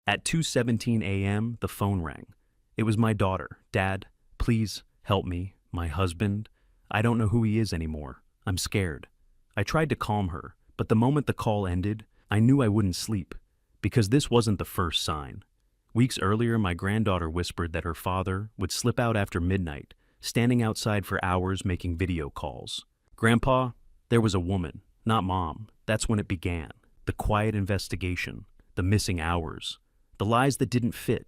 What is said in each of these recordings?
At 2:17 a.m., the phone rang. It was my daughter. "Dad, please help me. My husband. I don't know who he is anymore. I'm scared." I tried to calm her, but the moment the call ended, I knew I wouldn't sleep, because this wasn't the first sign. Weeks earlier, my granddaughter whispered that her father would slip out after midnight, standing outside for hours making video calls. "Grandpa, there was a woman, not Mom." That's when it began. The quiet investigation, the missing hours, the lies that didn't fit.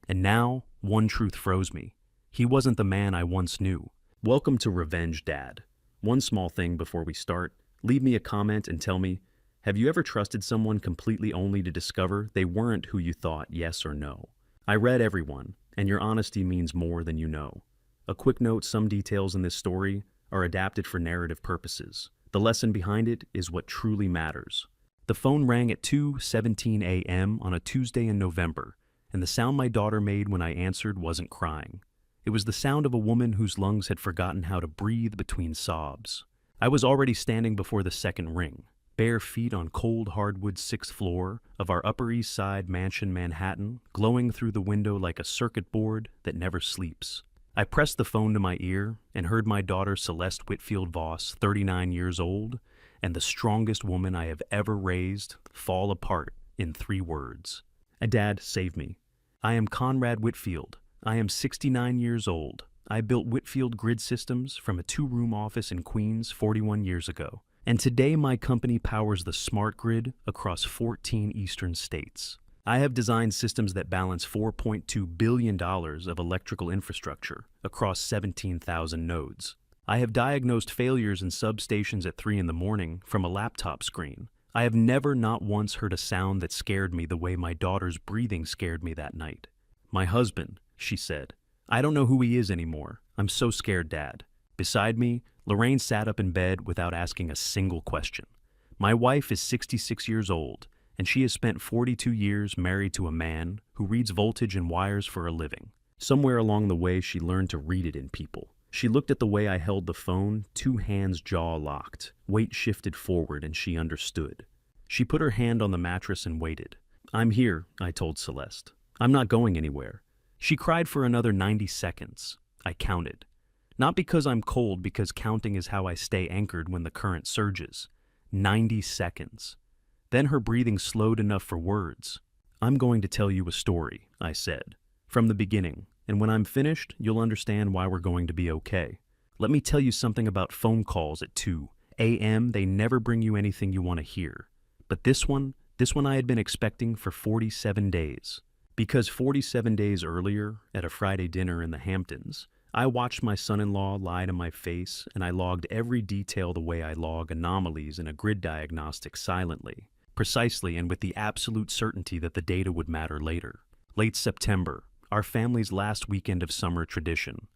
And now, one truth froze me. He wasn't the man I once knew. Welcome to Revenge, Dad. One small thing before we start. Leave me a comment and tell me, have you ever trusted someone completely only to discover they weren't who you thought, yes or no? I read everyone, and your honesty means more than you know. A quick note, some details in this story are adapted for narrative purposes. The lesson behind it is what truly matters. The phone rang at 2:17 a.m. on a Tuesday in November, and the sound my daughter made when I answered wasn't crying. It was the sound of a woman whose lungs had forgotten how to breathe between sobs. I was already standing before the second ring, bare feet on cold hardwood 6th floor of our Upper East Side mansion, Manhattan, glowing through the window like a circuit board that never sleeps. I pressed the phone to my ear and heard my daughter Celeste Whitfield Voss, 39 years old, and the strongest woman I have ever raised, fall apart in 3 words. "Dad, save me. I am Conrad Whitfield. I am 69 years old. I built Whitfield Grid Systems from a 2-room office in Queens 41 years ago. And today my company powers the smart grid across 14 eastern states. I have designed systems that balance $4.2 billion of electrical infrastructure across 17,000 nodes. I have diagnosed failures in substations at 3 in the morning from a laptop screen. I have never not once heard a sound that scared me the way my daughter's breathing scared me that night. My husband," she said. "I don't know who he is anymore. I'm so scared, Dad." Beside me, Lorraine sat up in bed without asking a single question. My wife is 66 years old, and she has spent 42 years married to a man who reads voltage and wires for a living. Somewhere along the way, she learned to read it in people. She looked at the way I held the phone, 2 hands jaw locked. Weight shifted forward, and she understood. She put her hand on the mattress and waited. "I'm here," I told Celeste. "I'm not going anywhere." She cried for another 90 seconds. I counted. Not because I'm cold, because counting is how I stay anchored when the current surges. 90 seconds. Then her breathing slowed enough for words. "I'm going to tell you a story," I said, "from the beginning, and when I'm finished, you'll understand why we're going to be okay. Let me tell you something about phone calls at 2 a.m. They never bring you anything you want to hear. But this one I had been expecting for 47 days. Because 47 days earlier, at a Friday dinner in the Hamptons, I watched my son-in-law lie to my face, and I logged every detail the way I log anomalies in a grid diagnostic silently, precisely and with the absolute certainty that the data would matter later. Late September, our family's last weekend of summer tradition.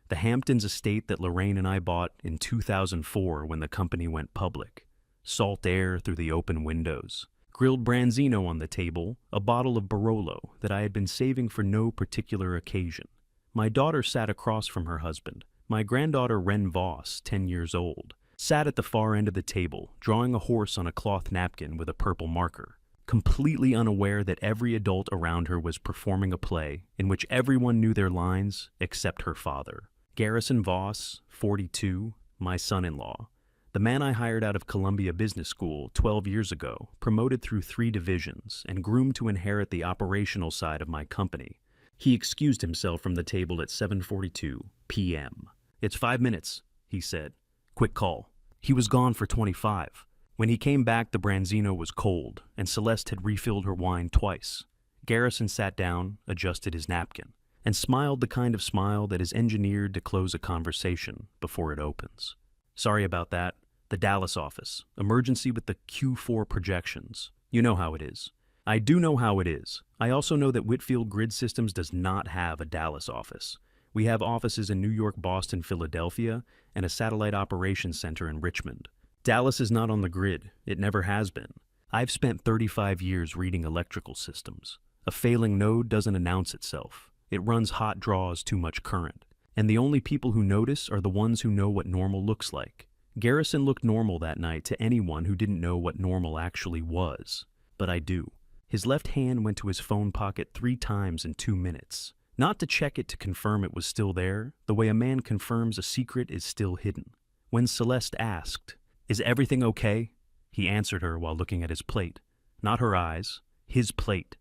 The Hamptons estate that Lorraine and I bought in 2004 when the company went public. Salt air through the open windows. Grilled branzino on the table, a bottle of Barolo that I had been saving for no particular occasion. My daughter sat across from her husband. My granddaughter Wren Voss, 10 years old, sat at the far end of the table, drawing a horse on a cloth napkin with a purple marker, completely unaware that every adult around her was performing a play in which everyone knew their lines except her father. Garrison Voss, 42, my son-in-law, the man I hired out of Columbia Business School 12 years ago, promoted through 3 divisions and groomed to inherit the operational side of my company. He excused himself from the table at 7:42 p.m. "It's 5 minutes," he said. "Quick call." He was gone for 25. When he came back, the branzino was cold, and Celeste had refilled her wine twice. Garrison sat down, adjusted his napkin, and smiled the kind of smile that is engineered to close a conversation before it opens. "Sorry about that. The Dallas office. Emergency with the Q4 projections. You know how it is." I do know how it is. I also know that Whitfield Grid Systems does not have a Dallas office. We have offices in New York, Boston, Philadelphia, and a satellite operations center in Richmond. Dallas is not on the grid. It never has been. I've spent 35 years reading electrical systems. A failing node doesn't announce itself. It runs hot draws too much current. And the only people who notice are the ones who know what normal looks like. Garrison looked normal that night to anyone who didn't know what normal actually was. But I do. His left hand went to his phone pocket 3 times in 2 minutes. Not to check it to confirm it was still there, the way a man confirms a secret is still hidden. When Celeste asked, "Is everything okay?" he answered her while looking at his plate. Not her eyes, his plate.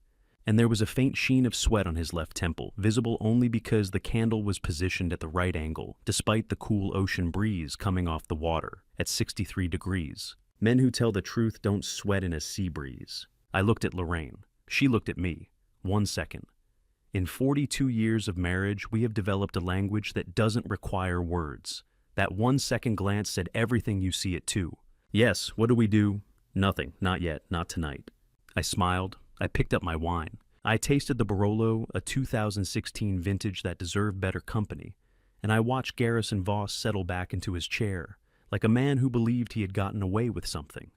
And there was a faint sheen of sweat on his left temple, visible only because the candle was positioned at the right angle, despite the cool ocean breeze coming off the water at 63 degrees. Men who tell the truth don't sweat in a sea breeze. I looked at Lorraine. She looked at me. 1 second. In 42 years of marriage, we have developed a language that doesn't require words. That 1-second glance said everything you see it too. Yes, what do we do? Nothing, not yet, not tonight. I smiled. I picked up my wine. I tasted the Barolo, a 2016 vintage that deserved better company, and I watched Garrison Voss settle back into his chair, like a man who believed he had gotten away with something.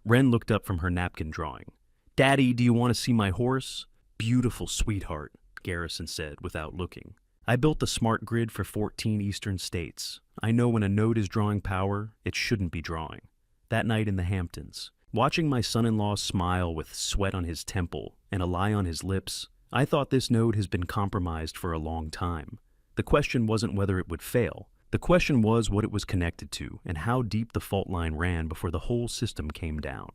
Wren looked up from her napkin drawing. "Daddy, do you want to see my horse?" "Beautiful, sweetheart," Garrison said without looking. I built the smart grid for 14 eastern states. I know when a node is drawing power, it shouldn't be drawing. That night in the Hamptons, watching my son-in-law smile with sweat on his temple and a lie on his lips, I thought this node has been compromised for a long time. The question wasn't whether it would fail. The question was what it was connected to and how deep the fault line ran before the whole system came down.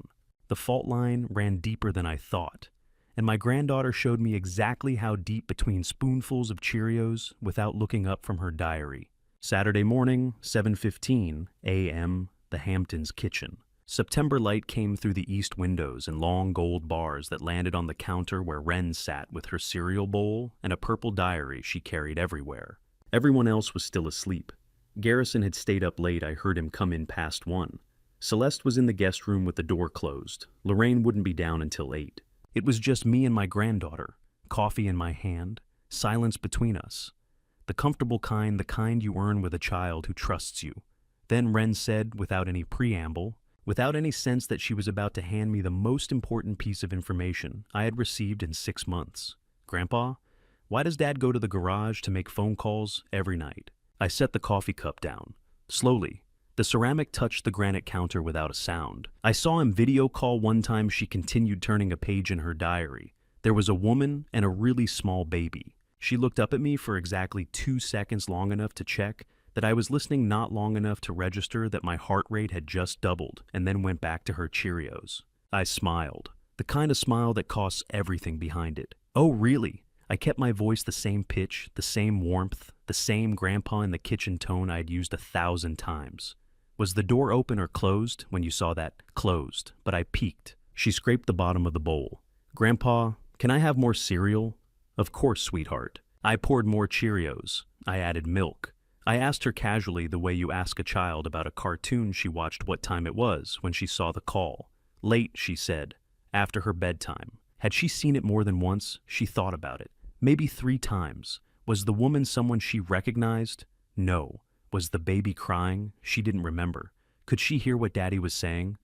The fault line ran deeper than I thought, and my granddaughter showed me exactly how deep between spoonfuls of Cheerios without looking up from her diary. Saturday morning, 7:15 a.m., the Hamptons kitchen. September light came through the east windows in long gold bars that landed on the counter where Wren sat with her cereal bowl and a purple diary she carried everywhere. Everyone else was still asleep. Garrison had stayed up late. I heard him come in past 1. Celeste was in the guest room with the door closed. Lorraine wouldn't be down until 8. It was just me and my granddaughter, coffee in my hand, silence between us. The comfortable kind, the kind you earn with a child who trusts you. Then Wren said, without any preamble, without any sense that she was about to hand me the most important piece of information I had received in 6 months. "Grandpa, why does Dad go to the garage to make phone calls every night?" I set the coffee cup down. Slowly, the ceramic touched the granite counter without a sound. I saw him video call one time. She continued turning a page in her diary. There was a woman and a really small baby. She looked up at me for exactly 2 seconds, long enough to check that I was listening, not long enough to register that my heart rate had just doubled, and then went back to her Cheerios. I smiled, the kind of smile that costs everything behind it. "Oh, really?" I kept my voice the same pitch, the same warmth, the same grandpa in the kitchen tone I had used 1,000 times. "Was the door open or closed when you saw that?" "Closed, but I peeked." She scraped the bottom of the bowl. "Grandpa, can I have more cereal?" "Of course, sweetheart." I poured more Cheerios. I added milk. I asked her casually, the way you ask a child about a cartoon she watched, what time it was when she saw the call. "Late," she said, "after her bedtime." Had she seen it more than once? She thought about it. Maybe 3 times. Was the woman someone she recognized? No. Was the baby crying? She didn't remember. Could she hear what Daddy was saying?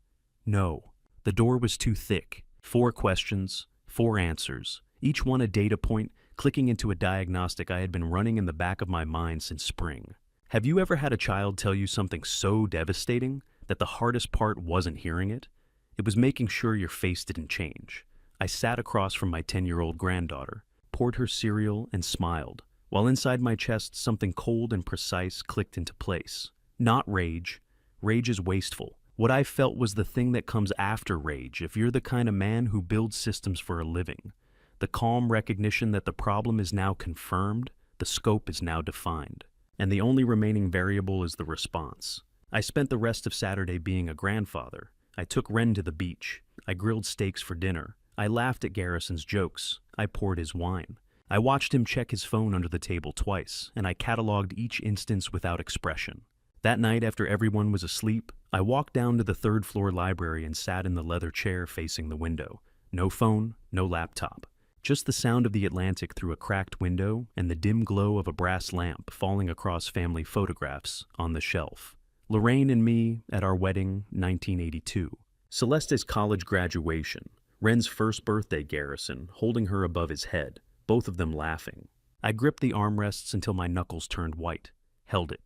No. The door was too thick. 4 questions, 4 answers, each one a data point, clicking into a diagnostic I had been running in the back of my mind since spring. Have you ever had a child tell you something so devastating that the hardest part wasn't hearing it? It was making sure your face didn't change. I sat across from my 10-year-old granddaughter, poured her cereal, and smiled, while inside my chest something cold and precise clicked into place. Not rage. Rage is wasteful. What I felt was the thing that comes after rage if you're the kind of man who builds systems for a living. The calm recognition that the problem is now confirmed, the scope is now defined, and the only remaining variable is the response. I spent the rest of Saturday being a grandfather. I took Wren to the beach. I grilled steaks for dinner. I laughed at Garrison's jokes. I poured his wine. I watched him check his phone under the table twice, and I cataloged each instance without expression. That night, after everyone was asleep, I walked down to the 3rd-floor library and sat in the leather chair facing the window. No phone, no laptop. Just the sound of the Atlantic through a cracked window and the dim glow of a brass lamp falling across family photographs on the shelf. Lorraine and me at our wedding, 1982. Celeste's college graduation. Wren's first birthday, Garrison, holding her above his head, both of them laughing. I gripped the armrests until my knuckles turned white, held it.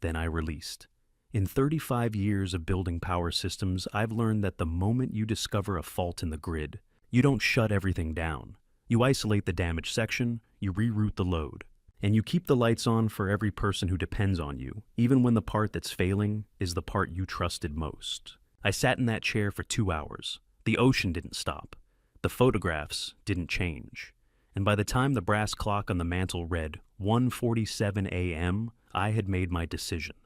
Then I released. In 35 years of building power systems, I've learned that the moment you discover a fault in the grid, You don't shut everything down. You isolate the damaged section, you reroute the load, and you keep the lights on for every person who depends on you, even when the part that's failing is the part you trusted most. I sat in that chair for 2 hours. The ocean didn't stop. The photographs didn't change. And by the time the brass clock on the mantel read 1:47 a.m., I had made my decision.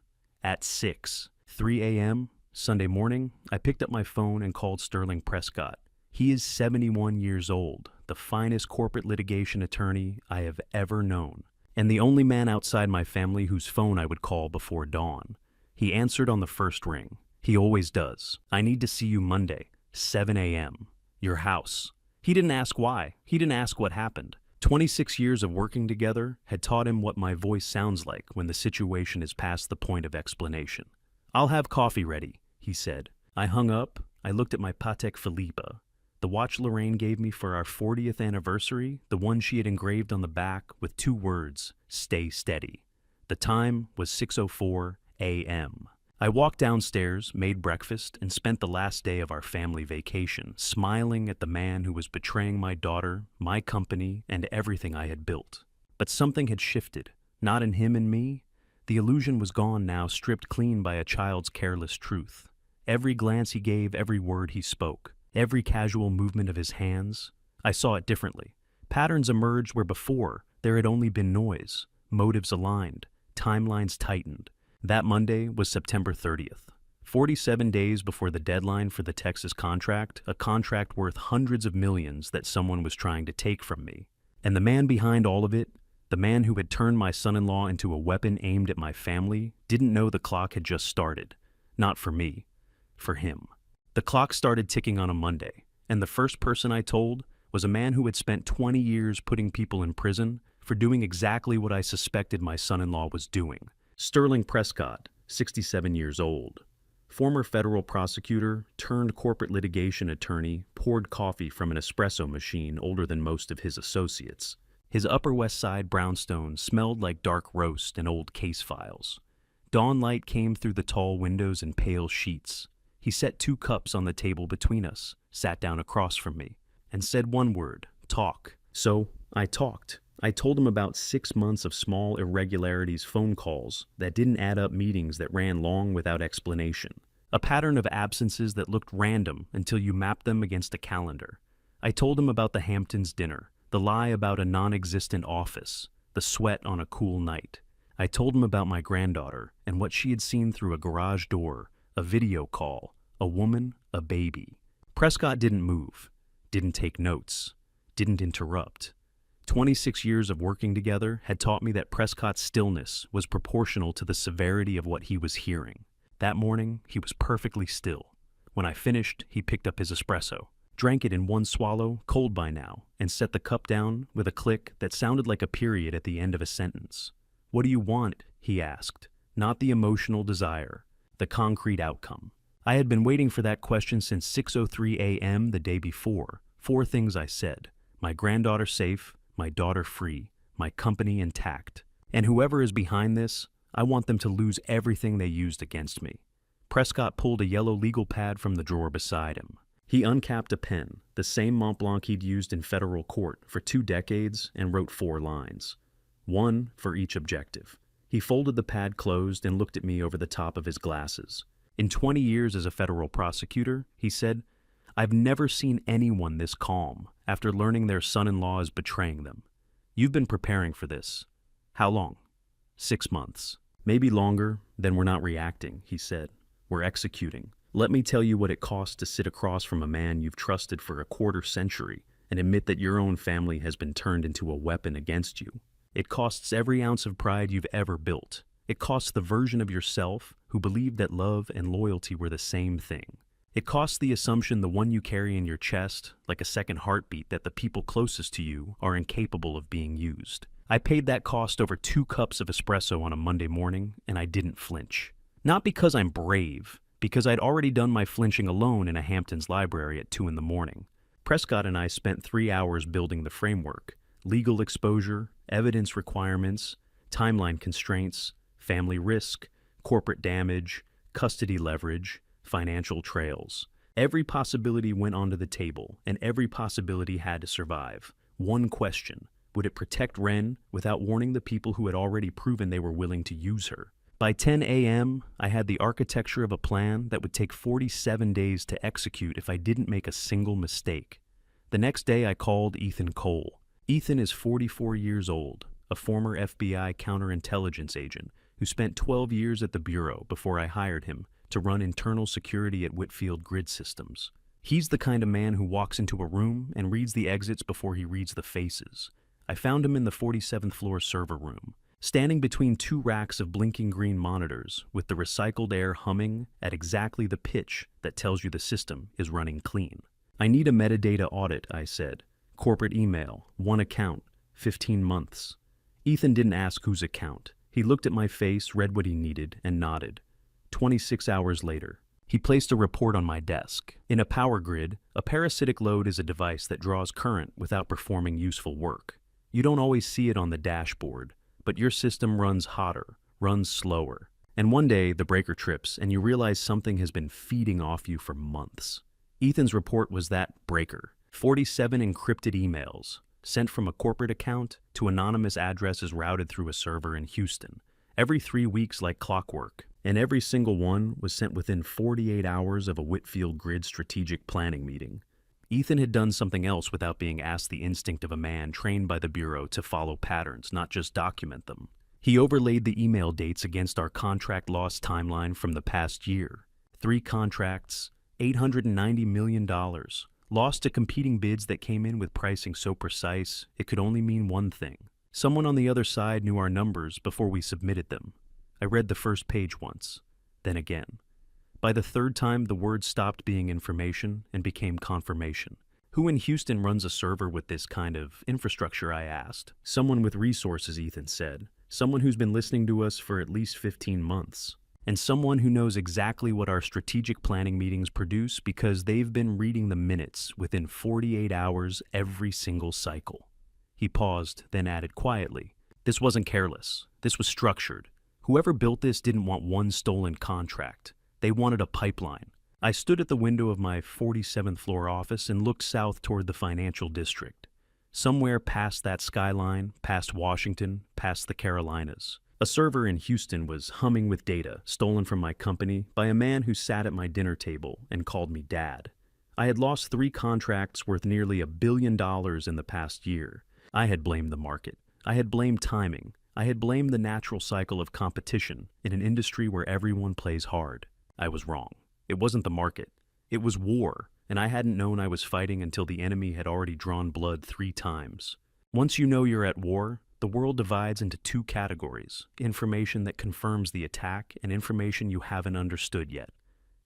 At 3 a.m., Sunday morning, I picked up my phone and called Sterling Prescott. He is 71 years old, the finest corporate litigation attorney I have ever known, and the only man outside my family whose phone I would call before dawn. He answered on the first ring. He always does. I need to see you Monday, 7 a.m. Your house. He didn't ask why. He didn't ask what happened. 26 years of working together had taught him what my voice sounds like when the situation is past the point of explanation. I'll have coffee ready, he said. I hung up. I looked at my Patek Philippe, the watch Lorraine gave me for our 40th anniversary, the one she had engraved on the back with 2 words, "Stay steady." The time was 6:04 a.m. I walked downstairs, made breakfast, and spent the last day of our family vacation, smiling at the man who was betraying my daughter, my company, and everything I had built. But something had shifted, not in him and me. The illusion was gone now, stripped clean by a child's careless truth. Every glance he gave, every word he spoke, every casual movement of his hands, I saw it differently. Patterns emerged where before there had only been noise, motives aligned, timelines tightened. That Monday was September 30th, 47 days before the deadline for the Texas contract, a contract worth hundreds of millions that someone was trying to take from me. And the man behind all of it, the man who had turned my son-in-law into a weapon aimed at my family, didn't know the clock had just started. Not for me, for him. The clock started ticking on a Monday, and the first person I told was a man who had spent 20 years putting people in prison for doing exactly what I suspected my son-in-law was doing. Sterling Prescott, 67 years old. Former federal prosecutor turned corporate litigation attorney, poured coffee from an espresso machine older than most of his associates. His Upper West Side brownstone smelled like dark roast and old case files. Dawn light came through the tall windows in pale sheets. He set 2 cups on the table between us, sat down across from me, and said one word, talk. So I talked. I told him about 6 months of small irregularities, phone calls that didn't add up, meetings that ran long without explanation, a pattern of absences that looked random until you mapped them against a calendar. I told him about the Hamptons dinner, the lie about a non-existent office, the sweat on a cool night. I told him about my granddaughter and what she had seen through a garage door, a video call, a woman, a baby. Prescott didn't move, didn't take notes, didn't interrupt. 26 years of working together had taught me that Prescott's stillness was proportional to the severity of what he was hearing. That morning, he was perfectly still. When I finished, he picked up his espresso, drank it in one swallow, cold by now, and set the cup down with a click that sounded like a period at the end of a sentence. "What do you want?" he asked. Not the emotional desire, the concrete outcome. I had been waiting for that question since 6:03 a.m. the day before. 4 things I said. My granddaughter safe, my daughter free, my company intact. And whoever is behind this, I want them to lose everything they used against me. Prescott pulled a yellow legal pad from the drawer beside him. He uncapped a pen, the same Mont Blanc he'd used in federal court for 2 decades, and wrote 4 lines. 1 for each objective. He folded the pad closed and looked at me over the top of his glasses. In 20 years as a federal prosecutor, he said, I've never seen anyone this calm after learning their son-in-law is betraying them. You've been preparing for this. How long? 6 months. Maybe longer, then we're not reacting, he said. We're executing. Let me tell you what it costs to sit across from a man you've trusted for a quarter century and admit that your own family has been turned into a weapon against you. It costs every ounce of pride you've ever built. It costs the version of yourself who believed that love and loyalty were the same thing. It costs the assumption, the one you carry in your chest, like a second heartbeat, that the people closest to you are incapable of being used. I paid that cost over 2 cups of espresso on a Monday morning, and I didn't flinch. Not because I'm brave, because I'd already done my flinching alone in a Hamptons library at 2 a.m. Prescott and I spent 3 hours building the framework: legal exposure, evidence requirements, timeline constraints, family risk, corporate damage, custody leverage, financial trails. Every possibility went onto the table, and every possibility had to survive. One question: would it protect Ren without warning the people who had already proven they were willing to use her? By 10 a.m., I had the architecture of a plan that would take 47 days to execute if I didn't make a single mistake. The next day, I called Ethan Cole. Ethan is 44 years old, a former FBI counterintelligence agent who spent 12 years at the Bureau before I hired him to run internal security at Whitfield Grid Systems. He's the kind of man who walks into a room and reads the exits before he reads the faces. I found him in the 47th floor server room, standing between two racks of blinking green monitors with the recycled air humming at exactly the pitch that tells you the system is running clean. "I need a metadata audit," I said. "Corporate email, one account, 15 months. Ethan didn't ask whose account. He looked at my face, read what he needed, and nodded. 26 hours later, he placed a report on my desk. In a power grid, a parasitic load is a device that draws current without performing useful work. You don't always see it on the dashboard, but your system runs hotter, runs slower. And one day, the breaker trips, and you realize something has been feeding off you for months. Ethan's report was that breaker. 47 encrypted emails, sent from a corporate account to anonymous addresses routed through a server in Houston, every 3 weeks like clockwork. And every single one was sent within 48 hours of a Whitfield Grid strategic planning meeting. Ethan had done something else without being asked, the instinct of a man trained by the Bureau to follow patterns, not just document them. He overlaid the email dates against our contract loss timeline from the past year. 3 contracts, $890 million, lost to competing bids that came in with pricing so precise it could only mean one thing. Someone on the other side knew our numbers before we submitted them. I read the first page once, then again. By the third time, the words stopped being information and became confirmation. "Who in Houston runs a server with this kind of infrastructure?" I asked. "Someone with resources," Ethan said. "Someone who's been listening to us for at least 15 months. And someone who knows exactly what our strategic planning meetings produce because they've been reading the minutes within 48 hours every single cycle." He paused, then added quietly, "This wasn't careless. This was structured. Whoever built this didn't want one stolen contract. They wanted a pipeline." I stood at the window of my 47th floor office and looked south toward the financial district. Somewhere past that skyline, past Washington, past the Carolinas, a server in Houston was humming with data stolen from my company by a man who sat at my dinner table and called me Dad. I had lost 3 contracts worth nearly $1 billion in the past year. I had blamed the market. I had blamed timing. I had blamed the natural cycle of competition in an industry where everyone plays hard. I was wrong. It wasn't the market. It was war, and I hadn't known I was fighting until the enemy had already drawn blood 3 times. Once you know you're at war, the world divides into 2 categories: information that confirms the attack and information you haven't understood yet.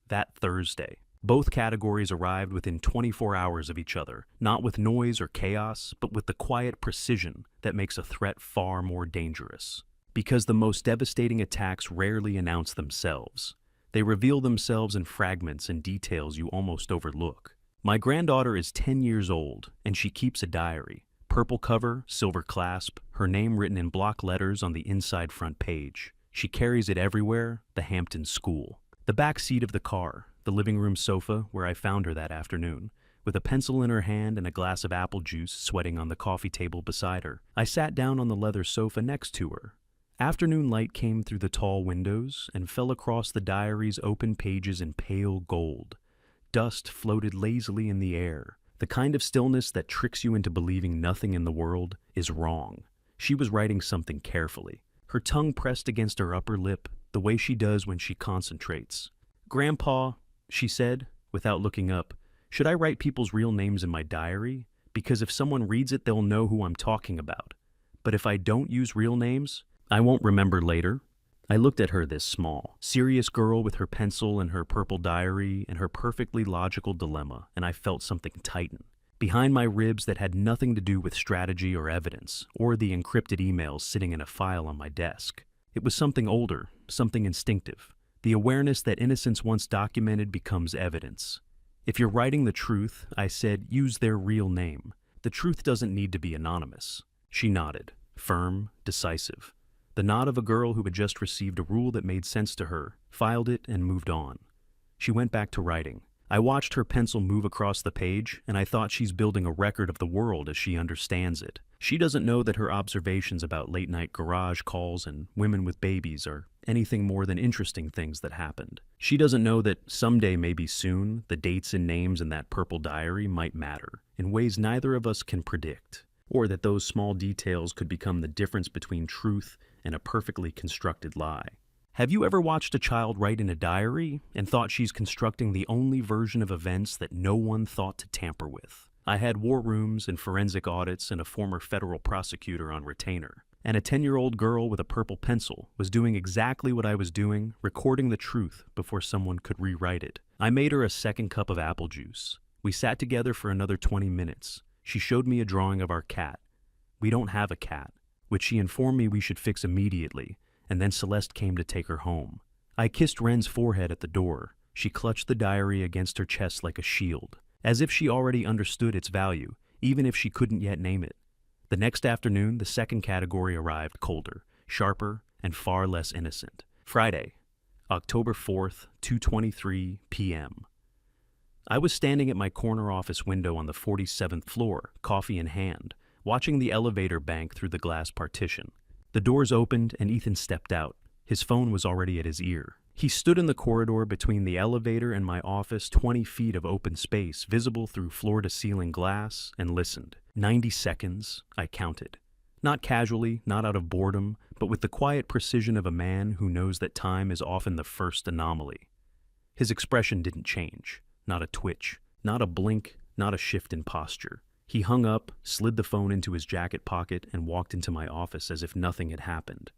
That Thursday, both categories arrived within 24 hours of each other, not with noise or chaos, but with the quiet precision that makes a threat far more dangerous. Because the most devastating attacks rarely announce themselves. They reveal themselves in fragments and details you almost overlook. My granddaughter is 10 years old, and she keeps a diary. Purple cover, silver clasp, her name written in block letters on the inside front page. She carries it everywhere, the Hampton School. The back seat of the car, the living room sofa where I found her that afternoon, with a pencil in her hand and a glass of apple juice sweating on the coffee table beside her. I sat down on the leather sofa next to her. Afternoon light came through the tall windows and fell across the diary's open pages in pale gold. Dust floated lazily in the air, the kind of stillness that tricks you into believing nothing in the world is wrong. She was writing something carefully, her tongue pressed against her upper lip, the way she does when she concentrates. "Grandpa," she said, without looking up, "should I write people's real names in my diary? Because if someone reads it, they'll know who I'm talking about. But if I don't use real names, I won't remember later." I looked at her, this small, serious girl with her pencil and her purple diary and her perfectly logical dilemma, and I felt something tighten. Behind my ribs that had nothing to do with strategy or evidence, or the encrypted emails sitting in a file on my desk. It was something older, something instinctive. The awareness that innocence once documented becomes evidence. "If you're writing the truth," I said, "use their real name. The truth doesn't need to be anonymous." She nodded, firm, decisive. The nod of a girl who had just received a rule that made sense to her, filed it, and moved on. She went back to writing. I watched her pencil move across the page, and I thought she's building a record of the world as she understands it. She doesn't know that her observations about late-night garage calls and women with babies are anything more than interesting things that happened. She doesn't know that someday, maybe soon, the dates and names in that purple diary might matter in ways neither of us can predict, or that those small details could become the difference between truth and a perfectly constructed lie. Have you ever watched a child write in a diary and thought she's constructing the only version of events that no one thought to tamper with? I had war rooms and forensic audits and a former federal prosecutor on retainer. And a 10-year-old girl with a purple pencil was doing exactly what I was doing, recording the truth before someone could rewrite it. I made her a second cup of apple juice. We sat together for another 20 minutes. She showed me a drawing of our cat. We don't have a cat, which she informed me we should fix immediately, and then Celeste came to take her home. I kissed Ren's forehead at the door. She clutched the diary against her chest like a shield, as if she already understood its value, even if she couldn't yet name it. The next afternoon, the second category arrived colder, sharper, and far less innocent. Friday, October 4th, 2:23 p.m. I was standing at my corner office window on the 47th floor, coffee in hand, watching the elevator bank through the glass partition. The doors opened and Ethan stepped out. His phone was already at his ear. He stood in the corridor between the elevator and my office, 20 feet of open space, visible through floor-to-ceiling glass, and listened. 90 seconds, I counted. Not casually, not out of boredom, but with the quiet precision of a man who knows that time is often the first anomaly. His expression didn't change. Not a twitch, not a blink, not a shift in posture. He hung up, slid the phone into his jacket pocket, and walked into my office as if nothing had happened.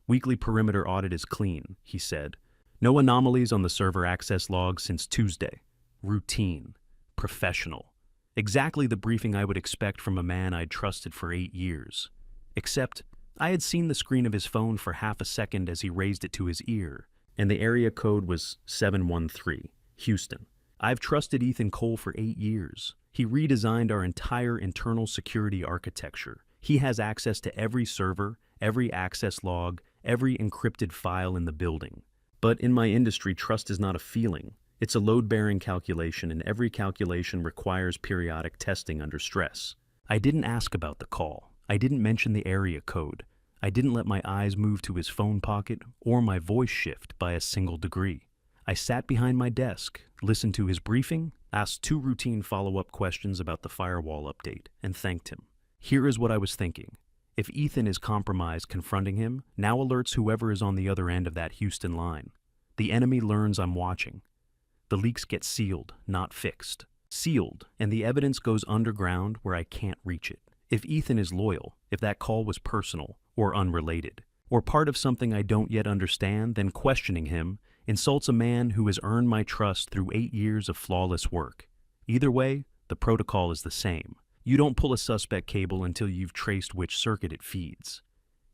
"Weekly perimeter audit is clean," he said. "No anomalies on the server access log since Tuesday. Routine. Professional. Exactly the briefing I would expect from a man I'd trusted for 8 years. Except, I had seen the screen of his phone for half a second as he raised it to his ear, and the area code was 713, Houston. I've trusted Ethan Cole for 8 years. He redesigned our entire internal security architecture. He has access to every server, every access log, every encrypted file in the building. But in my industry, trust is not a feeling. It's a load-bearing calculation, and every calculation requires periodic testing under stress. I didn't ask about the call. I didn't mention the area code. I didn't let my eyes move to his phone pocket or my voice shift by a single degree. I sat behind my desk, listened to his briefing, asked 2 routine follow-up questions about the firewall update, and thanked him. Here is what I was thinking. If Ethan is compromised confronting him, now alerts whoever is on the other end of that Houston line. The enemy learns I'm watching. The leaks get sealed, not fixed. Sealed, and the evidence goes underground where I can't reach it. If Ethan is loyal, if that call was personal or unrelated, or part of something I don't yet understand, then questioning him insults a man who has earned my trust through 8 years of flawless work. Either way, the protocol is the same. You don't pull a suspect cable until you've traced which circuit it feeds.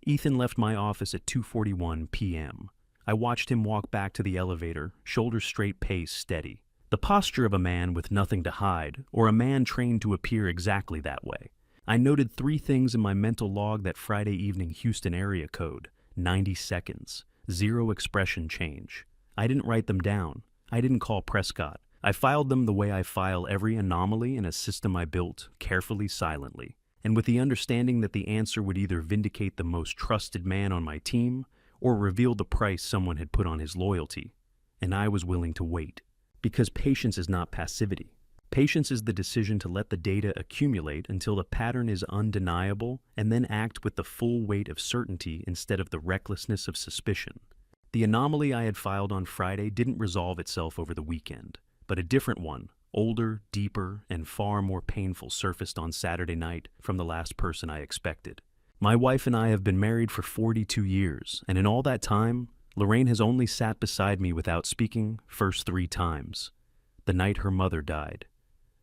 Ethan left my office at 2:41 p.m. I watched him walk back to the elevator, shoulders straight, pace steady. The posture of a man with nothing to hide, or a man trained to appear exactly that way. I noted 3 things in my mental log that Friday evening Houston area code. 90 seconds. 0 expression change. I didn't write them down. I didn't call Prescott. I filed them the way I file every anomaly in a system I built, carefully, silently, and with the understanding that the answer would either vindicate the most trusted man on my team or reveal the price someone had put on his loyalty. And I was willing to wait. Because patience is not passivity. Patience is the decision to let the data accumulate until the pattern is undeniable and then act with the full weight of certainty instead of the recklessness of suspicion. The anomaly I had filed on Friday didn't resolve itself over the weekend, but a different one, older, deeper, and far more painful, surfaced on Saturday night from the last person I expected. My wife and I have been married for 42 years, and in all that time, Lorraine has only sat beside me without speaking first 3 times. The night her mother died.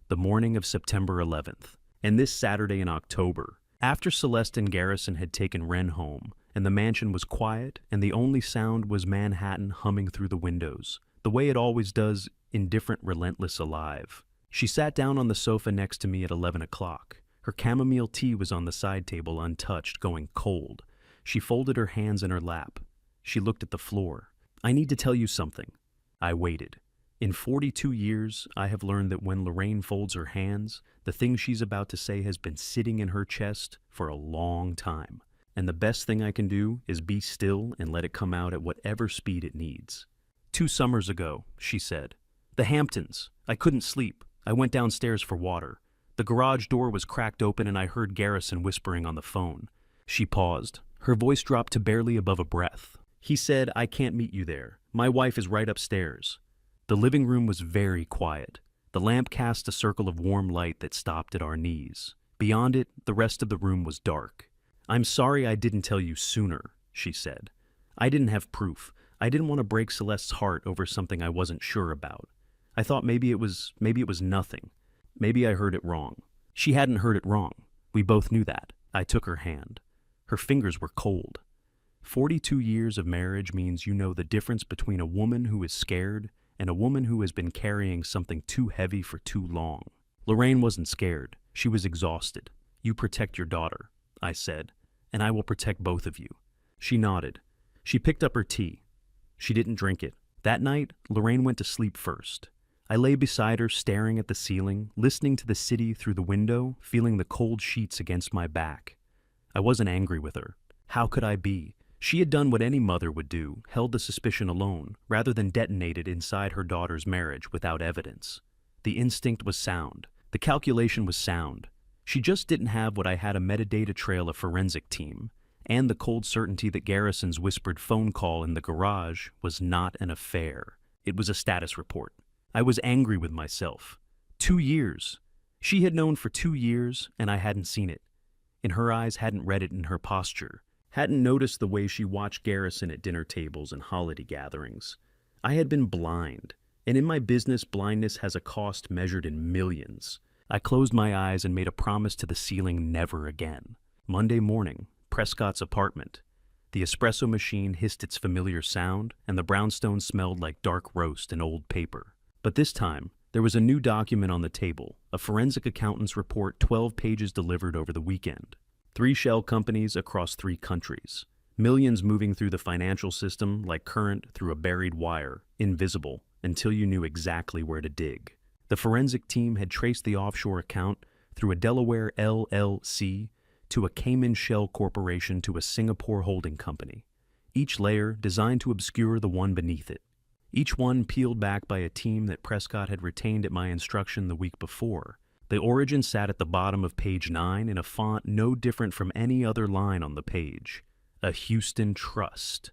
The morning of September 11th. And this Saturday in October. After Celeste and Garrison had taken Ren home, and the mansion was quiet, and the only sound was Manhattan humming through the windows, the way it always does, indifferent, relentless, alive. She sat down on the sofa next to me at 11 o'clock. Her chamomile tea was on the side table untouched, going cold. She folded her hands in her lap. She looked at the floor. "I need to tell you something." I waited. In 42 years, I have learned that when Lorraine folds her hands, the thing she's about to say has been sitting in her chest for a long time. And the best thing I can do is be still and let it come out at whatever speed it needs. 2 summers ago, she said. The Hamptons. I couldn't sleep. I went downstairs for water. The garage door was cracked open and I heard Garrison whispering on the phone. She paused. Her voice dropped to barely above a breath. He said, I can't meet you there. My wife is right upstairs. The living room was very quiet. The lamp cast a circle of warm light that stopped at our knees. Beyond it, the rest of the room was dark. I'm sorry I didn't tell you sooner, she said. I didn't have proof. I didn't want to break Celeste's heart over something I wasn't sure about. I thought maybe it was nothing. Maybe I heard it wrong. She hadn't heard it wrong. We both knew that. I took her hand. Her fingers were cold. 42 years of marriage means you know the difference between a woman who is scared and a woman who has been carrying something too heavy for too long. Lorraine wasn't scared. She was exhausted. You protect your daughter, I said, and I will protect both of you. She nodded. She picked up her tea. She didn't drink it. That night, Lorraine went to sleep first. I lay beside her, staring at the ceiling, listening to the city through the window, feeling the cold sheets against my back. I wasn't angry with her. How could I be? She had done what any mother would do, held the suspicion alone, rather than detonate it inside her daughter's marriage without evidence. The instinct was sound. The calculation was sound. She just didn't have what I had: a metadata trail, a forensic team, and the cold certainty that Garrison's whispered phone call in the garage was not an affair. It was a status report. I was angry with myself. 2 years. She had known for 2 years, and I hadn't seen it. In her eyes, hadn't read it in her posture. Hadn't noticed the way she watched Garrison at dinner tables and holiday gatherings. I had been blind, and in my business, blindness has a cost measured in millions. I closed my eyes and made a promise to the ceiling never again. Monday morning, Prescott's apartment. The espresso machine hissed its familiar sound, and the brownstone smelled like dark roast and old paper. But this time, there was a new document on the table, a forensic accountant's report, 12 pages delivered over the weekend. 3 shell companies across 3 countries. Millions moving through the financial system like current through a buried wire, invisible, until you knew exactly where to dig. The forensic team had traced the offshore account through a Delaware LLC to a Cayman shell corporation to a Singapore holding company. Each layer designed to obscure the one beneath it. Each one peeled back by a team that Prescott had retained at my instruction the week before. The origin sat at the bottom of page 9 in a font no different from any other line on the page. A Houston Trust.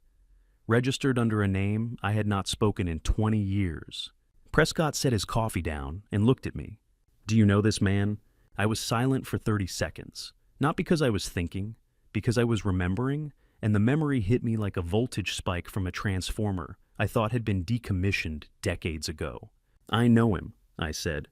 Registered under a name I had not spoken in 20 years. Prescott set his coffee down and looked at me. Do you know this man? I was silent for 30 seconds. Not because I was thinking, because I was remembering, and the memory hit me like a voltage spike from a transformer I thought had been decommissioned decades ago. I know him, I said.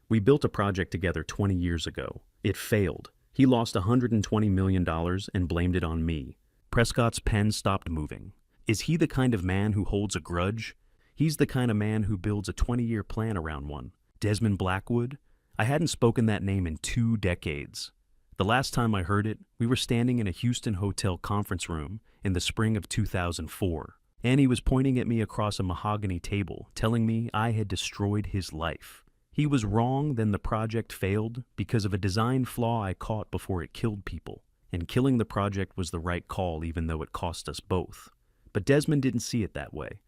We built a project together 20 years ago. It failed. He lost $120 million and blamed it on me. Prescott's pen stopped moving. Is he the kind of man who holds a grudge? He's the kind of man who builds a 20-year plan around one. Desmond Blackwood? I hadn't spoken that name in 2 decades. The last time I heard it, we were standing in a Houston hotel conference room in the spring of 2004. And he was pointing at me across a mahogany table, telling me I had destroyed his life. He was wrong, then the project failed because of a design flaw I caught before it killed people. And killing the project was the right call even though it cost us both. But Desmond didn't see it that way.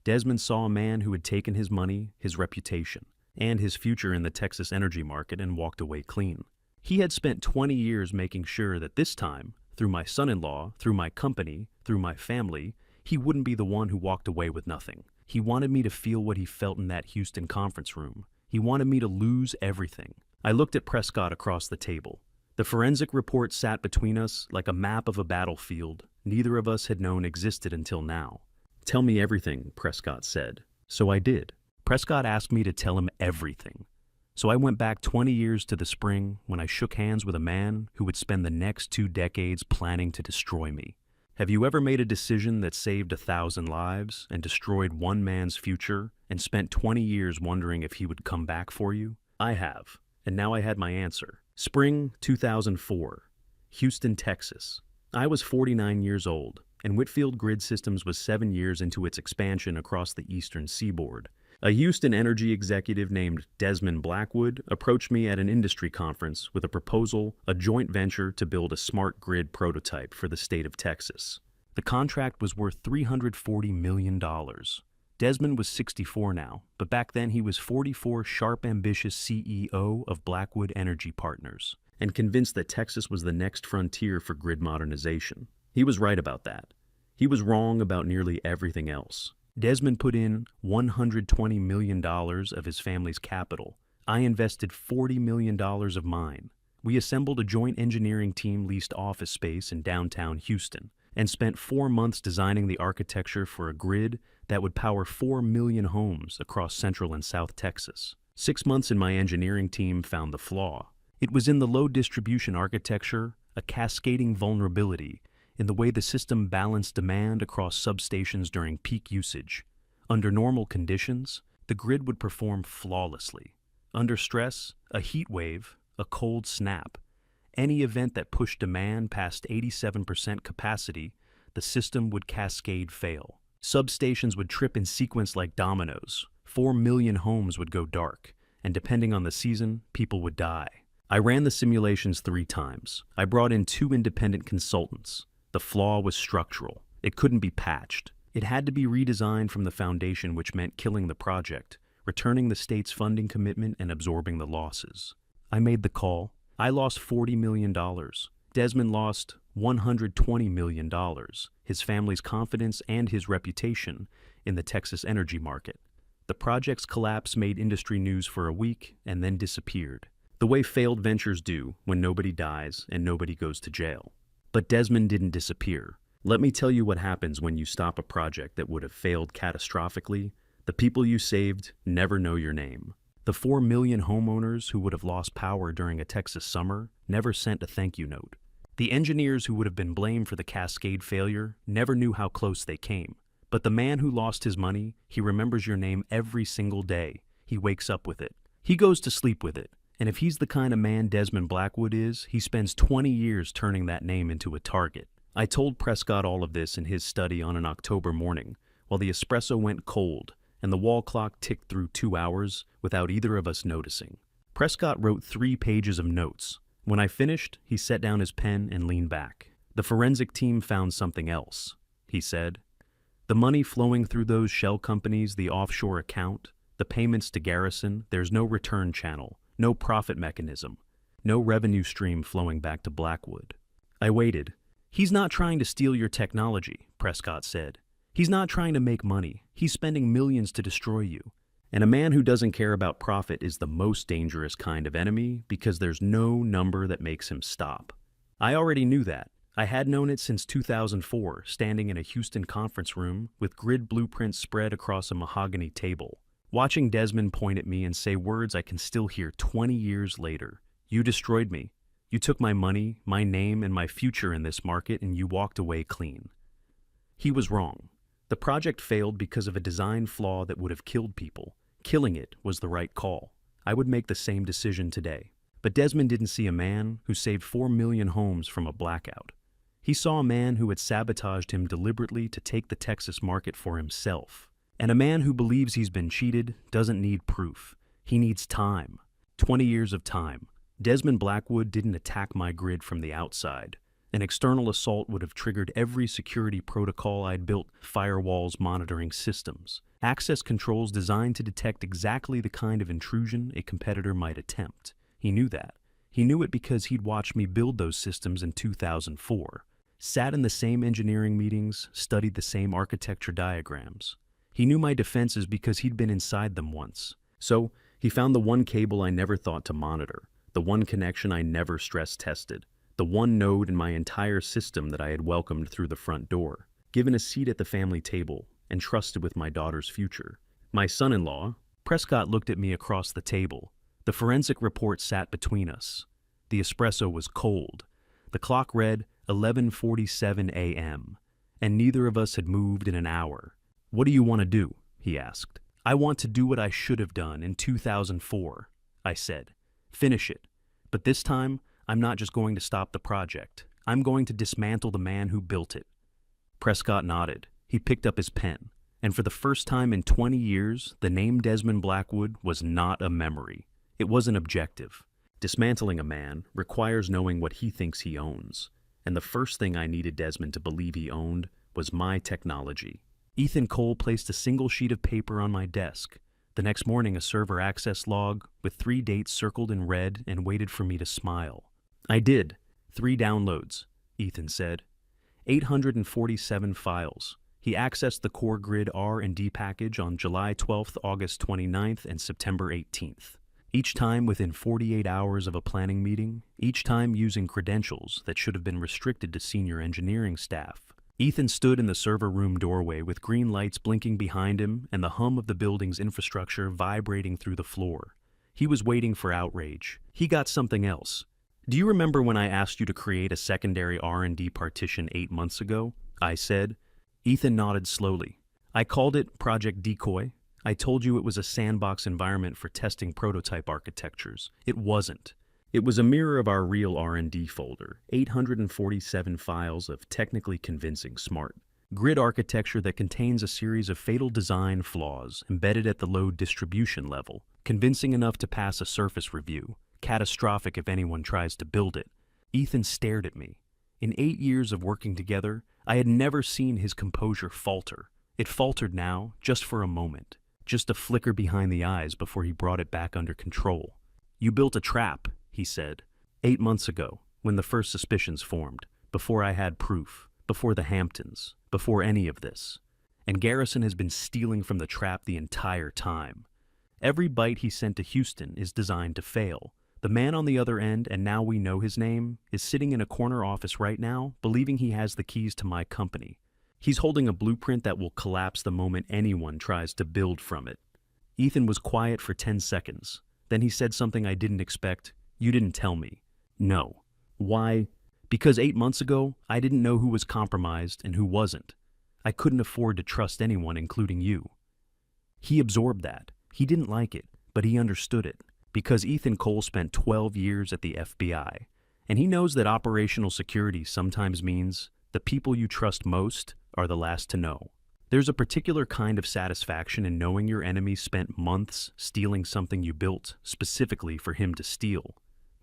Desmond saw a man who had taken his money, his reputation, and his future in the Texas energy market and walked away clean. He had spent 20 years making sure that this time, through my son-in-law, through my company, through my family, he wouldn't be the one who walked away with nothing. He wanted me to feel what he felt in that Houston conference room. He wanted me to lose everything. I looked at Prescott across the table. The forensic report sat between us like a map of a battlefield neither of us had known existed until now. Tell me everything, Prescott said. So I did. Prescott asked me to tell him everything. So I went back 20 years to the spring when I shook hands with a man who would spend the next 2 decades planning to destroy me. Have you ever made a decision that saved 1,000 lives and destroyed one man's future and spent 20 years wondering if he would come back for you? I have, and now I had my answer. Spring 2004, Houston, Texas. I was 49 years old, and Whitfield Grid Systems was 7 years into its expansion across the eastern seaboard. A Houston energy executive named Desmond Blackwood approached me at an industry conference with a proposal, a joint venture to build a smart grid prototype for the state of Texas. The contract was worth $340 million. Desmond was 64 now, but back then he was 44, sharp, ambitious CEO of Blackwood Energy Partners, and convinced that Texas was the next frontier for grid modernization. He was right about that. He was wrong about nearly everything else. Desmond put in $120 million of his family's capital. I invested $40 million of mine. We assembled a joint engineering team, leased office space in downtown Houston, and spent 4 months designing the architecture for a grid that would power 4 million homes across Central and South Texas. 6 months in, my engineering team found the flaw. It was in the low distribution architecture, a cascading vulnerability in the way the system balanced demand across substations during peak usage. Under normal conditions, the grid would perform flawlessly. Under stress, a heat wave, a cold snap, any event that pushed demand past 87% capacity, the system would cascade fail. Substations would trip in sequence like dominoes. 4 million homes would go dark, and depending on the season, people would die. I ran the simulations 3 times. I brought in 2 independent consultants. The flaw was structural. It couldn't be patched. It had to be redesigned from the foundation, which meant killing the project, returning the state's funding commitment, and absorbing the losses. I made the call. I lost $40 million. Desmond lost $120 million, his family's confidence and his reputation in the Texas energy market. The project's collapse made industry news for a week and then disappeared, the way failed ventures do when nobody dies and nobody goes to jail. But Desmond didn't disappear. Let me tell you what happens when you stop a project that would have failed catastrophically. The people you saved never know your name. The 4 million homeowners who would have lost power during a Texas summer never sent a thank you note. The engineers who would have been blamed for the cascade failure never knew how close they came. But the man who lost his money, he remembers your name every single day. He wakes up with it. He goes to sleep with it. And if he's the kind of man Desmond Blackwood is, he spends 20 years turning that name into a target. I told Prescott all of this in his study on an October morning, while the espresso went cold and the wall clock ticked through 2 hours without either of us noticing. Prescott wrote 3 pages of notes. When I finished, he set down his pen and leaned back. The forensic team found something else, he said. The money flowing through those shell companies, the offshore account, the payments to Garrison, there's no return channel. No profit mechanism, no revenue stream flowing back to Blackwood. I waited. He's not trying to steal your technology, Prescott said. He's not trying to make money. He's spending millions to destroy you. And a man who doesn't care about profit is the most dangerous kind of enemy because there's no number that makes him stop. I already knew that. I had known it since 2004, standing in a Houston conference room with grid blueprints spread across a mahogany table. Watching Desmond point at me and say words I can still hear 20 years later. You destroyed me. You took my money, my name, and my future in this market, and you walked away clean. He was wrong. The project failed because of a design flaw that would have killed people. Killing it was the right call. I would make the same decision today. But Desmond didn't see a man who saved 4 million homes from a blackout. He saw a man who had sabotaged him deliberately to take the Texas market for himself. And a man who believes he's been cheated doesn't need proof. He needs time. 20 years of time. Desmond Blackwood didn't attack my grid from the outside. An external assault would have triggered every security protocol I'd built, firewalls, monitoring systems, access controls designed to detect exactly the kind of intrusion a competitor might attempt. He knew that. He knew it because he'd watched me build those systems in 2004, sat in the same engineering meetings, studied the same architecture diagrams. He knew my defenses because he'd been inside them once. So he found the one cable I never thought to monitor, the one connection I never stress tested, the one node in my entire system that I had welcomed through the front door, given a seat at the family table, and trusted with my daughter's future. My son-in-law, Prescott, looked at me across the table. The forensic report sat between us. The espresso was cold. The clock read 11:47 a.m., and neither of us had moved in an hour. "What do you want to do?" he asked. "I want to do what I should have done in 2004, I said. Finish it. But this time, I'm not just going to stop the project. I'm going to dismantle the man who built it. Prescott nodded. He picked up his pen. And for the first time in 20 years, the name Desmond Blackwood was not a memory. It was an objective. Dismantling a man requires knowing what he thinks he owns. And the first thing I needed Desmond to believe he owned was my technology. Ethan Cole placed a single sheet of paper on my desk. The next morning, a server access log with 3 dates circled in red and waited for me to smile. I did. 3 downloads, Ethan said. 847 files. He accessed the Core Grid R&D package on July 12th, August 29th, and September 18th. Each time within 48 hours of a planning meeting, each time using credentials that should have been restricted to senior engineering staff. Ethan stood in the server room doorway with green lights blinking behind him and the hum of the building's infrastructure vibrating through the floor. He was waiting for outrage. He got something else. Do you remember when I asked you to create a secondary R&D partition 8 months ago? I said. Ethan nodded slowly. I called it Project Decoy. I told you it was a sandbox environment for testing prototype architectures. It wasn't. It was a mirror of our real R&D folder, 847 files of technically convincing smart grid architecture that contains a series of fatal design flaws embedded at the load distribution level, convincing enough to pass a surface review, catastrophic if anyone tries to build it. Ethan stared at me. In 8 years of working together, I had never seen his composure falter. It faltered now, just for a moment, just a flicker behind the eyes before he brought it back under control. You built a trap, he said, 8 months ago, when the first suspicions formed, before I had proof, before the Hamptons, before any of this. And Garrison has been stealing from the trap the entire time. Every byte he sent to Houston is designed to fail. The man on the other end, and now we know his name, is sitting in a corner office right now, believing he has the keys to my company. He's holding a blueprint that will collapse the moment anyone tries to build from it. Ethan was quiet for 10 seconds. Then he said something I didn't expect. You didn't tell me. No. Why? Because 8 months ago, I didn't know who was compromised and who wasn't. I couldn't afford to trust anyone, including you. He absorbed that. He didn't like it, but he understood it. Because Ethan Cole spent 12 years at the FBI, and he knows that operational security sometimes means the people you trust most are the last to know. There's a particular kind of satisfaction in knowing your enemy spent months stealing something you built specifically for him to steal.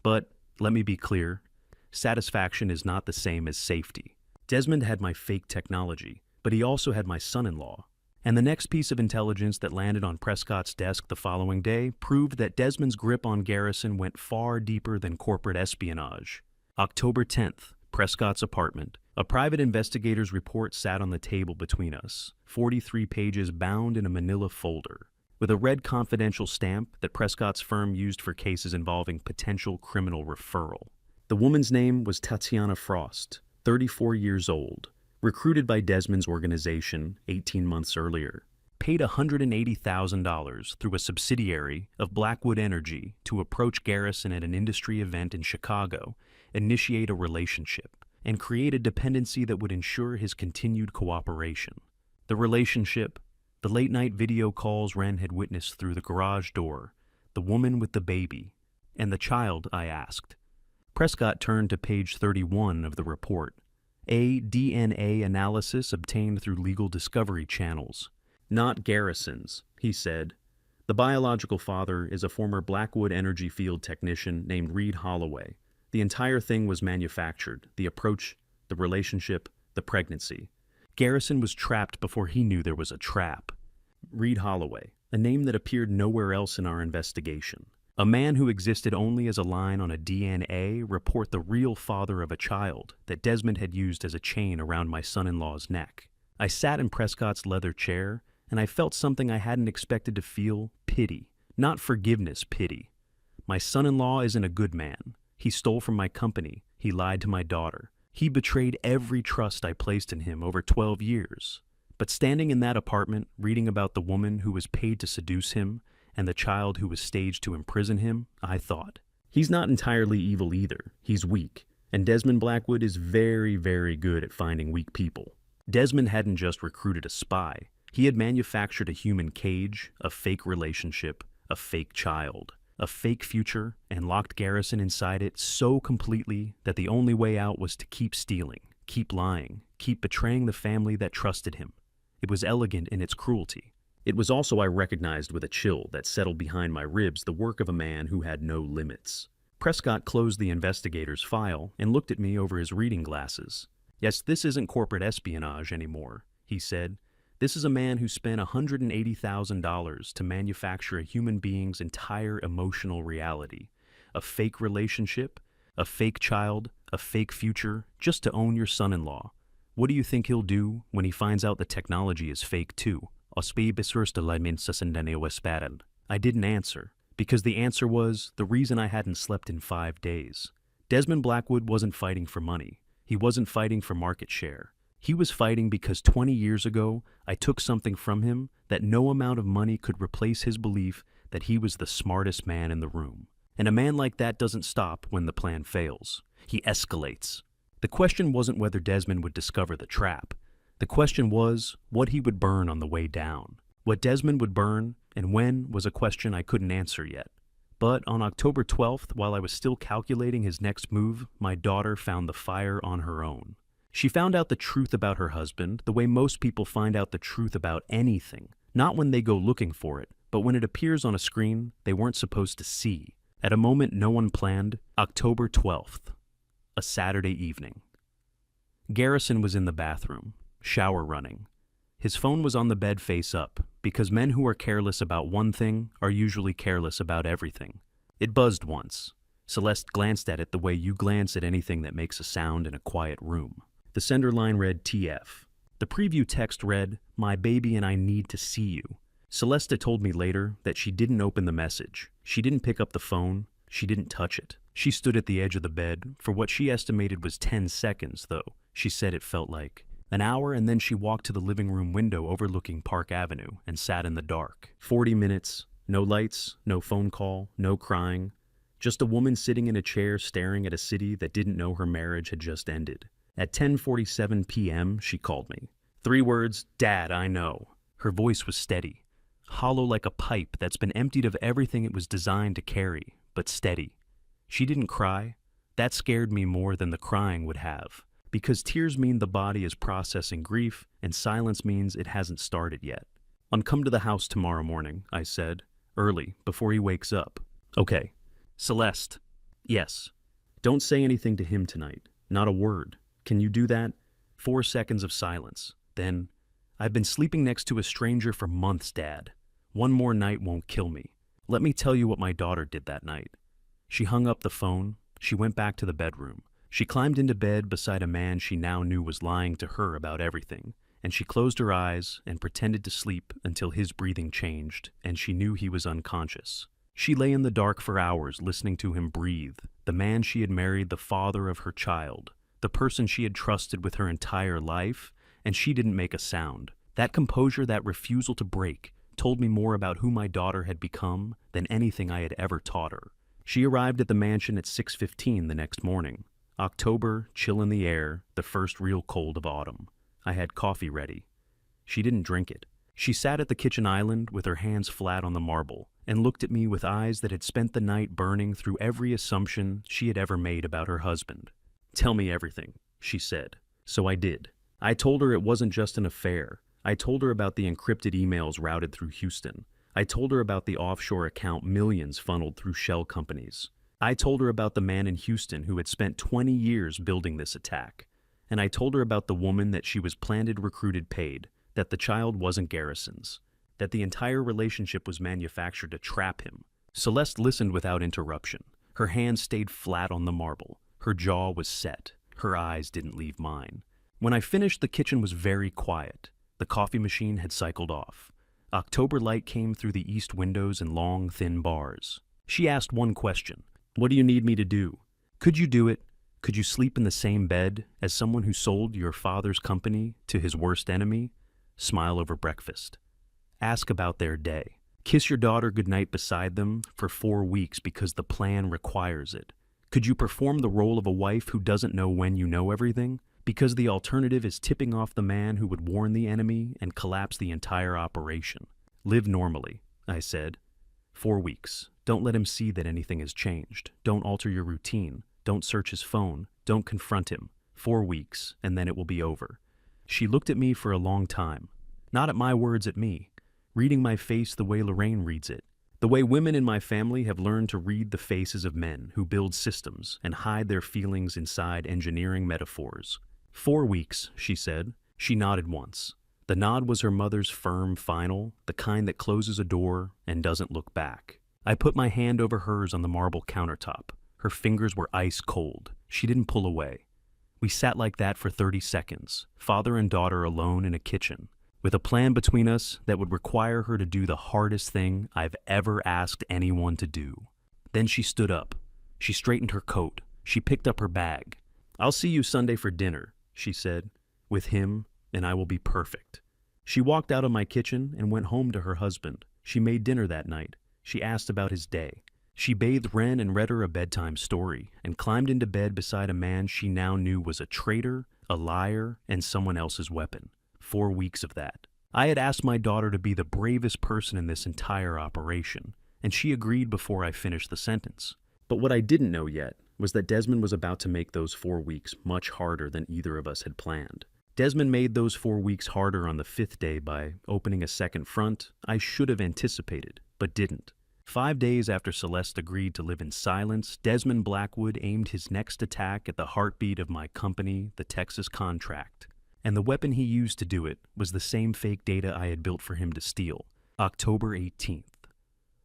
But, let me be clear, satisfaction is not the same as safety. Desmond had my fake technology, but he also had my son-in-law. And the next piece of intelligence that landed on Prescott's desk the following day proved that Desmond's grip on Garrison went far deeper than corporate espionage. October 10th, Prescott's apartment. A private investigator's report sat on the table between us, 43 pages bound in a manila folder, with a red confidential stamp that Prescott's firm used for cases involving potential criminal referral. The woman's name was Tatiana Frost, 34 years old. Recruited by Desmond's organization 18 months earlier, paid $180,000 through a subsidiary of Blackwood Energy to approach Garrison at an industry event in Chicago, initiate a relationship, and create a dependency that would ensure his continued cooperation. The relationship, the late-night video calls Wren had witnessed through the garage door, the woman with the baby, and the child, I asked. Prescott turned to page 31 of the report. A DNA analysis obtained through legal discovery channels. Not Garrison's, he said. The biological father is a former Blackwood Energy field technician named Reed Holloway. The entire thing was manufactured, the approach, the relationship, the pregnancy. Garrison was trapped before he knew there was a trap. Reed Holloway, a name that appeared nowhere else in our investigation. A man who existed only as a line on a DNA report the real father of a child that Desmond had used as a chain around my son-in-law's neck. I sat in Prescott's leather chair, and I felt something I hadn't expected to feel, pity. Not forgiveness, pity. My son-in-law isn't a good man. He stole from my company. He lied to my daughter. He betrayed every trust I placed in him over 12 years. But standing in that apartment, reading about the woman who was paid to seduce him, and the child who was staged to imprison him, I thought, he's not entirely evil either. He's weak. And Desmond Blackwood is very, very good at finding weak people. Desmond hadn't just recruited a spy. He had manufactured a human cage, a fake relationship, a fake child, a fake future, and locked Garrison inside it so completely that the only way out was to keep stealing, keep lying, keep betraying the family that trusted him. It was elegant in its cruelty. It was also, I recognized with a chill that settled behind my ribs, the work of a man who had no limits. Prescott closed the investigator's file and looked at me over his reading glasses. "Yes, this isn't corporate espionage anymore," he said. "This is a man who spent $180,000 to manufacture a human being's entire emotional reality. A fake relationship, a fake child, a fake future, just to own your son-in-law. What do you think he'll do when he finds out the technology is fake too?" I didn't answer, because the answer was the reason I hadn't slept in 5 days. Desmond Blackwood wasn't fighting for money. He wasn't fighting for market share. He was fighting because 20 years ago, I took something from him that no amount of money could replace: his belief that he was the smartest man in the room. And a man like that doesn't stop when the plan fails. He escalates. The question wasn't whether Desmond would discover the trap. The question was what he would burn on the way down. What Desmond would burn and when was a question I couldn't answer yet. But on October 12th, while I was still calculating his next move, my daughter found the fire on her own. She found out the truth about her husband the way most people find out the truth about anything. Not when they go looking for it, but when it appears on a screen they weren't supposed to see. At a moment no one planned, October 12th, a Saturday evening. Garrison was in the bathroom, shower running. His phone was on the bed face up, because men who are careless about one thing are usually careless about everything. It buzzed once. Celeste glanced at it the way you glance at anything that makes a sound in a quiet room. The sender line read TF. The preview text read, "My baby and I need to see you." Celeste told me later that she didn't open the message. She didn't pick up the phone. She didn't touch it. She stood at the edge of the bed for what she estimated was 10 seconds, though she said it felt like an hour, and then she walked to the living room window overlooking Park Avenue and sat in the dark. 40 minutes, no lights, no phone call, no crying. Just a woman sitting in a chair staring at a city that didn't know her marriage had just ended. At 10:47 p.m., she called me. 3 words, "Dad, I know." Her voice was steady, hollow like a pipe that's been emptied of everything it was designed to carry, but steady. She didn't cry. That scared me more than the crying would have, because tears mean the body is processing grief, and silence means it hasn't started yet. "Come to the house tomorrow morning," I said, "early, before he wakes up." "Okay." "Celeste." "Yes." "Don't say anything to him tonight. Not a word. Can you do that?" 4 seconds of silence. Then, "I've been sleeping next to a stranger for months, Dad. One more night won't kill me. Let me tell you what my daughter did that night." She hung up the phone. She went back to the bedroom. She climbed into bed beside a man she now knew was lying to her about everything, and she closed her eyes and pretended to sleep until his breathing changed and she knew he was unconscious. She lay in the dark for hours listening to him breathe, the man she had married, the father of her child, the person she had trusted with her entire life, and she didn't make a sound. That composure, that refusal to break, told me more about who my daughter had become than anything I had ever taught her. She arrived at the mansion at 6:15 the next morning. October, chill in the air, the first real cold of autumn. I had coffee ready. She didn't drink it. She sat at the kitchen island with her hands flat on the marble and looked at me with eyes that had spent the night burning through every assumption she had ever made about her husband. "Tell me everything," she said. So I did. I told her it wasn't just an affair. I told her about the encrypted emails routed through Houston. I told her about the offshore account millions funneled through shell companies. I told her about the man in Houston who had spent 20 years building this attack. And I told her about the woman that she was planted, recruited, paid, that the child wasn't Garrison's, that the entire relationship was manufactured to trap him. Celeste listened without interruption. Her hands stayed flat on the marble. Her jaw was set. Her eyes didn't leave mine. When I finished, the kitchen was very quiet. The coffee machine had cycled off. October light came through the east windows in long, thin bars. She asked one question. "What do you need me to do? Could you do it? Could you sleep in the same bed as someone who sold your father's company to his worst enemy? Smile over breakfast. Ask about their day. Kiss your daughter goodnight beside them for 4 weeks because the plan requires it. Could you perform the role of a wife who doesn't know when you know everything? Because the alternative is tipping off the man who would warn the enemy and collapse the entire operation. Live normally," I said. 4 weeks. Don't let him see that anything has changed. Don't alter your routine. Don't search his phone. Don't confront him. 4 weeks, and then it will be over. She looked at me for a long time. Not at my words at me, reading my face the way Lorraine reads it. The way women in my family have learned to read the faces of men who build systems and hide their feelings inside engineering metaphors. 4 weeks, she said. She nodded once. The nod was her mother's firm final, the kind that closes a door and doesn't look back. I put my hand over hers on the marble countertop. Her fingers were ice cold. She didn't pull away. We sat like that for 30 seconds, father and daughter alone in a kitchen, with a plan between us that would require her to do the hardest thing I've ever asked anyone to do. Then she stood up. She straightened her coat. She picked up her bag. "I'll see you Sunday for dinner," she said. "With him, and I will be perfect." She walked out of my kitchen and went home to her husband. She made dinner that night. She asked about his day. She bathed Wren and read her a bedtime story, and climbed into bed beside a man she now knew was a traitor, a liar, and someone else's weapon. 4 weeks of that. I had asked my daughter to be the bravest person in this entire operation, and she agreed before I finished the sentence. But what I didn't know yet was that Desmond was about to make those 4 weeks much harder than either of us had planned. Desmond made those 4 weeks harder on the 5th day by opening a second front I should have anticipated, but didn't. 5 days after Celeste agreed to live in silence, Desmond Blackwood aimed his next attack at the heartbeat of my company, the Texas Contract. And the weapon he used to do it was the same fake data I had built for him to steal. October 18th.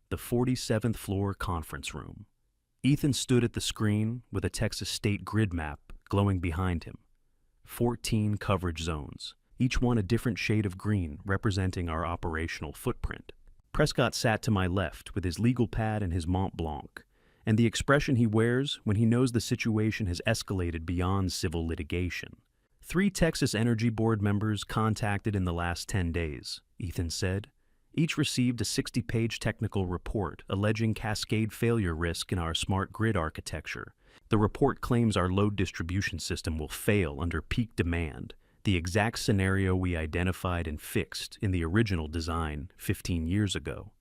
The 47th floor conference room. Ethan stood at the screen with a Texas state grid map glowing behind him. 14 coverage zones, each one a different shade of green representing our operational footprint. Prescott sat to my left with his legal pad and his Mont Blanc, and the expression he wears when he knows the situation has escalated beyond civil litigation. 3 Texas Energy Board members contacted in the last 10 days, Ethan said. Each received a 60-page technical report alleging cascade failure risk in our smart grid architecture. The report claims our load distribution system will fail under peak demand, the exact scenario we identified and fixed in the original design 15 years ago.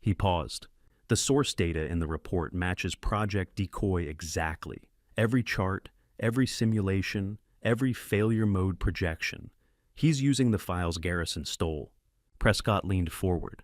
He paused. The source data in the report matches Project Decoy exactly. Every chart, every simulation, every failure mode projection. He's using the files Garrison stole. Prescott leaned forward.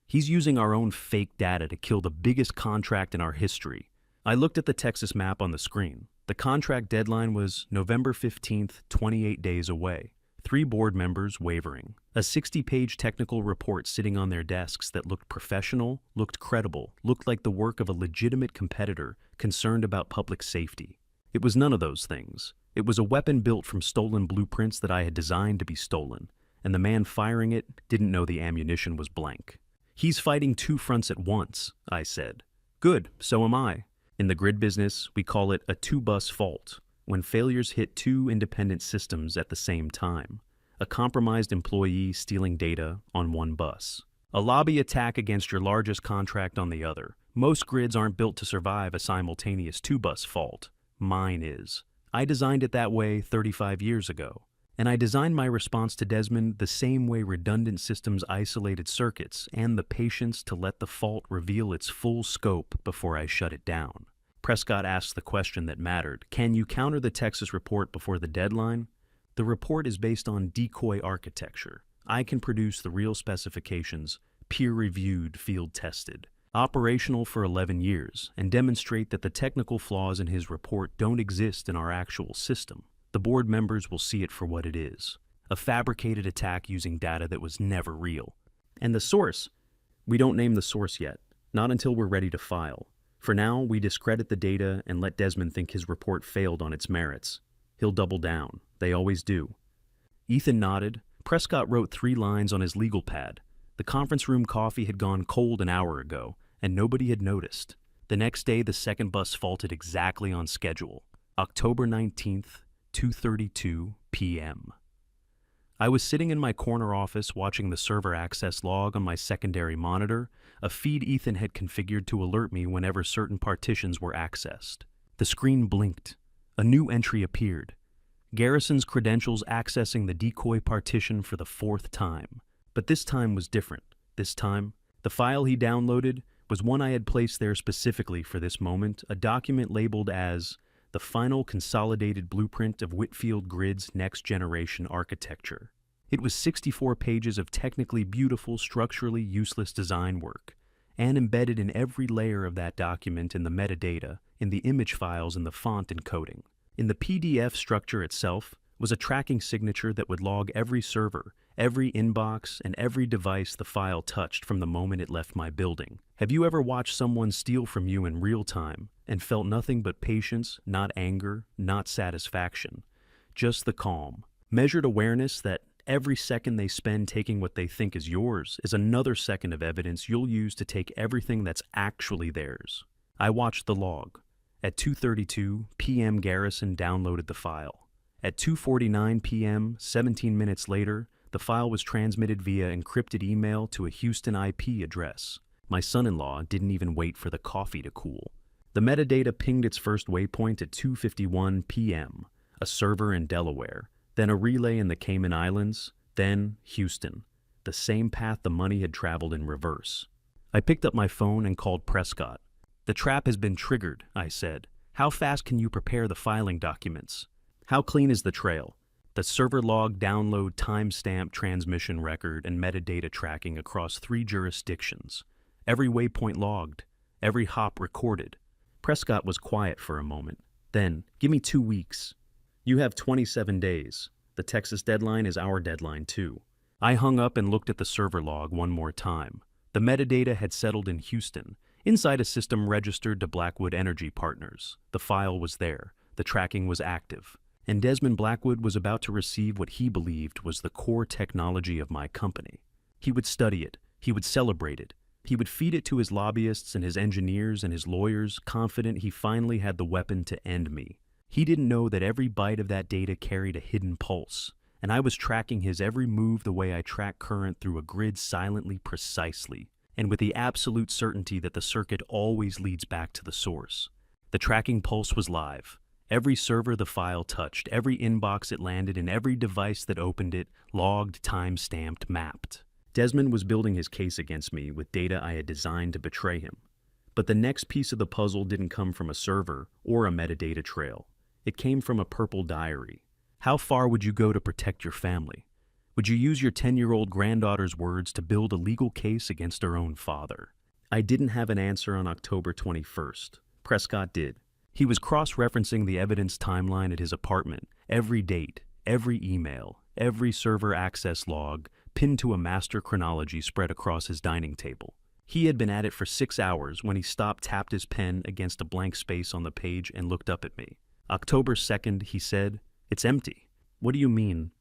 He's using our own fake data to kill the biggest contract in our history. I looked at the Texas map on the screen. The contract deadline was November 15th, 28 days away. 3 board members wavering. A 60-page technical report sitting on their desks that looked professional, looked credible, looked like the work of a legitimate competitor concerned about public safety. It was none of those things. It was a weapon built from stolen blueprints that I had designed to be stolen, and the man firing it didn't know the ammunition was blank. "He's fighting 2 fronts at once," I said. "Good, so am I. In the grid business, we call it a 2-bus fault, when failures hit 2 independent systems at the same time. A compromised employee stealing data on 1 bus. A lobby attack against your largest contract on the other. Most grids aren't built to survive a simultaneous 2-bus fault. Mine is. I designed it that way 35 years ago. And I designed my response to Desmond the same way redundant systems isolated circuits and the patience to let the fault reveal its full scope before I shut it down. Prescott asked the question that mattered. Can you counter the Texas report before the deadline? The report is based on decoy architecture. I can produce the real specifications, peer-reviewed, field-tested, operational for 11 years, and demonstrate that the technical flaws in his report don't exist in our actual system. The board members will see it for what it is, a fabricated attack using data that was never real. And the source? We don't name the source yet, not until we're ready to file. For now, we discredit the data and let Desmond think his report failed on its merits. He'll double down. They always do. Ethan nodded. Prescott wrote 3 lines on his legal pad. The conference room coffee had gone cold an hour ago, and nobody had noticed. The next day, the second bus faulted exactly on schedule. October 19th, 2:32 p.m. I was sitting in my corner office watching the server access log on my secondary monitor, a feed Ethan had configured to alert me whenever certain partitions were accessed. The screen blinked. A new entry appeared. Garrison's credentials accessing the decoy partition for the 4th time. But this time was different. This time, the file he downloaded was one I had placed there specifically for this moment, a document labeled as the final consolidated blueprint of Whitfield Grid's next-generation architecture. It was 64 pages of technically beautiful, structurally useless design work, and embedded in every layer of that document in the metadata, in the image files, in the font encoding. In the PDF structure itself was a tracking signature that would log every server, every inbox, and every device the file touched from the moment it left my building. Have you ever watched someone steal from you in real time and felt nothing but patience, not anger, not satisfaction, just the calm, measured awareness that every second they spend taking what they think is yours is another second of evidence you'll use to take everything that's actually theirs? I watched the log. At 2:32 p.m. Garrison downloaded the file. At 2:49 p.m., 17 minutes later, the file was transmitted via encrypted email to a Houston IP address. My son-in-law didn't even wait for the coffee to cool. The metadata pinged its first waypoint at 2:51 p.m., a server in Delaware, then a relay in the Cayman Islands, then Houston, the same path the money had traveled in reverse. I picked up my phone and called Prescott. "The trap has been triggered," I said. "How fast can you prepare the filing documents? How clean is the trail? The server log, download, timestamp, transmission record, and metadata tracking across 3 jurisdictions. Every waypoint logged, every hop recorded." Prescott was quiet for a moment. Then, "Give me 2 weeks. You have 27 days. The Texas deadline is our deadline too." I hung up and looked at the server log one more time. The metadata had settled in Houston, inside a system registered to Blackwood Energy Partners. The file was there. The tracking was active. And Desmond Blackwood was about to receive what he believed was the core technology of my company. He would study it. He would celebrate it. He would feed it to his lobbyists and his engineers and his lawyers, confident he finally had the weapon to end me. He didn't know that every byte of that data carried a hidden pulse, and I was tracking his every move the way I track current through a grid, silently, precisely, and with the absolute certainty that the circuit always leads back to the source. The tracking pulse was live. Every server the file touched, every inbox it landed in, every device that opened it, logged, time-stamped, mapped. Desmond was building his case against me with data I had designed to betray him. But the next piece of the puzzle didn't come from a server or a metadata trail. It came from a purple diary. How far would you go to protect your family? Would you use your 10-year-old granddaughter's words to build a legal case against her own father? I didn't have an answer on October 21st. Prescott did. He was cross-referencing the evidence timeline at his apartment, every date, every email, every server access log, pinned to a master chronology spread across his dining table. He had been at it for 6 hours when he stopped, tapped his pen against a blank space on the page, and looked up at me. "October 2nd, he said, "It's empty." "What do you mean?"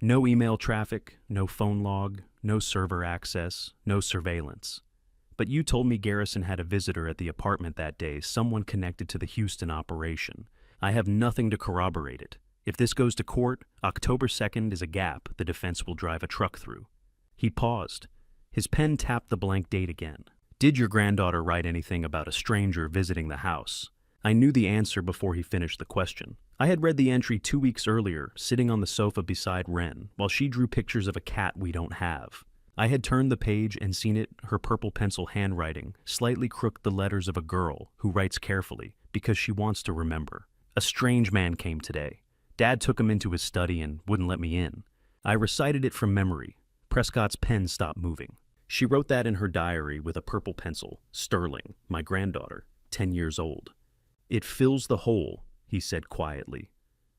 "No email traffic, no phone log, no server access, no surveillance." "But you told me Garrison had a visitor at the apartment that day, someone connected to the Houston operation. I have nothing to corroborate it. If this goes to court, October 2nd is a gap the defense will drive a truck through." He paused. His pen tapped the blank date again. "Did your granddaughter write anything about a stranger visiting the house?" I knew the answer before he finished the question. I had read the entry 2 weeks earlier, sitting on the sofa beside Wren, while she drew pictures of a cat we don't have. I had turned the page and seen it, her purple pencil handwriting, slightly crooked the letters of a girl who writes carefully because she wants to remember. "A strange man came today. Dad took him into his study and wouldn't let me in." I recited it from memory. Prescott's pen stopped moving. She wrote that in her diary with a purple pencil. Sterling, my granddaughter, 10 years old. "It fills the hole," he said quietly.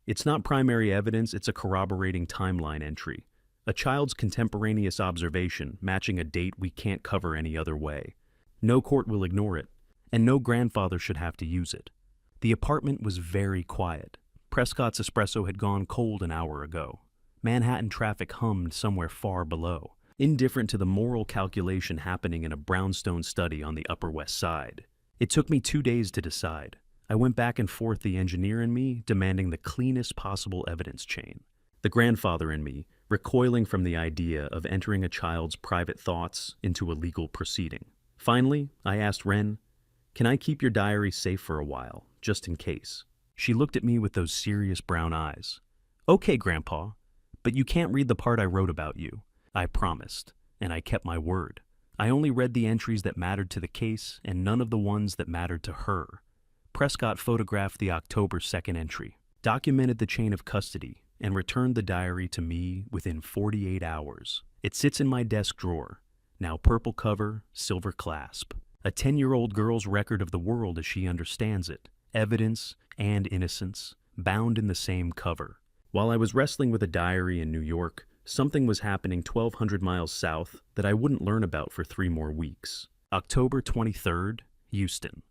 "It's not primary evidence, it's a corroborating timeline entry. A child's contemporaneous observation matching a date we can't cover any other way. No court will ignore it, and no grandfather should have to use it." The apartment was very quiet. Prescott's espresso had gone cold an hour ago. Manhattan traffic hummed somewhere far below, indifferent to the moral calculation happening in a brownstone study on the Upper West Side. It took me 2 days to decide. I went back and forth, the engineer in me demanding the cleanest possible evidence chain, the grandfather in me recoiling from the idea of entering a child's private thoughts into a legal proceeding. Finally, I asked Wren, "Can I keep your diary safe for a while, just in case?" She looked at me with those serious brown eyes. "Okay, Grandpa, but you can't read the part I wrote about you." I promised, and I kept my word. I only read the entries that mattered to the case and none of the ones that mattered to her. Prescott photographed the October 2nd entry, documented the chain of custody, and returned the diary to me within 48 hours. It sits in my desk drawer, now purple cover, silver clasp. A 10-year-old girl's record of the world as she understands it, evidence and innocence, bound in the same cover. While I was wrestling with a diary in New York, something was happening 1,200 miles south that I wouldn't learn about for 3 more weeks. October 23rd, Houston.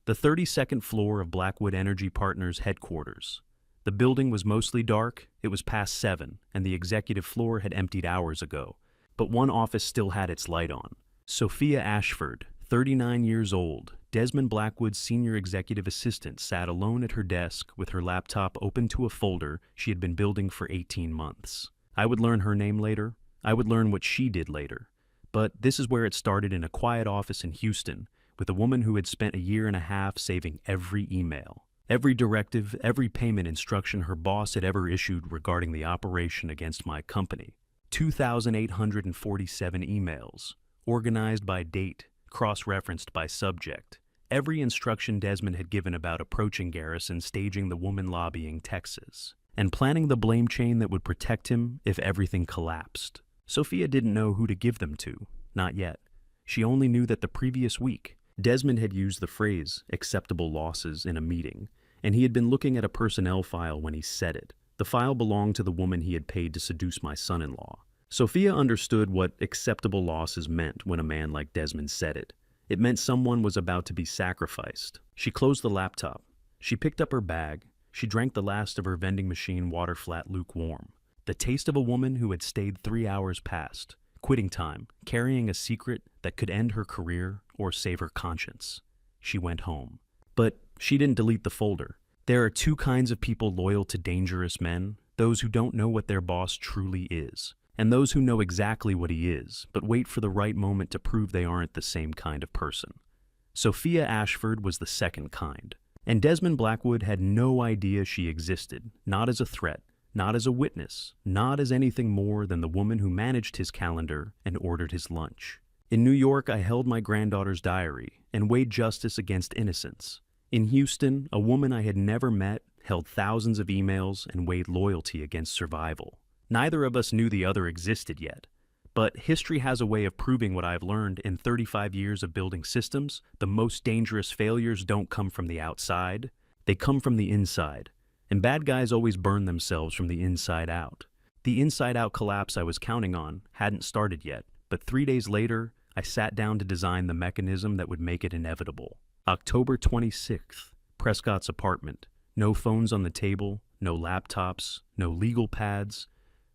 The 32nd floor of Blackwood Energy Partners headquarters. The building was mostly dark, it was past 7, and the executive floor had emptied hours ago. But one office still had its light on. Sophia Ashford, 39 years old, Desmond Blackwood's senior executive assistant, sat alone at her desk with her laptop open to a folder she had been building for 18 months. I would learn her name later. I would learn what she did later. But this is where it started, in a quiet office in Houston, with a woman who had spent a year and a half saving every email, every directive, every payment instruction her boss had ever issued regarding the operation against my company. 2,847 emails, organized by date, cross-referenced by subject. Every instruction Desmond had given about approaching Garrison, staging the woman lobbying Texas, and planning the blame chain that would protect him if everything collapsed. Sophia didn't know who to give them to, not yet. She only knew that the previous week, Desmond had used the phrase acceptable losses in a meeting, and he had been looking at a personnel file when he said it. The file belonged to the woman he had paid to seduce my son-in-law. Sophia understood what acceptable losses meant when a man like Desmond said it. It meant someone was about to be sacrificed. She closed the laptop. She picked up her bag. She drank the last of her vending machine water flat lukewarm. The taste of a woman who had stayed 3 hours past, quitting time, carrying a secret that could end her career or save her conscience. She went home. But she didn't delete the folder. There are 2 kinds of people loyal to dangerous men: those who don't know what their boss truly is, and those who know exactly what he is, but wait for the right moment to prove they aren't the same kind of person. Sophia Ashford was the second kind, and Desmond Blackwood had no idea she existed, not as a threat, not as a witness, not as anything more than the woman who managed his calendar and ordered his lunch. In New York, I held my granddaughter's diary and weighed justice against innocence. In Houston, a woman I had never met held thousands of emails and weighed loyalty against survival. Neither of us knew the other existed yet. But history has a way of proving what I've learned in 35 years of building systems. The most dangerous failures don't come from the outside, they come from the inside. And bad guys always burn themselves from the inside out. The inside-out collapse I was counting on hadn't started yet, but 3 days later, I sat down to design the mechanism that would make it inevitable. October 26th, Prescott's apartment. No phones on the table, no laptops, no legal pads.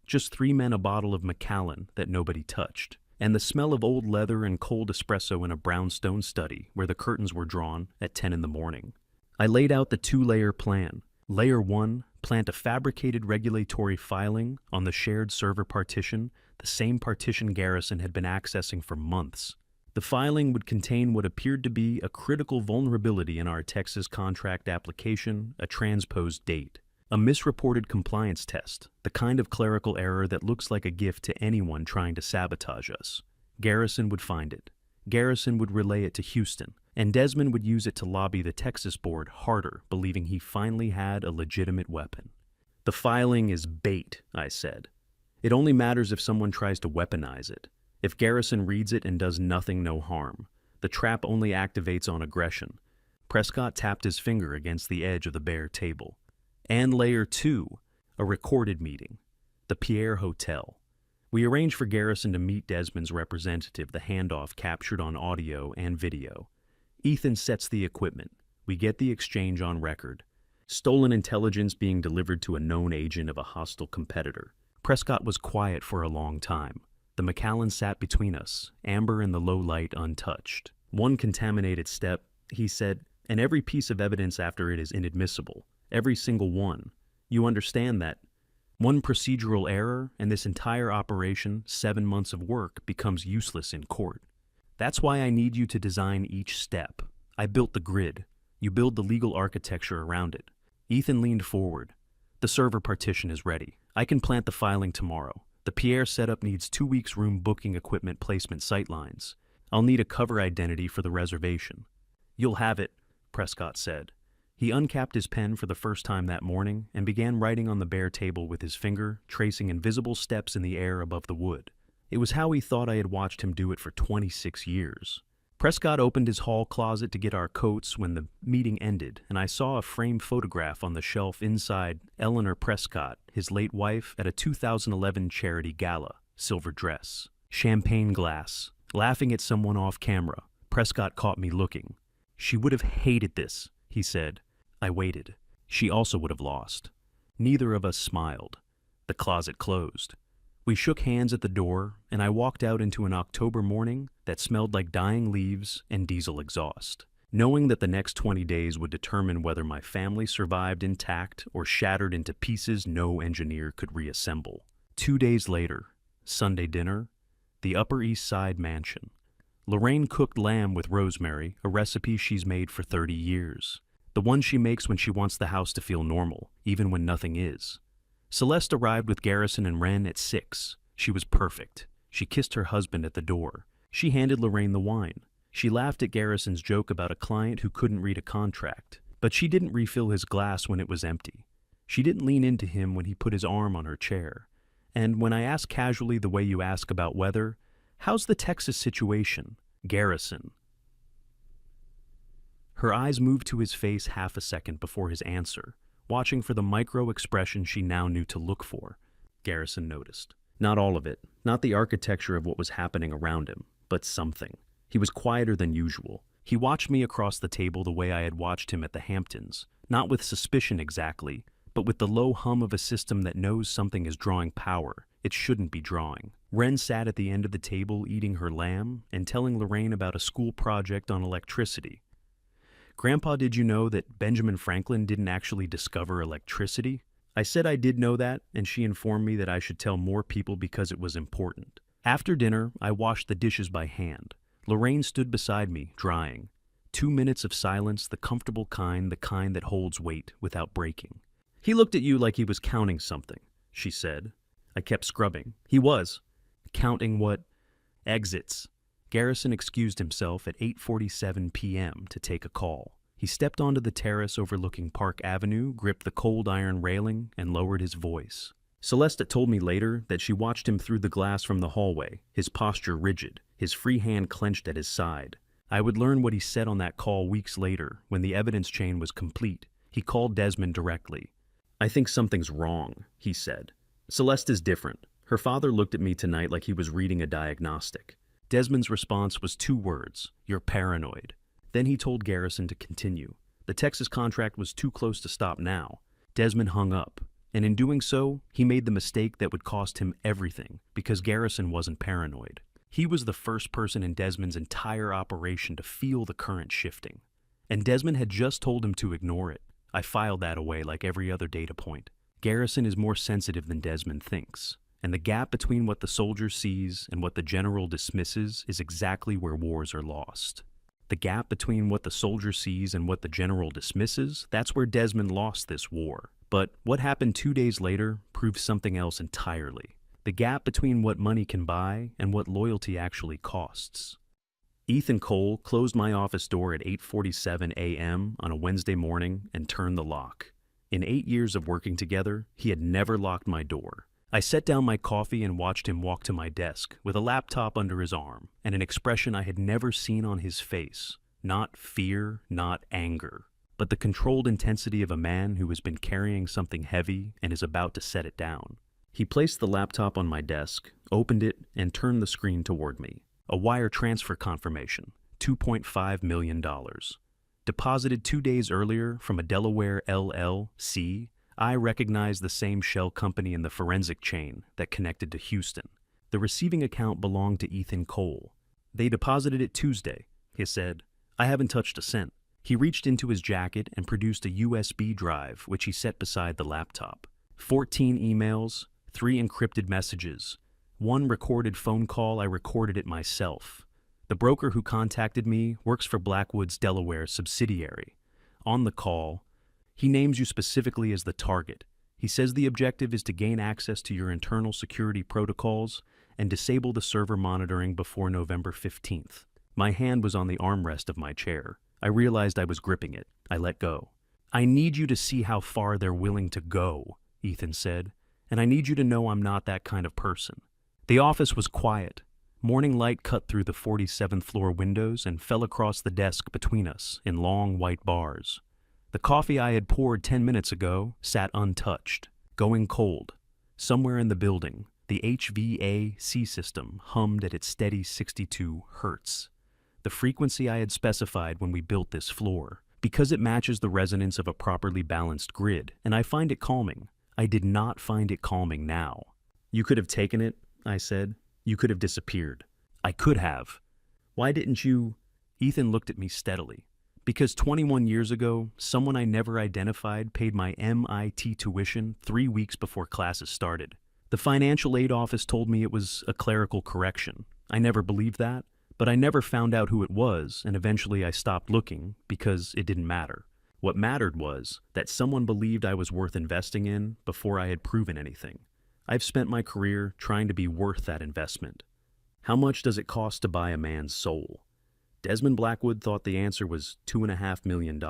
Just 3 men, a bottle of Macallan that nobody touched, and the smell of old leather and cold espresso in a brownstone study where the curtains were drawn at 10 in the morning. I laid out the 2-layer plan. Layer 1, plant a fabricated regulatory filing on the shared server partition, the same partition Garrison had been accessing for months. The filing would contain what appeared to be a critical vulnerability in our Texas contract application, a transposed date. A misreported compliance test, the kind of clerical error that looks like a gift to anyone trying to sabotage us. Garrison would find it. Garrison would relay it to Houston, and Desmond would use it to lobby the Texas board harder, believing he finally had a legitimate weapon. The filing is bait, I said. It only matters if someone tries to weaponize it. If Garrison reads it and does nothing, no harm. The trap only activates on aggression. Prescott tapped his finger against the edge of the bare table. And layer 2, a recorded meeting. The Pierre Hotel. We arranged for Garrison to meet Desmond's representative, the handoff captured on audio and video. Ethan sets the equipment. We get the exchange on record. Stolen intelligence being delivered to a known agent of a hostile competitor. Prescott was quiet for a long time. The Macallan sat between us, amber in the low light, untouched. One contaminated step, he said, and every piece of evidence after it is inadmissible. Every single one. You understand that? One procedural error, and this entire operation, 7 months of work, becomes useless in court. That's why I need you to design each step. I built the grid. You build the legal architecture around it. Ethan leaned forward. The server partition is ready. I can plant the filing tomorrow. The Pierre setup needs 2 weeks room booking equipment placement sightlines. I'll need a cover identity for the reservation. You'll have it, Prescott said. He uncapped his pen for the first time that morning and began writing on the bare table with his finger, tracing invisible steps in the air above the wood. It was how he thought I had watched him do it for 26 years. Prescott opened his hall closet to get our coats when the meeting ended, and I saw a framed photograph on the shelf inside Eleanor Prescott, his late wife, at a 2011 charity gala, silver dress, champagne glass, laughing at someone off camera. Prescott caught me looking. "She would have hated this," he said. I waited. She also would have lost. Neither of us smiled. The closet closed. We shook hands at the door, and I walked out into an October morning that smelled like dying leaves and diesel exhaust, knowing that the next 20 days would determine whether my family survived intact or shattered into pieces no engineer could reassemble. 2 days later, Sunday dinner, the Upper East Side mansion. Lorraine cooked lamb with rosemary, a recipe she's made for 30 years. The one she makes when she wants the house to feel normal, even when nothing is. Celeste arrived with Garrison and Wren at 6. She was perfect. She kissed her husband at the door. She handed Lorraine the wine. She laughed at Garrison's joke about a client who couldn't read a contract, but she didn't refill his glass when it was empty. She didn't lean into him when he put his arm on her chair. And when I asked casually the way you ask about weather, "How's the Texas situation?" Garrison. Her eyes moved to his face half a second before his answer, watching for the micro expression she now knew to look for. Garrison noticed. Not all of it, not the architecture of what was happening around him, but something. He was quieter than usual. He watched me across the table the way I had watched him at the Hamptons, not with suspicion exactly, but with the low hum of a system that knows something is drawing power it shouldn't be drawing. Wren sat at the end of the table eating her lamb and telling Lorraine about a school project on electricity. "Grandpa, did you know that Benjamin Franklin didn't actually discover electricity?" I said I did know that, and she informed me that I should tell more people because it was important. After dinner, I washed the dishes by hand. Lorraine stood beside me, drying. 2 minutes of silence, the comfortable kind, the kind that holds weight without breaking. "He looked at you like he was counting something," she said. I kept scrubbing. "He was." "Counting what?" "Exits." Garrison excused himself at 8:47 p.m. to take a call. He stepped onto the terrace overlooking Park Avenue, gripped the cold iron railing, and lowered his voice. Celeste told me later that she watched him through the glass from the hallway, his posture rigid, his free hand clenched at his side. I would learn what he said on that call weeks later, when the evidence chain was complete. He called Desmond directly. "I think something's wrong," he said. "Celeste is different. Her father looked at me tonight like he was reading a diagnostic." Desmond's response was 2 words: "You're paranoid." Then he told Garrison to continue. The Texas contract was too close to stop now. Desmond hung up, and in doing so, he made the mistake that would cost him everything, because Garrison wasn't paranoid. He was the first person in Desmond's entire operation to feel the current shifting. And Desmond had just told him to ignore it. I filed that away like every other data point. Garrison is more sensitive than Desmond thinks. And the gap between what the soldier sees and what the general dismisses is exactly where wars are lost. The gap between what the soldier sees and what the general dismisses, that's where Desmond lost this war. But what happened 2 days later proves something else entirely. The gap between what money can buy and what loyalty actually costs. Ethan Cole closed my office door at 8:47 a.m. on a Wednesday morning and turned the lock. In 8 years of working together, he had never locked my door. I set down my coffee and watched him walk to my desk with a laptop under his arm and an expression I had never seen on his face. Not fear, not anger, but the controlled intensity of a man who has been carrying something heavy and is about to set it down. He placed the laptop on my desk, opened it, and turned the screen toward me. A wire transfer confirmation, $2.5 million. Deposited 2 days earlier from a Delaware LLC. I recognized the same shell company in the forensic chain that connected to Houston. The receiving account belonged to Ethan Cole. "They deposited it Tuesday," he said. "I haven't touched a cent." He reached into his jacket and produced a USB drive, which he set beside the laptop. 14 emails, 3 encrypted messages. 1 recorded phone call. I recorded it myself. The broker who contacted me works for Blackwood's Delaware subsidiary. On the call, he names you specifically as the target. He says the objective is to gain access to your internal security protocols and disable the server monitoring before November 15th. My hand was on the armrest of my chair. I realized I was gripping it. I let go. I need you to see how far they're willing to go, Ethan said, and I need you to know I'm not that kind of person. The office was quiet. Morning light cut through the 47th floor windows and fell across the desk between us in long white bars. The coffee I had poured 10 minutes ago sat untouched, going cold. Somewhere in the building, the HVAC system hummed at its steady 62 hertz, the frequency I had specified when we built this floor, because it matches the resonance of a properly balanced grid, and I find it calming. I did not find it calming now. You could have taken it, I said. You could have disappeared. I could have. Why didn't you? Ethan looked at me steadily. Because 21 years ago, someone I never identified paid my MIT tuition 3 weeks before classes started. The financial aid office told me it was a clerical correction. I never believed that, but I never found out who it was, and eventually I stopped looking because it didn't matter. What mattered was that someone believed I was worth investing in before I had proven anything. I've spent my career trying to be worth that investment. How much does it cost to buy a man's soul? Desmond Blackwood thought the answer was $2.5 million.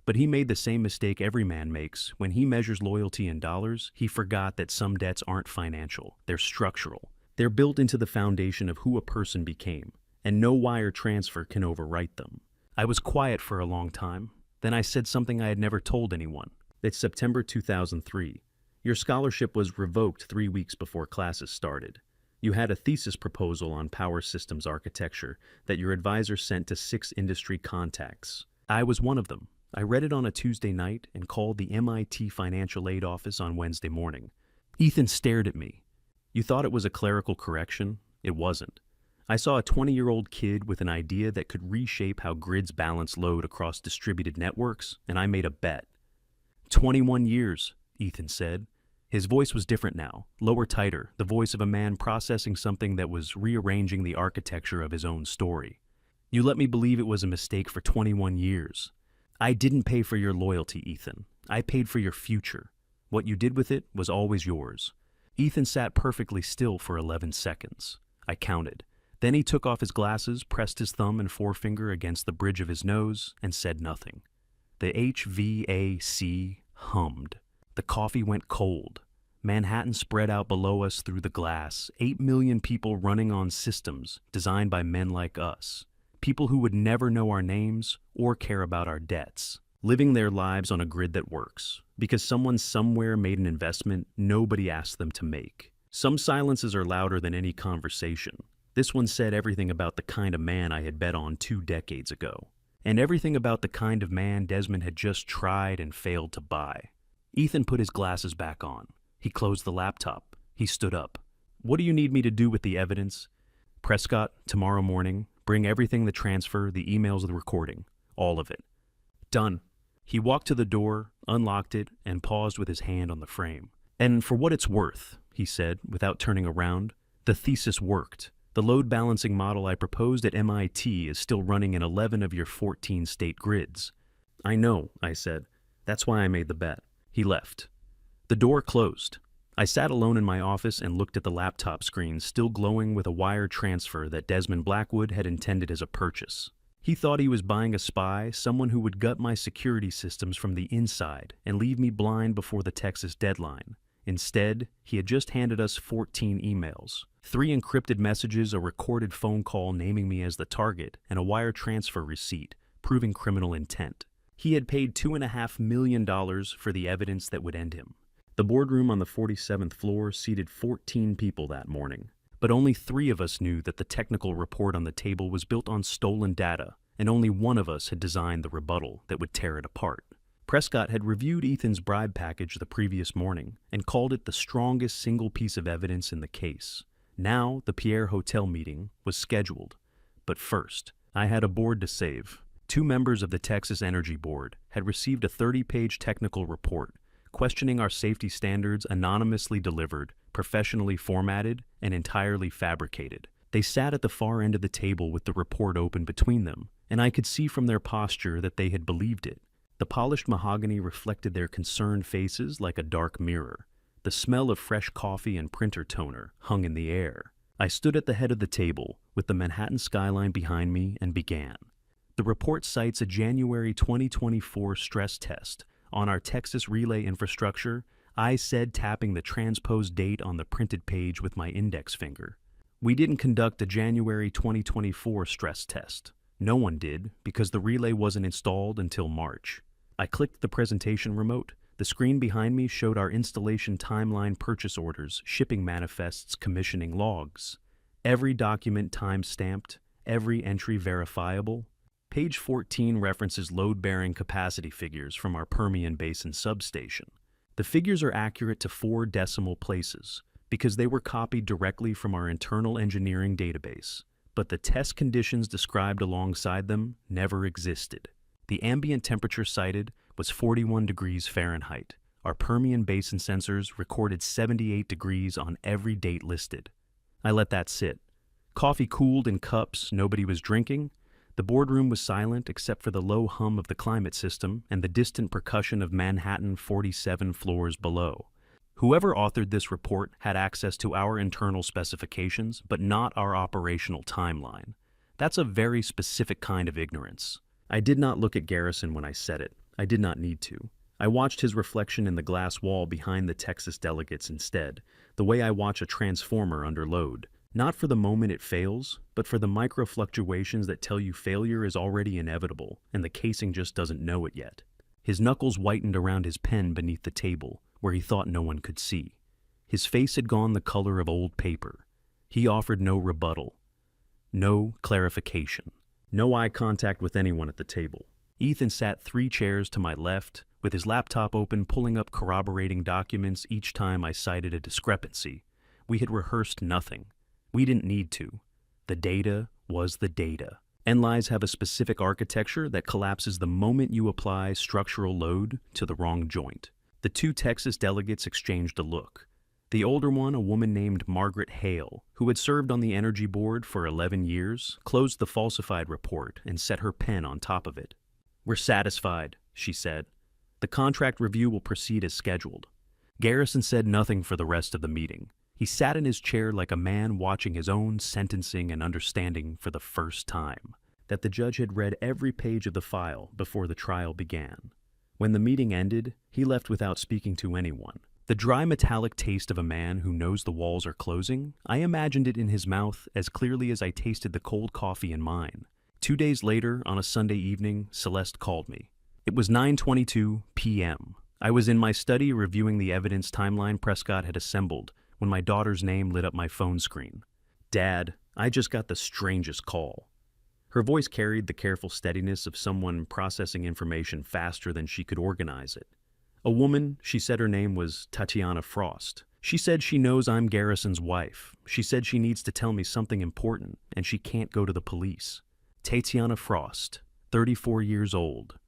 But he made the same mistake every man makes. When he measures loyalty in dollars, he forgot that some debts aren't financial, they're structural. They're built into the foundation of who a person became, and no wire transfer can overwrite them. I was quiet for a long time. Then I said something I had never told anyone. It's September 2003. Your scholarship was revoked 3 weeks before classes started. You had a thesis proposal on power systems architecture that your advisor sent to 6 industry contacts. I was one of them. I read it on a Tuesday night and called the MIT financial aid office on Wednesday morning. Ethan stared at me. You thought it was a clerical correction? It wasn't. I saw a 20-year-old kid with an idea that could reshape how grids balance load across distributed networks, and I made a bet. 21 years, Ethan said. His voice was different now, lower, tighter, the voice of a man processing something that was rearranging the architecture of his own story. You let me believe it was a mistake for 21 years. I didn't pay for your loyalty, Ethan. I paid for your future. What you did with it was always yours. Ethan sat perfectly still for 11 seconds. I counted. Then he took off his glasses, pressed his thumb and forefinger against the bridge of his nose, and said nothing. The HVAC hummed. The coffee went cold. Manhattan spread out below us through the glass, 8 million people running on systems designed by men like us. People who would never know our names or care about our debts, living their lives on a grid that works, because someone somewhere made an investment nobody asked them to make. Some silences are louder than any conversation. This one said everything about the kind of man I had bet on 2 decades ago, and everything about the kind of man Desmond had just tried and failed to buy. Ethan put his glasses back on. He closed the laptop. He stood up. What do you need me to do with the evidence? Prescott, tomorrow morning, bring everything, the transfer, the emails, the recording. All of it. Done. He walked to the door, unlocked it, and paused with his hand on the frame. And for what it's worth, he said, without turning around, the thesis worked. The load balancing model I proposed at MIT is still running in 11 of your 14 state grids. I know, I said. That's why I made the bet. He left. The door closed. I sat alone in my office and looked at the laptop screen still glowing with a wire transfer that Desmond Blackwood had intended as a purchase. He thought he was buying a spy, someone who would gut my security systems from the inside and leave me blind before the Texas deadline. Instead, he had just handed us 14 emails, 3 encrypted messages, a recorded phone call naming me as the target, and a wire transfer receipt proving criminal intent. He had paid $2.5 million for the evidence that would end him. The boardroom on the 47th floor seated 14 people that morning, but only 3 of us knew that the technical report on the table was built on stolen data, and only one of us had designed the rebuttal that would tear it apart. Prescott had reviewed Ethan's bribe package the previous morning and called it the strongest single piece of evidence in the case. Now the Pierre Hotel meeting was scheduled, but first, I had a board to save. 2 members of the Texas Energy Board had received a 30-page technical report questioning our safety standards, anonymously delivered, professionally formatted, and entirely fabricated. They sat at the far end of the table with the report open between them, and I could see from their posture that they had believed it. The polished mahogany reflected their concerned faces like a dark mirror. The smell of fresh coffee and printer toner hung in the air. I stood at the head of the table, with the Manhattan skyline behind me, and began. The report cites a January 2024 stress test on our Texas relay infrastructure. I said, tapping the transposed date on the printed page with my index finger. We didn't conduct a January 2024 stress test. No one did, because the relay wasn't installed until March. I clicked the presentation remote. The screen behind me showed our installation timeline, purchase orders, shipping manifests, commissioning logs. Every document time-stamped, every entry verifiable. Page 14 references load-bearing capacity figures from our Permian Basin substation. The figures are accurate to 4 decimal places because they were copied directly from our internal engineering database, but the test conditions described alongside them never existed. The ambient temperature cited was 41 degrees Fahrenheit. Our Permian Basin sensors recorded 78 degrees on every date listed. I let that sit. Coffee cooled in cups nobody was drinking. The boardroom was silent except for the low hum of the climate system and the distant percussion of Manhattan 47 floors below. Whoever authored this report had access to our internal specifications, but not our operational timeline. That's a very specific kind of ignorance. I did not look at Garrison when I said it. I did not need to. I watched his reflection in the glass wall behind the Texas delegates instead, the way I watch a transformer under load. Not for the moment it fails, but for the micro-fluctuations that tell you failure is already inevitable, and the casing just doesn't know it yet. His knuckles whitened around his pen beneath the table, where he thought no one could see. His face had gone the color of old paper. He offered no rebuttal, no clarification, no eye contact with anyone at the table. Ethan sat 3 chairs to my left, with his laptop open, pulling up corroborating documents each time I cited a discrepancy. We had rehearsed nothing. We didn't need to. The data was the data. NLIs have a specific architecture that collapses the moment you apply structural load to the wrong joint. The 2 Texas delegates exchanged a look. The older one, a woman named Margaret Hale, who had served on the Energy Board for 11 years, closed the falsified report and set her pen on top of it. "We're satisfied," she said. "The contract review will proceed as scheduled." Garrison said nothing for the rest of the meeting. He sat in his chair like a man watching his own sentencing and understanding for the first time that the judge had read every page of the file before the trial began. When the meeting ended, he left without speaking to anyone. The dry metallic taste of a man who knows the walls are closing, I imagined it in his mouth as clearly as I tasted the cold coffee in mine. 2 days later, on a Sunday evening, Celeste called me. It was 9:22 p.m. I was in my study reviewing the evidence timeline Prescott had assembled when my daughter's name lit up my phone screen. "Dad, I just got the strangest call." Her voice carried the careful steadiness of someone processing information faster than she could organize it. A woman, she said her name was Tatiana Frost. She said she knows I'm Garrison's wife. She said she needs to tell me something important, and she can't go to the police. Tatiana Frost, 34 years old.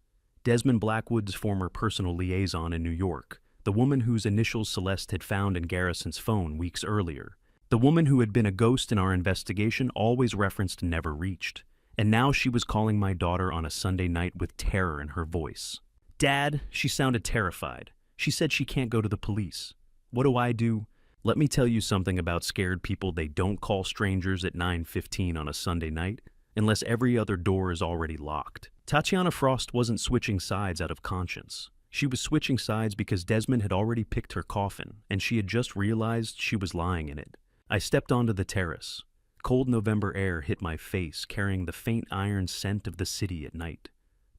Desmond Blackwood's former personal liaison in New York. The woman whose initials Celeste had found in Garrison's phone weeks earlier. The woman who had been a ghost in our investigation, always referenced never reached. And now she was calling my daughter on a Sunday night with terror in her voice. "Dad," she sounded terrified. She said she can't go to the police. What do I do? Let me tell you something about scared people. They don't call strangers at 9:15 on a Sunday night, unless every other door is already locked. Tatiana Frost wasn't switching sides out of conscience. She was switching sides because Desmond had already picked her coffin, and she had just realized she was lying in it. I stepped onto the terrace. Cold November air hit my face, carrying the faint iron scent of the city at night.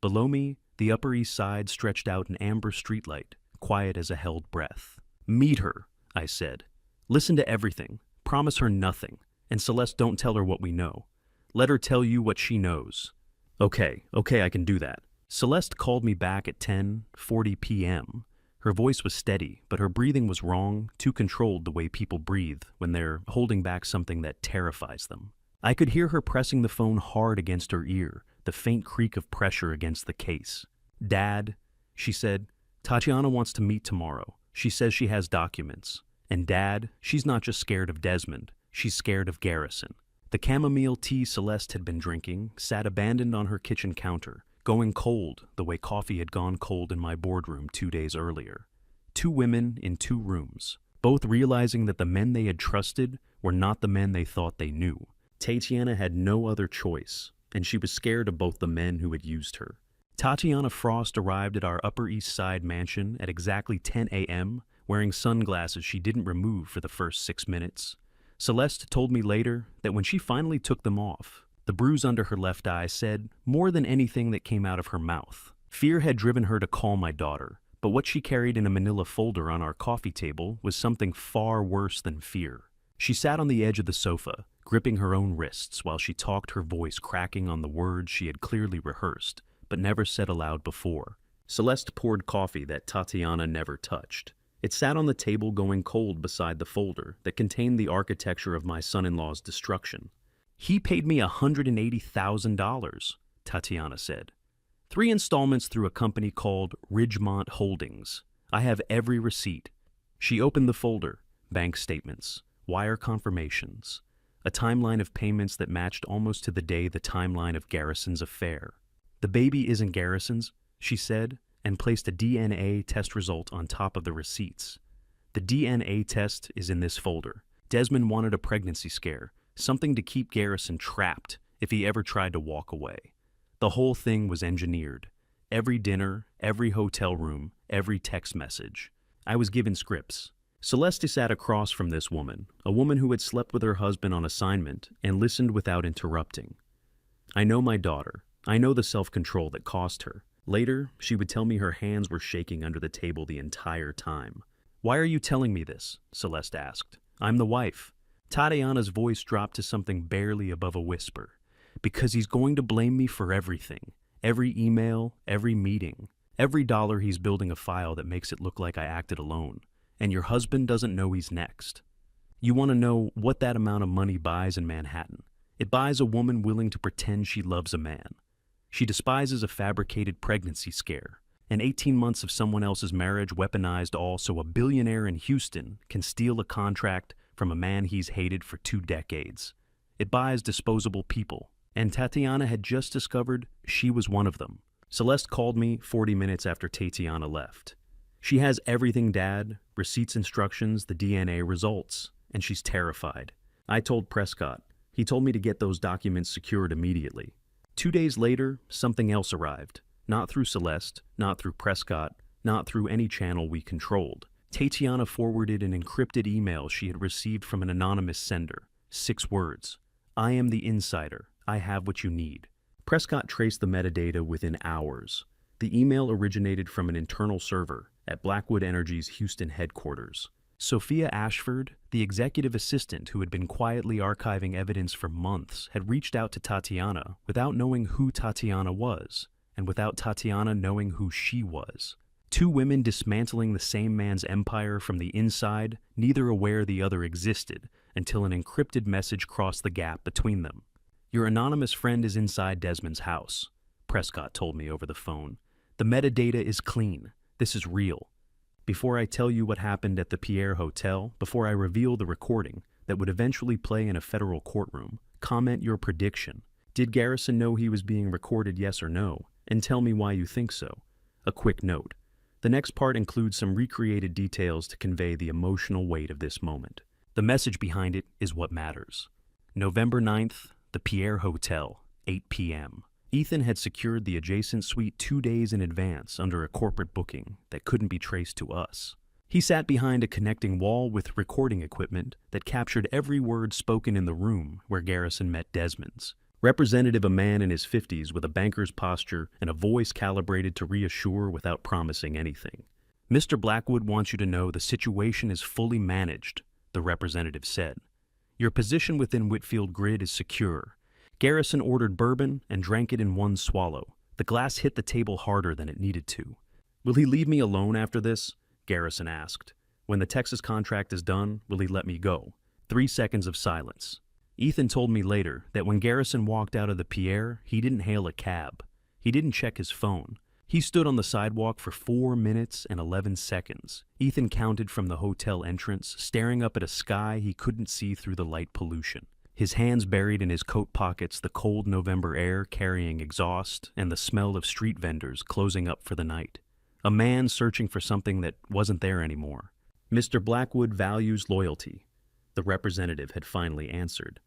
Below me, the Upper East Side stretched out an amber streetlight, quiet as a held breath. "Meet her," I said. "Listen to everything. Promise her nothing. And Celeste, don't tell her what we know. Let her tell you what she knows." Okay, I can do that." Celeste called me back at 10:40 p.m. Her voice was steady, but her breathing was wrong, too controlled the way people breathe when they're holding back something that terrifies them. I could hear her pressing the phone hard against her ear, the faint creak of pressure against the case. "Dad," she said, "Tatiana wants to meet tomorrow. She says she has documents. And Dad, she's not just scared of Desmond, she's scared of Garrison." The chamomile tea Celeste had been drinking sat abandoned on her kitchen counter, going cold the way coffee had gone cold in my boardroom 2 days earlier. 2 women in 2 rooms, both realizing that the men they had trusted were not the men they thought they knew. Tatiana had no other choice. and she was scared of both the men who had used her. Tatiana Frost arrived at our Upper East Side mansion at exactly 10 a.m., wearing sunglasses she didn't remove for the first 6 minutes. Celeste told me later that when she finally took them off, the bruise under her left eye said more than anything that came out of her mouth. Fear had driven her to call my daughter, but what she carried in a manila folder on our coffee table was something far worse than fear. She sat on the edge of the sofa, gripping her own wrists while she talked, her voice cracking on the words she had clearly rehearsed, but never said aloud before. Celeste poured coffee that Tatiana never touched. It sat on the table going cold beside the folder that contained the architecture of my son-in-law's destruction. "He paid me $180,000, Tatiana said. 3 installments through a company called Ridgemont Holdings. I have every receipt." She opened the folder, bank statements, wire confirmations, a timeline of payments that matched almost to the day the timeline of Garrison's affair. "The baby isn't Garrison's," she said, and placed a DNA test result on top of the receipts. "The DNA test is in this folder. Desmond wanted a pregnancy scare, something to keep Garrison trapped if he ever tried to walk away. The whole thing was engineered. Every dinner, every hotel room, every text message. I was given scripts." Celeste sat across from this woman, a woman who had slept with her husband on assignment and listened without interrupting. I know my daughter. I know the self-control that cost her. Later, she would tell me her hands were shaking under the table the entire time. "Why are you telling me this?" Celeste asked. "I'm the wife." Tatiana's voice dropped to something barely above a whisper. "Because he's going to blame me for everything. Every email, every meeting, every dollar he's building a file that makes it look like I acted alone. And your husband doesn't know he's next. You want to know what that amount of money buys in Manhattan? It buys a woman willing to pretend she loves a man. She despises a fabricated pregnancy scare, and 18 months of someone else's marriage weaponized all so a billionaire in Houston can steal a contract from a man he's hated for 2 decades. It buys disposable people, and Tatiana had just discovered she was one of them. Celeste called me 40 minutes after Tatiana left. "She has everything, Dad, receipts, instructions, the DNA results, and she's terrified." I told Prescott. He told me to get those documents secured immediately. 2 days later, something else arrived. Not through Celeste, not through Prescott, not through any channel we controlled. Tatiana forwarded an encrypted email she had received from an anonymous sender. 6 words. "I am the insider. I have what you need." Prescott traced the metadata within hours. The email originated from an internal server at Blackwood Energy's Houston headquarters. Sophia Ashford, the executive assistant who had been quietly archiving evidence for months, had reached out to Tatiana without knowing who Tatiana was, and without Tatiana knowing who she was. 2 women dismantling the same man's empire from the inside, neither aware the other existed, until an encrypted message crossed the gap between them. "Your anonymous friend is inside Desmond's house," Prescott told me over the phone. "The metadata is clean. This is real. Before I tell you what happened at the Pierre Hotel, before I reveal the recording that would eventually play in a federal courtroom, comment your prediction. Did Garrison know he was being recorded, yes or no? And tell me why you think so." A quick note. The next part includes some recreated details to convey the emotional weight of this moment. The message behind it is what matters. November 9th, the Pierre Hotel, 8 p.m. Ethan had secured the adjacent suite 2 days in advance under a corporate booking that couldn't be traced to us. He sat behind a connecting wall with recording equipment that captured every word spoken in the room where Garrison met Desmond's. Representative, a man in his 50s with a banker's posture and a voice calibrated to reassure without promising anything. "Mr. Blackwood wants you to know the situation is fully managed," the representative said. "Your position within Whitfield Grid is secure. Garrison ordered bourbon and drank it in 1 swallow. The glass hit the table harder than it needed to." "Will he leave me alone after this?" Garrison asked. "When the Texas contract is done, will he let me go?" 3 seconds of silence. Ethan told me later that when Garrison walked out of the Pierre, he didn't hail a cab. He didn't check his phone. He stood on the sidewalk for 4 minutes and 11 seconds. Ethan counted from the hotel entrance, staring up at a sky he couldn't see through the light pollution. His hands buried in his coat pockets, the cold November air carrying exhaust and the smell of street vendors closing up for the night. A man searching for something that wasn't there anymore. "Mr. Blackwood values loyalty," the representative had finally answered.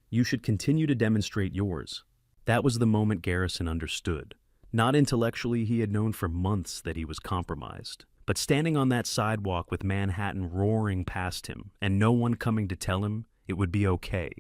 "You should continue to demonstrate yours." That was the moment Garrison understood. Not intellectually, he had known for months that he was compromised. But standing on that sidewalk with Manhattan roaring past him and no one coming to tell him it would be okay,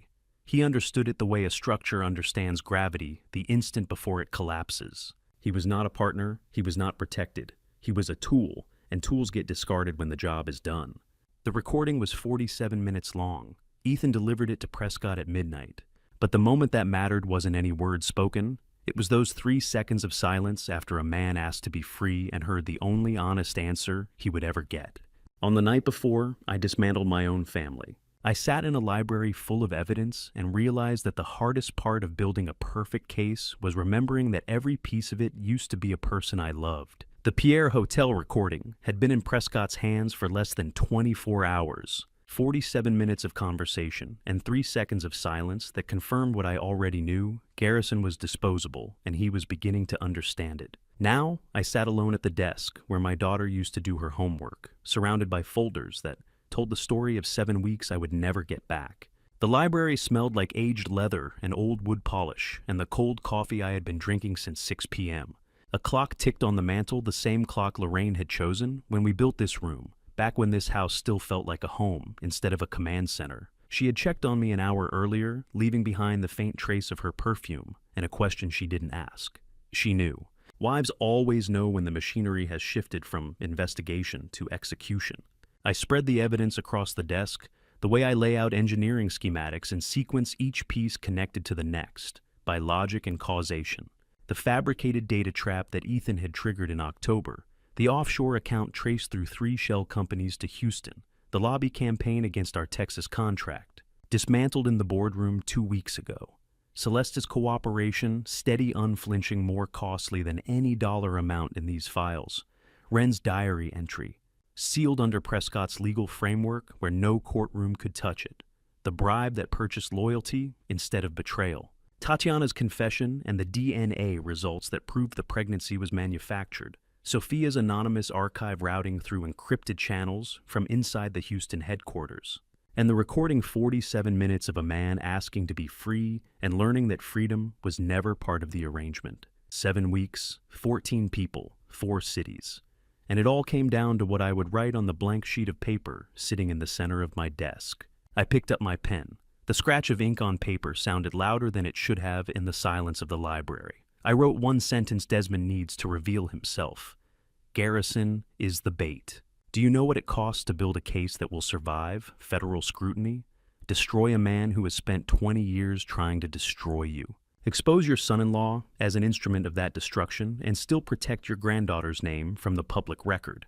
he understood it the way a structure understands gravity the instant before it collapses. He was not a partner, he was not protected. He was a tool, and tools get discarded when the job is done. The recording was 47 minutes long. Ethan delivered it to Prescott at midnight. But the moment that mattered wasn't any words spoken. It was those 3 seconds of silence after a man asked to be free and heard the only honest answer he would ever get. On the night before, I dismantled my own family. I sat in a library full of evidence and realized that the hardest part of building a perfect case was remembering that every piece of it used to be a person I loved. The Pierre Hotel recording had been in Prescott's hands for less than 24 hours. 47 minutes of conversation and 3 seconds of silence that confirmed what I already knew. Garrison was disposable, and he was beginning to understand it. Now, I sat alone at the desk where my daughter used to do her homework, surrounded by folders that told the story of 7 weeks I would never get back. The library smelled like aged leather and old wood polish, and the cold coffee I had been drinking since 6 p.m. A clock ticked on the mantel, the same clock Lorraine had chosen when we built this room. Back when this house still felt like a home instead of a command center. She had checked on me an hour earlier, leaving behind the faint trace of her perfume and a question she didn't ask. She knew. Wives always know when the machinery has shifted from investigation to execution. I spread the evidence across the desk, the way I lay out engineering schematics and sequence each piece connected to the next, by logic and causation. The fabricated data trap that Ethan had triggered in October, the offshore account traced through 3 shell companies to Houston, the lobby campaign against our Texas contract, dismantled in the boardroom 2 weeks ago. Celeste's cooperation, steady, unflinching, more costly than any dollar amount in these files. Wren's diary entry, sealed under Prescott's legal framework where no courtroom could touch it. The bribe that purchased loyalty instead of betrayal. Tatiana's confession and the DNA results that proved the pregnancy was manufactured. Sophia's anonymous archive routing through encrypted channels from inside the Houston headquarters. And the recording 47 minutes of a man asking to be free and learning that freedom was never part of the arrangement. 7 weeks, 14 people, 4 cities. And it all came down to what I would write on the blank sheet of paper sitting in the center of my desk. I picked up my pen. The scratch of ink on paper sounded louder than it should have in the silence of the library. I wrote one sentence Desmond needs to reveal himself. Garrison is the bait. Do you know what it costs to build a case that will survive federal scrutiny? Destroy a man who has spent 20 years trying to destroy you. Expose your son-in-law as an instrument of that destruction and still protect your granddaughter's name from the public record.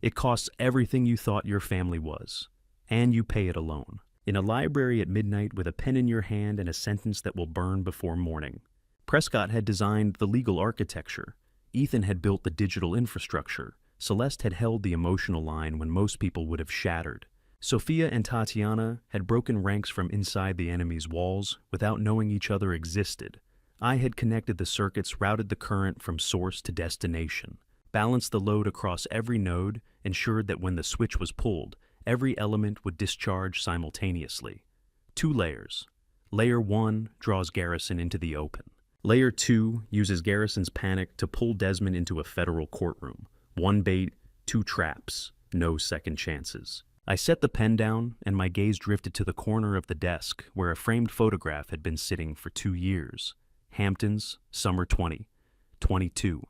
It costs everything you thought your family was, and you pay it alone. In a library at midnight with a pen in your hand and a sentence that will burn before morning. Prescott had designed the legal architecture. Ethan had built the digital infrastructure. Celeste had held the emotional line when most people would have shattered. Sophia and Tatiana had broken ranks from inside the enemy's walls without knowing each other existed. I had connected the circuits, routed the current from source to destination, balanced the load across every node, ensured that when the switch was pulled, every element would discharge simultaneously. 2 layers. Layer 1 draws Garrison into the open. Layer 2 uses Garrison's panic to pull Desmond into a federal courtroom. 1 bait, 2 traps, no second chances. I set the pen down, and my gaze drifted to the corner of the desk where a framed photograph had been sitting for 2 years. Hamptons, summer 2022.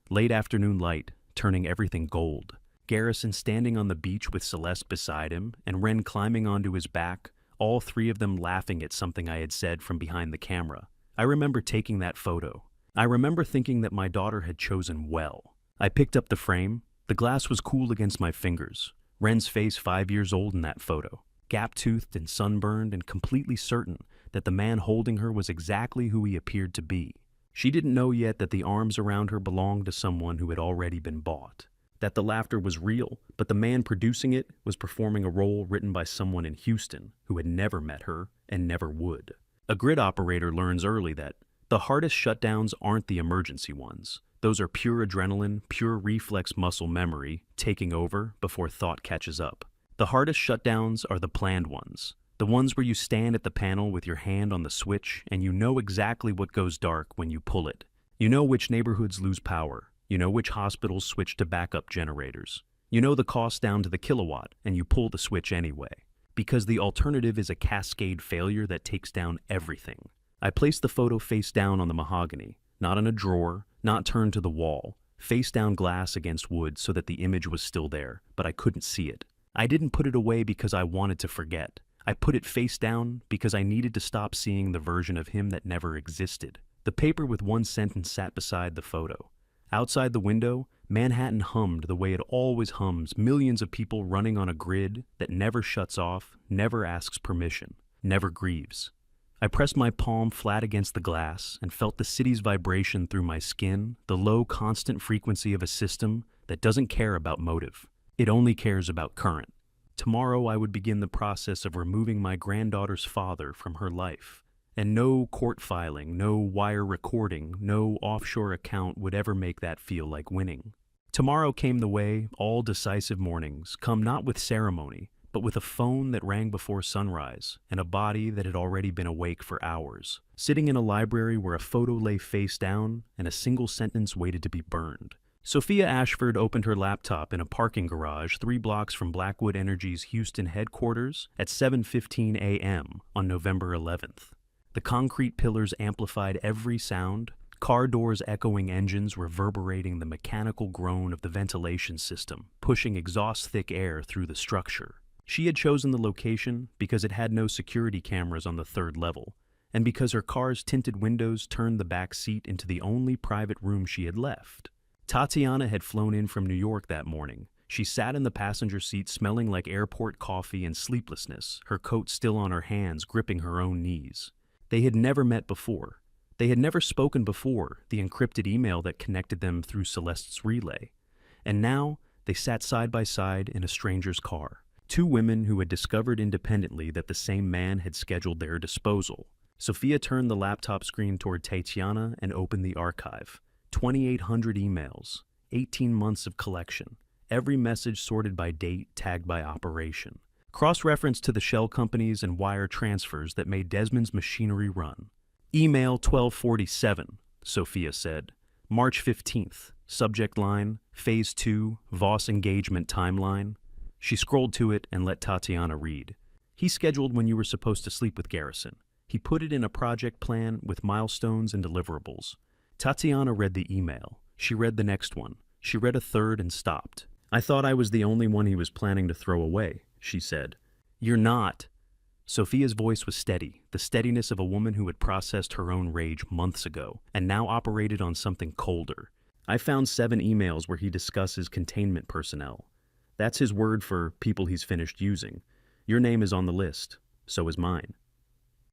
Late afternoon light, turning everything gold. Garrison standing on the beach with Celeste beside him, and Wren climbing onto his back, all 3 of them laughing at something I had said from behind the camera. I remember taking that photo. I remember thinking that my daughter had chosen well. I picked up the frame. The glass was cool against my fingers. Wren's face 5 years old in that photo. Gap-toothed and sunburned and completely certain that the man holding her was exactly who he appeared to be. She didn't know yet that the arms around her belonged to someone who had already been bought. That the laughter was real, but the man producing it was performing a role written by someone in Houston who had never met her and never would. A grid operator learns early that the hardest shutdowns aren't the emergency ones. Those are pure adrenaline, pure reflex muscle memory taking over before thought catches up. The hardest shutdowns are the planned ones, The ones where you stand at the panel with your hand on the switch and you know exactly what goes dark when you pull it. You know which neighborhoods lose power. You know which hospitals switch to backup generators. You know the cost down to the kilowatt, and you pull the switch anyway. Because the alternative is a cascade failure that takes down everything. I placed the photo face down on the mahogany, not in a drawer, not turned to the wall, face down glass against wood so that the image was still there, but I couldn't see it. I didn't put it away because I wanted to forget. I put it face down because I needed to stop seeing the version of him that never existed. The paper with one sentence sat beside the photo. Outside the window, Manhattan hummed the way it always hums, millions of people running on a grid that never shuts off, never asks permission, never grieves. I pressed my palm flat against the glass and felt the city's vibration through my skin, the low, constant frequency of a system that doesn't care about motive. It only cares about current. Tomorrow I would begin the process of removing my granddaughter's father from her life. And no court filing, no wire recording, no offshore account would ever make that feel like winning. Tomorrow came the way all decisive mornings come not with ceremony, but with a phone that rang before sunrise and a body that had already been awake for hours, sitting in a library where a photo lay face down and a single sentence waited to be burned. Sophia Ashford opened her laptop in a parking garage 3 blocks from Blackwood Energy's Houston headquarters at 7:15 a.m. on November 11th. The concrete pillars amplified every sound, car doors echoing engines reverberating the mechanical groan of the ventilation system, pushing exhaust-thick air through the structure. She had chosen the location because it had no security cameras on the 3rd level, and because her car's tinted windows turned the back seat into the only private room she had left. Tatiana had flown in from New York that morning. She sat in the passenger seat smelling like airport coffee and sleeplessness, her coat still on her hands gripping her own knees. They had never met before. They had never spoken before, the encrypted email that connected them through Celeste's relay. And now, they sat side by side in a stranger's car. 2 women who had discovered independently that the same man had scheduled their disposal. Sophia turned the laptop screen toward Tatiana and opened the archive. 2,800 emails, 18 months of collection, every message sorted by date, tagged by operation. Cross-reference to the shell companies and wire transfers that made Desmond's machinery run. Email 1247, Sophia said. March 15th, subject line, Phase 2, Voss engagement timeline. She scrolled to it and let Tatiana read. He scheduled when you were supposed to sleep with Garrison. He put it in a project plan with milestones and deliverables. Tatiana read the email. She read the next one. She read a 3rd and stopped. I thought I was the only one he was planning to throw away, she said. You're not. Sophia's voice was steady, the steadiness of a woman who had processed her own rage months ago, and now operated on something colder. I found 7 emails where he discusses containment personnel. That's his word for people he's finished using. Your name is on the list. So is mine.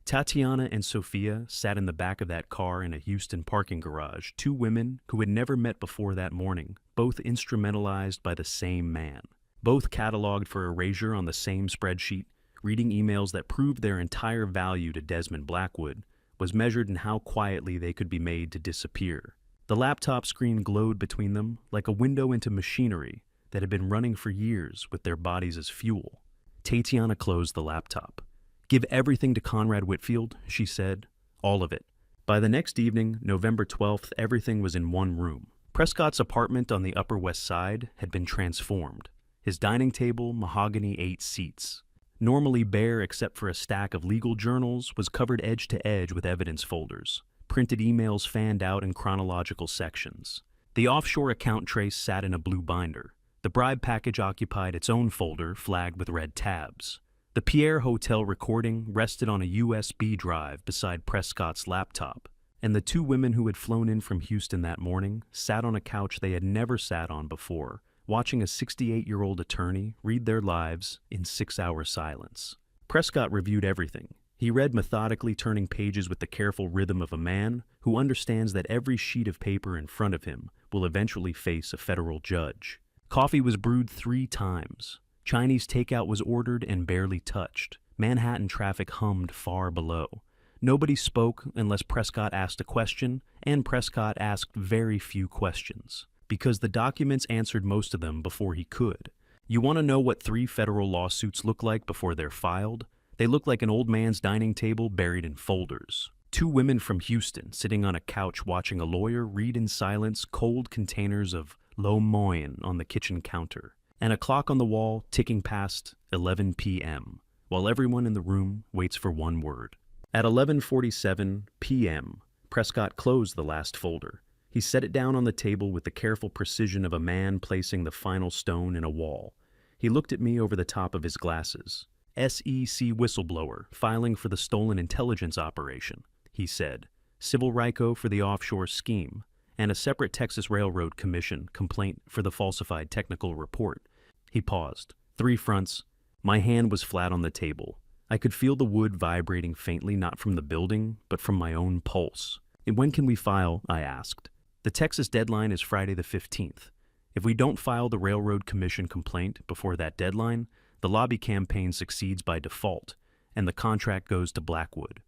Tatiana and Sophia sat in the back of that car in a Houston parking garage, 2 women who had never met before that morning, both instrumentalized by the same man. Both cataloged for erasure on the same spreadsheet, reading emails that proved their entire value to Desmond Blackwood was measured in how quietly they could be made to disappear. The laptop screen glowed between them like a window into machinery that had been running for years with their bodies as fuel. Tatiana closed the laptop. Give everything to Conrad Whitfield, she said. All of it. By the next evening, November 12th, everything was in one room. Prescott's apartment on the Upper West Side had been transformed. His dining table, mahogany 8 seats. Normally bare except for a stack of legal journals, was covered edge to edge with evidence folders. Printed emails fanned out in chronological sections. The offshore account trace sat in a blue binder. The bribe package occupied its own folder, flagged with red tabs. The Pierre Hotel recording rested on a USB drive beside Prescott's laptop, and the 2 women who had flown in from Houston that morning sat on a couch they had never sat on before, watching a 68-year-old attorney read their lives in 6-hour silence. Prescott reviewed everything. He read methodically, turning pages with the careful rhythm of a man who understands that every sheet of paper in front of him will eventually face a federal judge. Coffee was brewed 3 times. Chinese takeout was ordered and barely touched. Manhattan traffic hummed far below. Nobody spoke unless Prescott asked a question, and Prescott asked very few questions, because the documents answered most of them before he could. You want to know what 3 federal lawsuits look like before they're filed? They looked like an old man's dining table buried in folders. Two women from Houston sitting on a couch watching a lawyer read in silence cold containers of lo mein on the kitchen counter, and a clock on the wall ticking past 11 p.m., while everyone in the room waits for one word. At 11:47 p.m., Prescott closed the last folder. He set it down on the table with the careful precision of a man placing the final stone in a wall. He looked at me over the top of his glasses. SEC whistleblower filing for the stolen intelligence operation, he said. Civil RICO for the offshore scheme, and a separate Texas Railroad Commission complaint for the falsified technical report. He paused. 3 fronts. My hand was flat on the table. I could feel the wood vibrating faintly, not from the building, but from my own pulse. And when can we file? I asked. The Texas deadline is Friday the 15th. If we don't file the Railroad Commission complaint before that deadline, the lobby campaign succeeds by default, and the contract goes to Blackwood.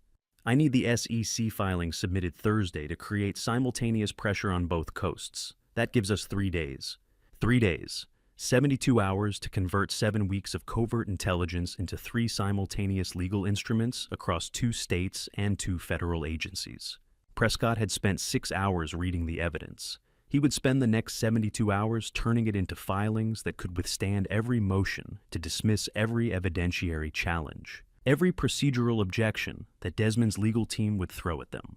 I need the SEC filing submitted Thursday to create simultaneous pressure on both coasts. That gives us 3 days. 3 days. 72 hours to convert 7 weeks of covert intelligence into 3 simultaneous legal instruments across 2 states and 2 federal agencies. Prescott had spent 6 hours reading the evidence. He would spend the next 72 hours turning it into filings that could withstand every motion to dismiss every evidentiary challenge, every procedural objection that Desmond's legal team would throw at them.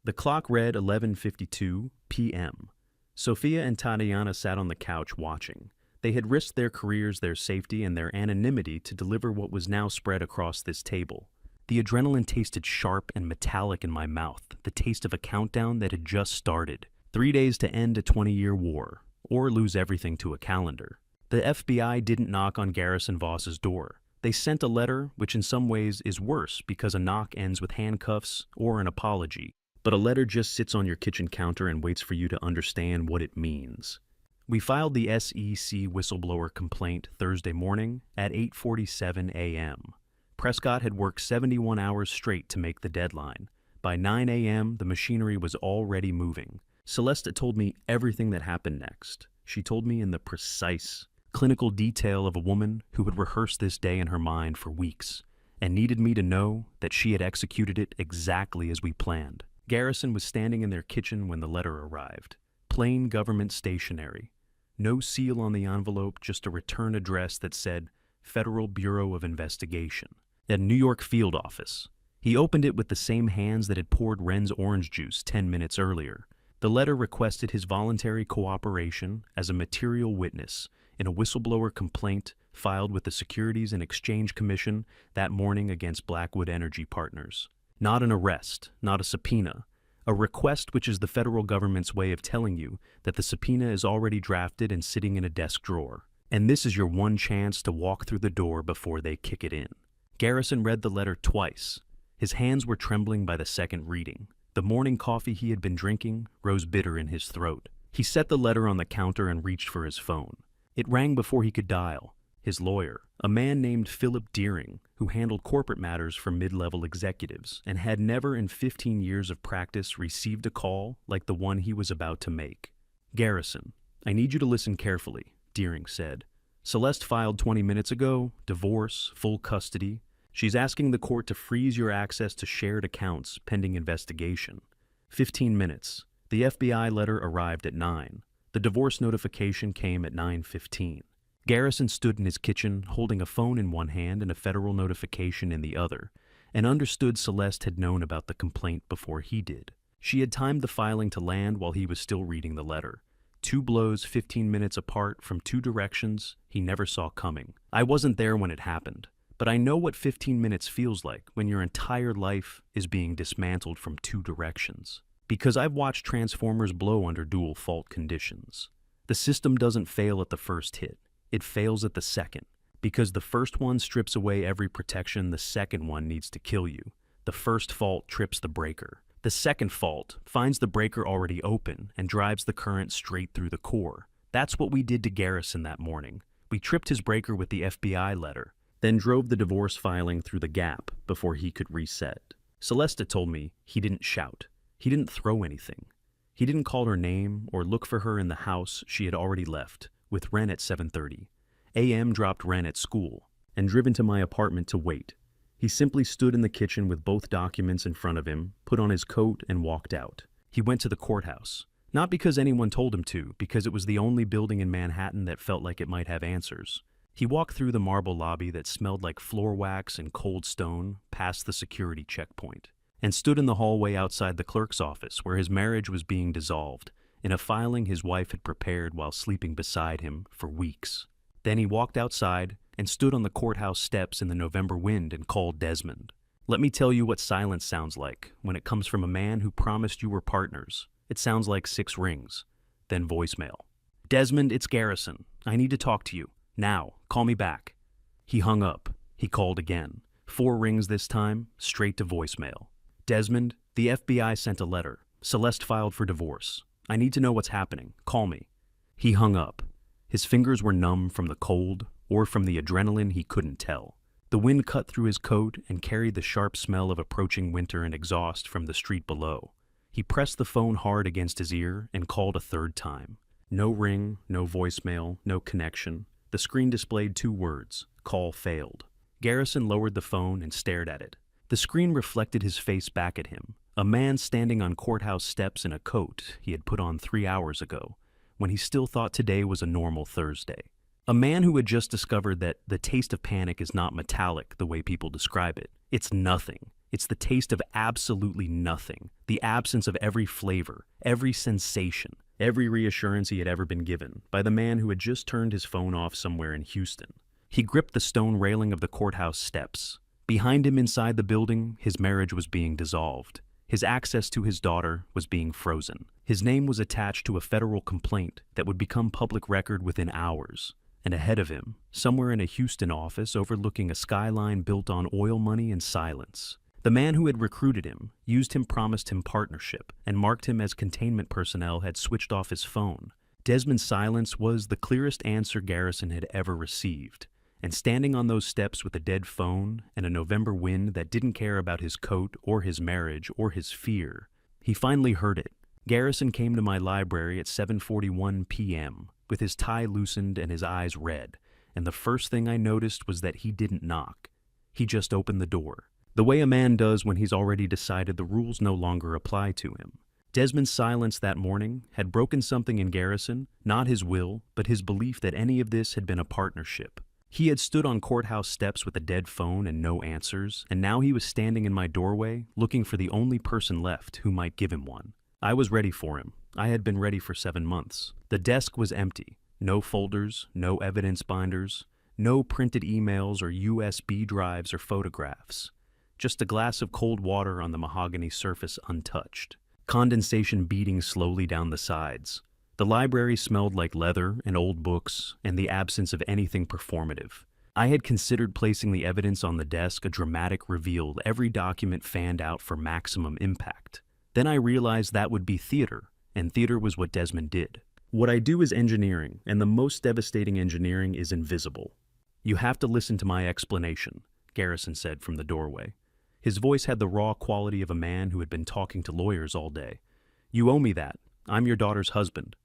The clock read 11:52 p.m. Sophia and Tatiana sat on the couch watching. They had risked their careers, their safety, and their anonymity to deliver what was now spread across this table. The adrenaline tasted sharp and metallic in my mouth, the taste of a countdown that had just started. 3 days to end a 20-year war, or lose everything to a calendar. The FBI didn't knock on Garrison Voss's door. They sent a letter, which in some ways is worse because a knock ends with handcuffs or an apology. But a letter just sits on your kitchen counter and waits for you to understand what it means. We filed the SEC whistleblower complaint Thursday morning at 8:47 a.m. Prescott had worked 71 hours straight to make the deadline. By 9 a.m., the machinery was already moving. Celeste told me everything that happened next. She told me in the precise, clinical detail of a woman who had rehearsed this day in her mind for weeks and needed me to know that she had executed it exactly as we planned. Garrison was standing in their kitchen when the letter arrived. Plain government stationery. No seal on the envelope, just a return address that said Federal Bureau of Investigation, a New York field office. He opened it with the same hands that had poured Wren's orange juice 10 minutes earlier. The letter requested his voluntary cooperation as a material witness in a whistleblower complaint filed with the Securities and Exchange Commission that morning against Blackwood Energy Partners. Not an arrest, not a subpoena. A request which is the federal government's way of telling you that the subpoena is already drafted and sitting in a desk drawer. And this is your one chance to walk through the door before they kick it in. Garrison read the letter twice. His hands were trembling by the second reading. The morning coffee he had been drinking rose bitter in his throat. He set the letter on the counter and reached for his phone. It rang before he could dial. His lawyer, a man named Philip Deering, who handled corporate matters for mid-level executives and had never in 15 years of practice received a call like the one he was about to make. Garrison, I need you to listen carefully, Deering said. Celeste filed 20 minutes ago, divorce, full custody. She's asking the court to freeze your access to shared accounts pending investigation. 15 minutes. The FBI letter arrived at 9. The divorce notification came at 9:15. Garrison stood in his kitchen, holding a phone in one hand and a federal notification in the other, and understood Celeste had known about the complaint before he did. She had timed the filing to land while he was still reading the letter. 2 blows 15 minutes apart from 2 directions he never saw coming. I wasn't there when it happened, but I know what 15 minutes feels like when your entire life is being dismantled from 2 directions. Because I've watched transformers blow under dual fault conditions. The system doesn't fail at the first hit. It fails at the second. Because the first one strips away every protection, the second one needs to kill you. The first fault trips the breaker. The second fault finds the breaker already open and drives the current straight through the core. That's what we did to Garrison that morning. We tripped his breaker with the FBI letter, then drove the divorce filing through the gap before he could reset. Celeste told me he didn't shout. He didn't throw anything. He didn't call her name or look for her in the house she had already left, with Wren at 7:30. A.M. dropped Wren at school and driven to my apartment to wait. He simply stood in the kitchen with both documents in front of him, put on his coat, and walked out. He went to the courthouse. Not because anyone told him to, because it was the only building in Manhattan that felt like it might have answers. He walked through the marble lobby that smelled like floor wax and cold stone, past the security checkpoint, and stood in the hallway outside the clerk's office where his marriage was being dissolved, in a filing his wife had prepared while sleeping beside him for weeks. Then he walked outside and stood on the courthouse steps in the November wind and called Desmond. Let me tell you what silence sounds like when it comes from a man who promised you were partners. It sounds like 6 rings. Then voicemail. Desmond, it's Garrison. I need to talk to you. Now, call me back. He hung up. He called again. 4 rings this time, straight to voicemail. Desmond, the FBI sent a letter. Celeste filed for divorce. I need to know what's happening. Call me. He hung up. His fingers were numb from the cold or from the adrenaline, he couldn't tell. The wind cut through his coat and carried the sharp smell of approaching winter and exhaust from the street below. He pressed the phone hard against his ear and called a 3rd time. No ring, no voicemail, no connection. The screen displayed 2 words, call failed. Garrison lowered the phone and stared at it. The screen reflected his face back at him, a man standing on courthouse steps in a coat he had put on 3 hours ago, when he still thought today was a normal Thursday. A man who had just discovered that the taste of panic is not metallic the way people describe it. It's nothing. It's the taste of absolutely nothing, the absence of every flavor, every sensation, every reassurance he had ever been given by the man who had just turned his phone off somewhere in Houston. He gripped the stone railing of the courthouse steps. Behind him inside the building, his marriage was being dissolved. His access to his daughter was being frozen. His name was attached to a federal complaint that would become public record within hours. And ahead of him, somewhere in a Houston office overlooking a skyline built on oil money and silence, the man who had recruited him, used him, promised him partnership, and marked him as containment personnel had switched off his phone. Desmond's silence was the clearest answer Garrison had ever received. And standing on those steps with a dead phone and a November wind that didn't care about his coat or his marriage or his fear, he finally heard it. Garrison came to my library at 7:41 p.m., with his tie loosened and his eyes red, and the first thing I noticed was that he didn't knock. He just opened the door, the way a man does when he's already decided the rules no longer apply to him. Desmond's silence that morning had broken something in Garrison, not his will, but his belief that any of this had been a partnership. He had stood on courthouse steps with a dead phone and no answers, and now he was standing in my doorway, looking for the only person left who might give him one. I was ready for him. I had been ready for 7 months. The desk was empty. No folders, no evidence binders, no printed emails or USB drives or photographs. Just a glass of cold water on the mahogany surface untouched. Condensation beating slowly down the sides. The library smelled like leather and old books and the absence of anything performative. I had considered placing the evidence on the desk, a dramatic reveal, every document fanned out for maximum impact. Then I realized that would be theater, and theater was what Desmond did. What I do is engineering, and the most devastating engineering is invisible. You have to listen to my explanation, Garrison said from the doorway. His voice had the raw quality of a man who had been talking to lawyers all day. You owe me that. I'm your daughter's husband.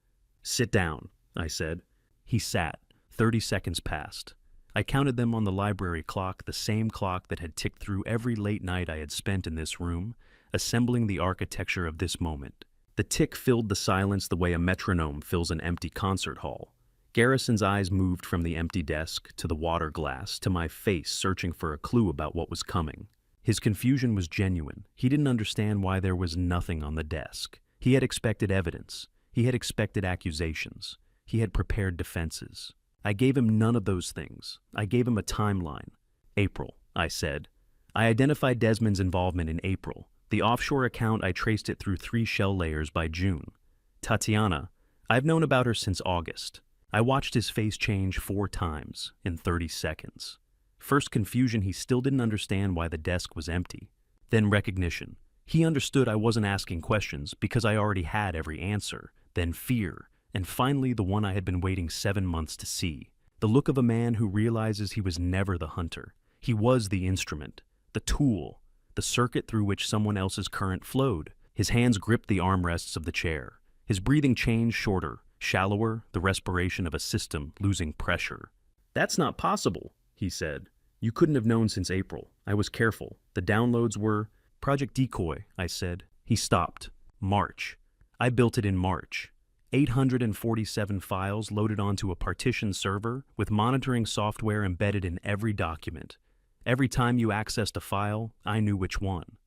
Sit down, I said. He sat. 30 seconds passed. I counted them on the library clock, the same clock that had ticked through every late night I had spent in this room, assembling the architecture of this moment. The tick filled the silence the way a metronome fills an empty concert hall. Garrison's eyes moved from the empty desk to the water glass to my face, searching for a clue about what was coming. His confusion was genuine. He didn't understand why there was nothing on the desk. He had expected evidence. He had expected accusations. He had prepared defenses. I gave him none of those things. I gave him a timeline. April, I said. I identified Desmond's involvement in April. The offshore account, I traced it through 3 shell layers by June. Tatiana, I've known about her since August. I watched his face change 4 times in 30 seconds. First confusion, he still didn't understand why the desk was empty. Then recognition. He understood I wasn't asking questions because I already had every answer. Then fear. And finally, the one I had been waiting 7 months to see. The look of a man who realizes he was never the hunter. He was the instrument, the tool, the circuit through which someone else's current flowed. His hands gripped the armrests of the chair. His breathing changed shorter, shallower, the respiration of a system losing pressure. That's not possible, he said. You couldn't have known since April. I was careful. The downloads were Project Decoy, I said. He stopped. March. I built it in March. 847 files loaded onto a partitioned server with monitoring software embedded in every document. Every time you accessed a file, I knew which one.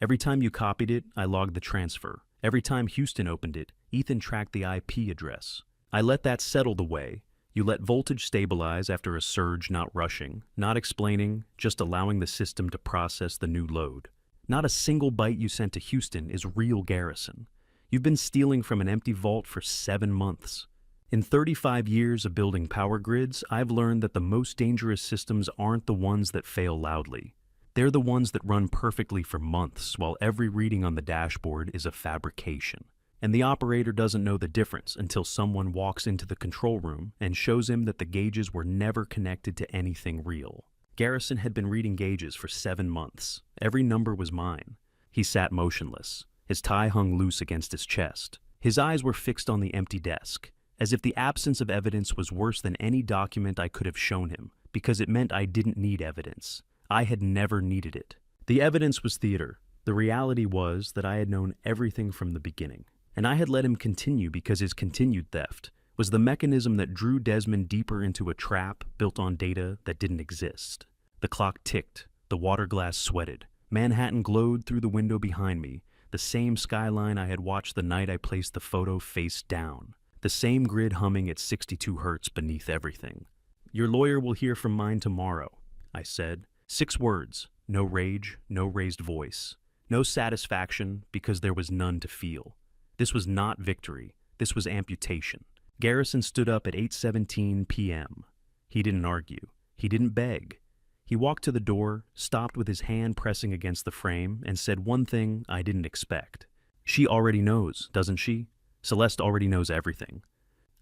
Every time you copied it, I logged the transfer. Every time Houston opened it, Ethan tracked the IP address. I let that settle the way. You let voltage stabilize after a surge, not rushing, not explaining, just allowing the system to process the new load. Not a single byte you sent to Houston is real, Garrison. You've been stealing from an empty vault for 7 months. In 35 years of building power grids, I've learned that the most dangerous systems aren't the ones that fail loudly. They're the ones that run perfectly for months while every reading on the dashboard is a fabrication. And the operator doesn't know the difference until someone walks into the control room and shows him that the gauges were never connected to anything real. Garrison had been reading gauges for 7 months. Every number was mine. He sat motionless. His tie hung loose against his chest. His eyes were fixed on the empty desk, as if the absence of evidence was worse than any document I could have shown him, because it meant I didn't need evidence. I had never needed it. The evidence was theater. The reality was that I had known everything from the beginning. And I had let him continue because his continued theft was the mechanism that drew Desmond deeper into a trap built on data that didn't exist. The clock ticked. The water glass sweated. Manhattan glowed through the window behind me, the same skyline I had watched the night I placed the photo face down. The same grid humming at 62 hertz beneath everything. Your lawyer will hear from mine tomorrow, I said. 6 words. No rage, no raised voice. No satisfaction because there was none to feel. This was not victory. This was amputation. Garrison stood up at 8:17 p.m. He didn't argue. He didn't beg. He walked to the door, stopped with his hand pressing against the frame, and said one thing I didn't expect. She already knows, doesn't she? Celeste already knows everything.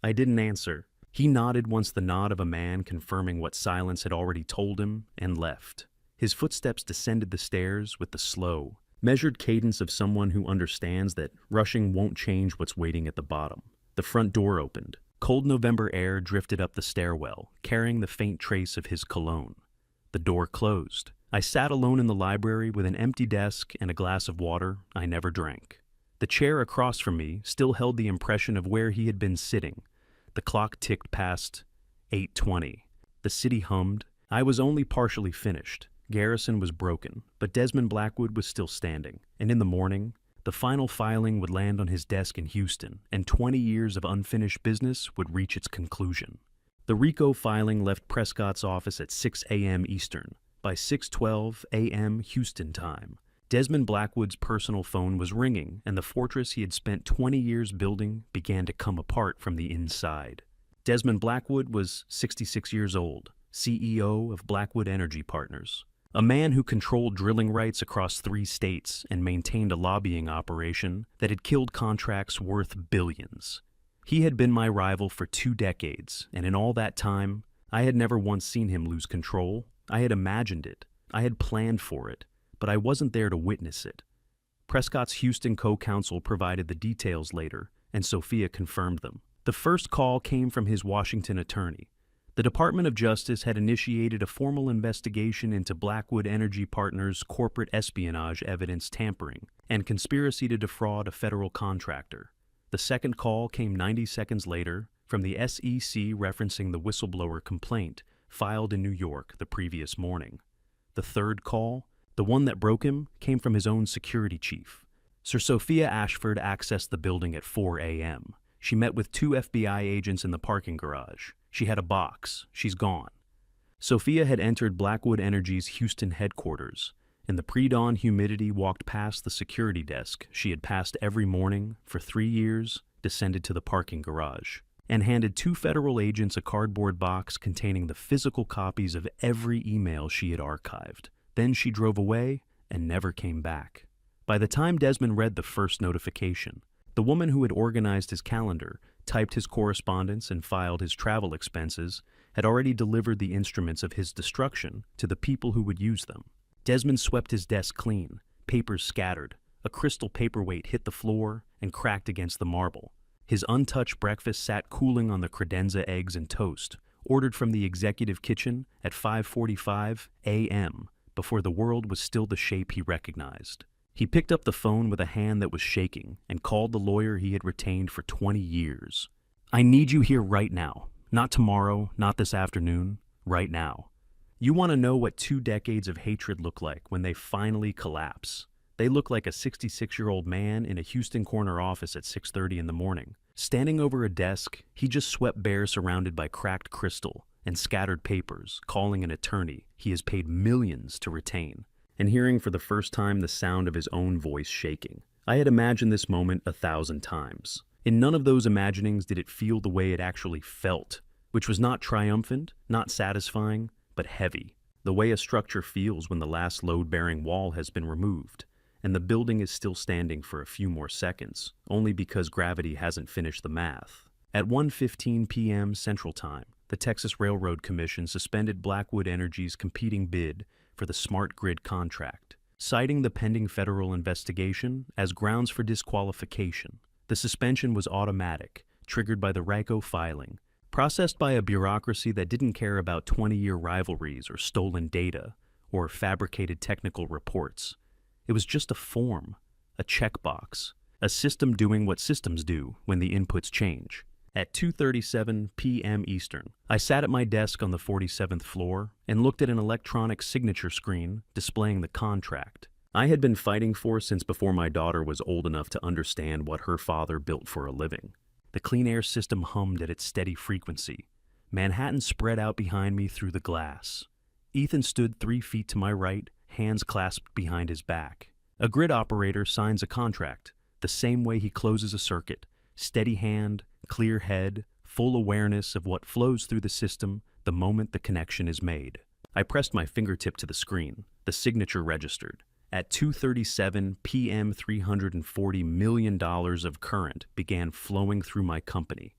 I didn't answer. He nodded once the nod of a man confirming what silence had already told him, and left. His footsteps descended the stairs with the slow, measured cadence of someone who understands that rushing won't change what's waiting at the bottom. The front door opened. Cold November air drifted up the stairwell, carrying the faint trace of his cologne. The door closed. I sat alone in the library with an empty desk and a glass of water I never drank. The chair across from me still held the impression of where he had been sitting. The clock ticked past 8:20. The city hummed. I was only partially finished. Garrison was broken, but Desmond Blackwood was still standing. And in the morning, the final filing would land on his desk in Houston, and 20 years of unfinished business would reach its conclusion. The RICO filing left Prescott's office at 6 a.m. Eastern. By 6:12 a.m. Houston time, Desmond Blackwood's personal phone was ringing, and the fortress he had spent 20 years building began to come apart from the inside. Desmond Blackwood was 66 years old, CEO of Blackwood Energy Partners, a man who controlled drilling rights across 3 states and maintained a lobbying operation that had killed contracts worth billions. He had been my rival for 2 decades, and in all that time, I had never once seen him lose control. I had imagined it. I had planned for it, but I wasn't there to witness it. Prescott's Houston co-counsel provided the details later, and Sophia confirmed them. The first call came from his Washington attorney. The Department of Justice had initiated a formal investigation into Blackwood Energy Partners' corporate espionage evidence tampering and conspiracy to defraud a federal contractor. The second call came 90 seconds later from the SEC referencing the whistleblower complaint filed in New York the previous morning. The third call, the one that broke him, came from his own security chief. Sir Sophia Ashford accessed the building at 4 a.m. She met with 2 FBI agents in the parking garage. She had a box. She's gone. Sophia had entered Blackwood Energy's Houston headquarters. In the pre-dawn humidity, walked past the security desk she had passed every morning for 3 years, descended to the parking garage, and handed 2 federal agents a cardboard box containing the physical copies of every email she had archived. Then she drove away and never came back. By the time Desmond read the first notification, the woman who had organized his calendar, typed his correspondence, and filed his travel expenses had already delivered the instruments of his destruction to the people who would use them. Desmond swept his desk clean, papers scattered. A crystal paperweight hit the floor and cracked against the marble. His untouched breakfast sat cooling on the credenza eggs and toast, ordered from the executive kitchen at 5:45 a.m. before the world was still the shape he recognized. He picked up the phone with a hand that was shaking and called the lawyer he had retained for 20 years. "I need you here right now. Not tomorrow, not this afternoon, right now." You want to know what 2 decades of hatred look like when they finally collapse. They look like a 66-year-old man in a Houston corner office at 6:30 in the morning. Standing over a desk, he just swept bare surrounded by cracked crystal and scattered papers, calling an attorney he has paid millions to retain, and hearing for the first time the sound of his own voice shaking. I had imagined this moment 1,000 times. In none of those imaginings did it feel the way it actually felt, which was not triumphant, not satisfying, but heavy. The way a structure feels when the last load-bearing wall has been removed, and the building is still standing for a few more seconds, only because gravity hasn't finished the math. At 1:15 p.m. Central Time, the Texas Railroad Commission suspended Blackwood Energy's competing bid for the smart grid contract, citing the pending federal investigation as grounds for disqualification. The suspension was automatic, triggered by the RICO filing, processed by a bureaucracy that didn't care about 20-year rivalries or stolen data or fabricated technical reports. It was just a form, a checkbox, a system doing what systems do when the inputs change. At 2:37 p.m. Eastern, I sat at my desk on the 47th floor and looked at an electronic signature screen displaying the contract I had been fighting for since before my daughter was old enough to understand what her father built for a living. The clean air system hummed at its steady frequency. Manhattan spread out behind me through the glass. Ethan stood 3 feet to my right, hands clasped behind his back. A grid operator signs a contract, the same way he closes a circuit. Steady hand, clear head, full awareness of what flows through the system the moment the connection is made. I pressed my fingertip to the screen. The signature registered. At 2:37 p.m., $340 million of current began flowing through my company.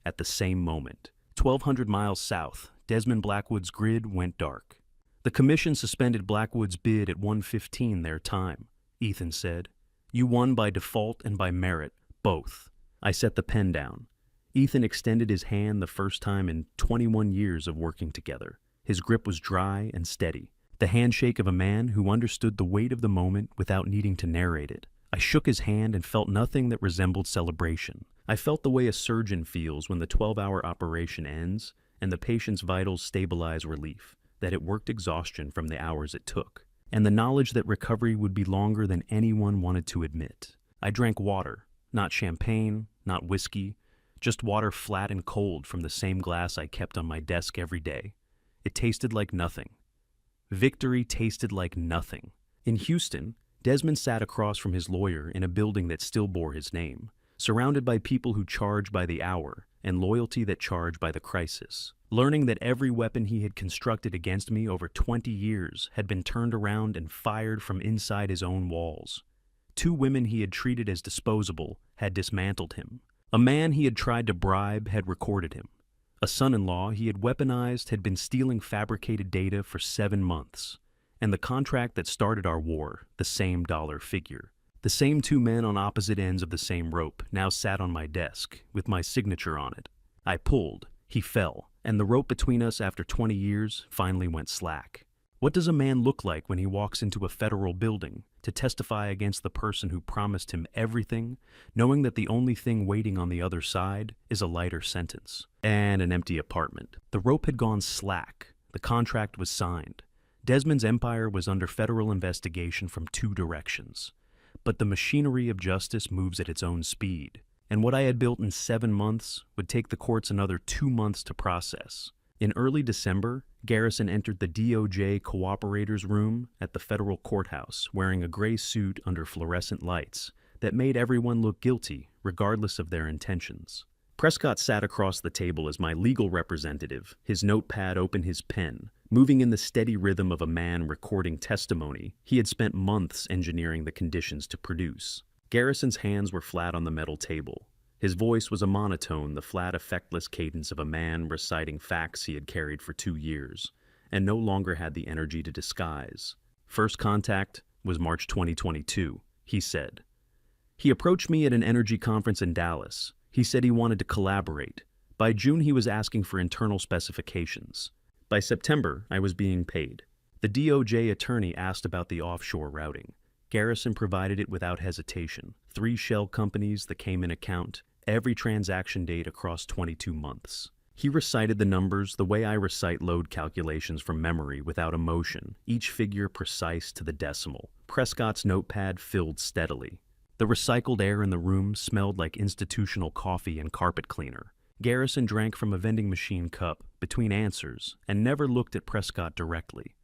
At the same moment, 1,200 miles south, Desmond Blackwood's grid went dark. The commission suspended Blackwood's bid at 1:15 their time, Ethan said. "You won by default and by merit, both." I set the pen down. Ethan extended his hand the first time in 21 years of working together. His grip was dry and steady. The handshake of a man who understood the weight of the moment without needing to narrate it. I shook his hand and felt nothing that resembled celebration. I felt the way a surgeon feels when the 12-hour operation ends and the patient's vitals stabilize relief, that it worked exhaustion from the hours it took, and the knowledge that recovery would be longer than anyone wanted to admit. I drank water, not champagne, not whiskey, just water flat and cold from the same glass I kept on my desk every day. It tasted like nothing. Victory tasted like nothing. In Houston, Desmond sat across from his lawyer in a building that still bore his name, surrounded by people who charge by the hour and loyalty that charge by the crisis, learning that every weapon he had constructed against me over 20 years had been turned around and fired from inside his own walls. 2 women he had treated as disposable had dismantled him. A man he had tried to bribe had recorded him. A son-in-law he had weaponized had been stealing fabricated data for 7 months. And the contract that started our war, the same dollar figure. The same 2 men on opposite ends of the same rope now sat on my desk, with my signature on it. I pulled, he fell, and the rope between us after 20 years finally went slack. What does a man look like when he walks into a federal building to testify against the person who promised him everything, knowing that the only thing waiting on the other side is a lighter sentence and an empty apartment? The rope had gone slack. The contract was signed. Desmond's empire was under federal investigation from 2 directions. But the machinery of justice moves at its own speed, and what I had built in 7 months would take the courts another 2 months to process. In early December, Garrison entered the DOJ cooperators room at the federal courthouse wearing a gray suit under fluorescent lights that made everyone look guilty, regardless of their intentions. Prescott sat across the table as my legal representative, his notepad open, his pen, moving in the steady rhythm of a man recording testimony he had spent months engineering the conditions to produce. Garrison's hands were flat on the metal table. His voice was a monotone, the flat, effectless cadence of a man reciting facts he had carried for 2 years, and no longer had the energy to disguise. First contact was March 2022, he said. He approached me at an energy conference in Dallas. He said he wanted to collaborate, By June, he was asking for internal specifications. By September, I was being paid. The DOJ attorney asked about the offshore routing. Garrison provided it without hesitation. 3 shell companies, the Cayman account, every transaction date across 22 months. He recited the numbers the way I recite load calculations from memory without emotion, each figure precise to the decimal. Prescott's notepad filled steadily. The recycled air in the room smelled like institutional coffee and carpet cleaner. Garrison drank from a vending machine cup between answers and never looked at Prescott directly.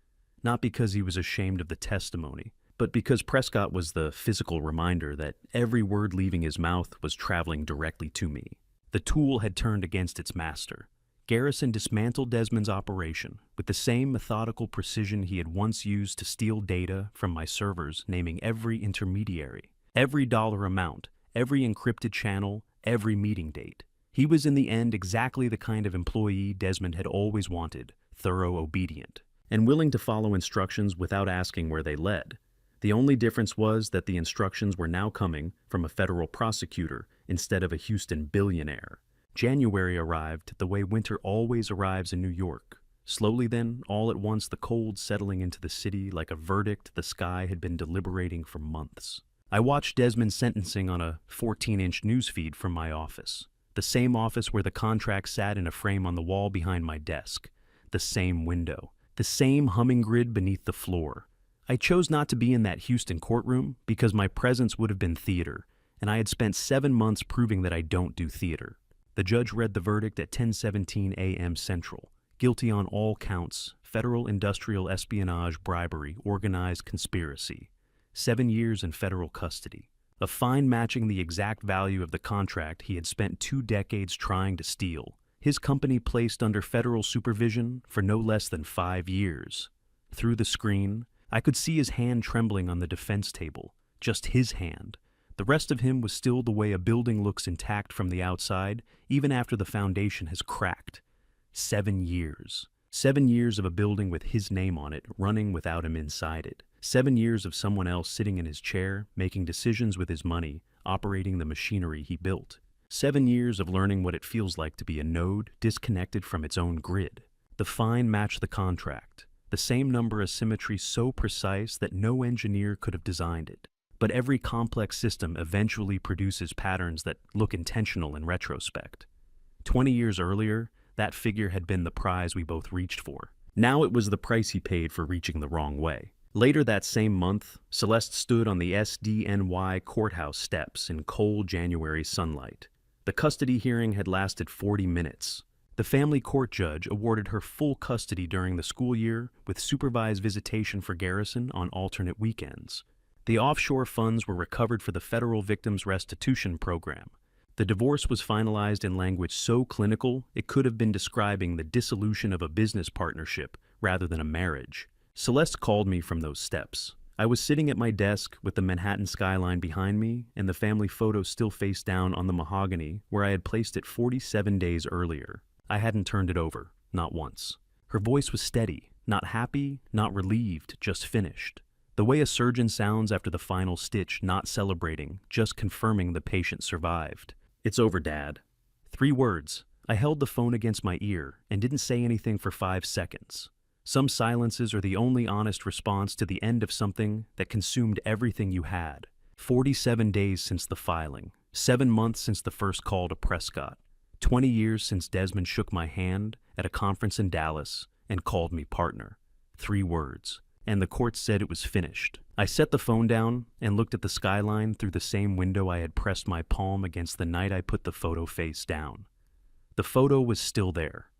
Not because he was ashamed of the testimony, but because Prescott was the physical reminder that every word leaving his mouth was traveling directly to me. The tool had turned against its master. Garrison dismantled Desmond's operation with the same methodical precision he had once used to steal data from my servers, naming every intermediary, every dollar amount, every encrypted channel, every meeting date. He was in the end exactly the kind of employee Desmond had always wanted, thorough, obedient, and willing to follow instructions without asking where they led. The only difference was that the instructions were now coming from a federal prosecutor instead of a Houston billionaire. January arrived the way winter always arrives in New York. Slowly then, all at once, the cold settling into the city like a verdict the sky had been deliberating for months. I watched Desmond's sentencing on a 14-inch newsfeed from my office. The same office where the contract sat in a frame on the wall behind my desk. The same window. The same humming grid beneath the floor. I chose not to be in that Houston courtroom because my presence would have been theater, and I had spent 7 months proving that I don't do theater. The judge read the verdict at 10:17 a.m. Central. Guilty on all counts, federal industrial espionage, bribery, organized conspiracy. 7 years in federal custody. A fine matching the exact value of the contract he had spent 2 decades trying to steal. His company placed under federal supervision for no less than 5 years. Through the screen, I could see his hand trembling on the defense table. Just his hand. The rest of him was still the way a building looks intact from the outside, even after the foundation has cracked. 7 years. 7 years of a building with his name on it, running without him inside it. 7 years of someone else sitting in his chair, making decisions with his money, operating the machinery he built. 7 years of learning what it feels like to be a node disconnected from its own grid. The fine matched the contract. The same number of symmetry so precise that no engineer could have designed it. But every complex system eventually produces patterns that look intentional in retrospect. 20 years earlier, that figure had been the prize we both reached for. Now it was the price he paid for reaching the wrong way. Later that same month, Celeste stood on the SDNY courthouse steps in cold January sunlight. The custody hearing had lasted 40 minutes. The family court judge awarded her full custody during the school year with supervised visitation for Garrison on alternate weekends. The offshore funds were recovered for the Federal Victims Restitution Program. The divorce was finalized in language so clinical it could have been describing the dissolution of a business partnership rather than a marriage. Celeste called me from those steps. I was sitting at my desk with the Manhattan skyline behind me and the family photo still face down on the mahogany where I had placed it 47 days earlier. I hadn't turned it over, not once. Her voice was steady, not happy, not relieved, just finished. The way a surgeon sounds after the final stitch, not celebrating, just confirming the patient survived. "It's over, Dad." 3 words. I held the phone against my ear and didn't say anything for 5 seconds. Some silences are the only honest response to the end of something that consumed everything you had. 47 days since the filing. 7 months since the first call to Prescott. 20 years since Desmond shook my hand at a conference in Dallas and called me partner. 3 words. And the court said it was finished. I set the phone down and looked at the skyline through the same window I had pressed my palm against the night I put the photo face down. The photo was still there.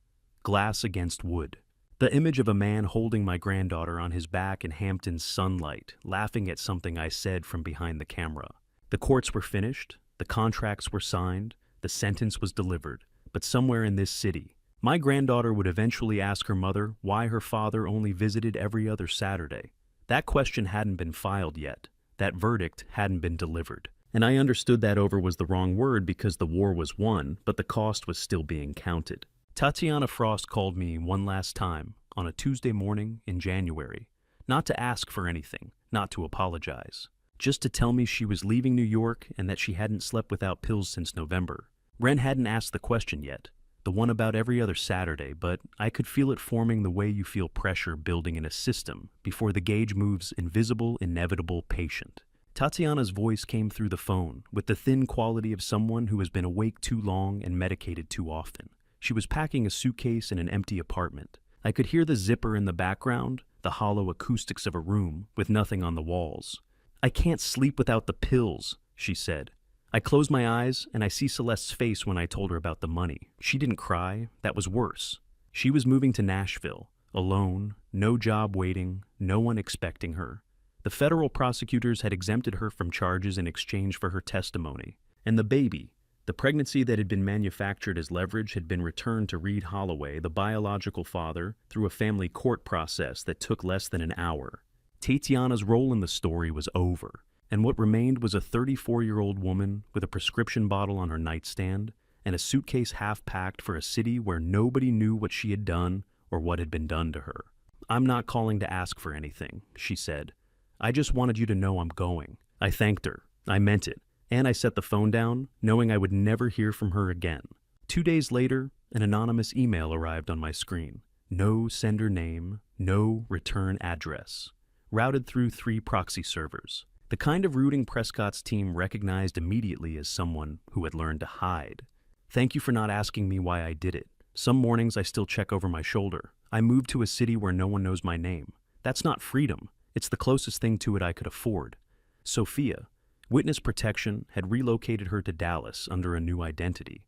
Glass against wood. The image of a man holding my granddaughter on his back in Hampton's sunlight, laughing at something I said from behind the camera. The courts were finished, the contracts were signed, the sentence was delivered, but somewhere in this city, my granddaughter would eventually ask her mother why her father only visited every other Saturday. That question hadn't been filed yet. That verdict hadn't been delivered. And I understood that over was the wrong word because the war was won, but the cost was still being counted. Tatiana Frost called me one last time on a Tuesday morning in January, not to ask for anything, not to apologize, just to tell me she was leaving New York and that she hadn't slept without pills since November. Ren hadn't asked the question yet, the one about every other Saturday, but I could feel it forming the way you feel pressure building in a system before the gauge moves invisible, inevitable, patient. Tatiana's voice came through the phone with the thin quality of someone who has been awake too long and medicated too often. She was packing a suitcase in an empty apartment. I could hear the zipper in the background, the hollow acoustics of a room with nothing on the walls. "I can't sleep without the pills," she said. I closed my eyes and I see Celeste's face when I told her about the money. She didn't cry. That was worse. She was moving to Nashville, alone, no job waiting, no one expecting her. The federal prosecutors had exempted her from charges in exchange for her testimony. And the baby, the pregnancy that had been manufactured as leverage, had been returned to Reed Holloway, the biological father, through a family court process that took less than an hour. Tatiana's role in the story was over, and what remained was a 34-year-old woman with a prescription bottle on her nightstand and a suitcase half-packed for a city where nobody knew what she had done or what had been done to her. "I'm not calling to ask for anything," she said. "I just wanted you to know I'm going." I thanked her. I meant it. And I set the phone down, knowing I would never hear from her again. 2 days later, an anonymous email arrived on my screen. No sender name, no return address. Routed through 3 proxy servers. The kind of routing Prescott's team recognized immediately as someone who had learned to hide. "Thank you for not asking me why I did it. Some mornings I still check over my shoulder. I moved to a city where no one knows my name. That's not freedom. It's the closest thing to it I could afford." Sophia, witness protection, had relocated her to Dallas under a new identity.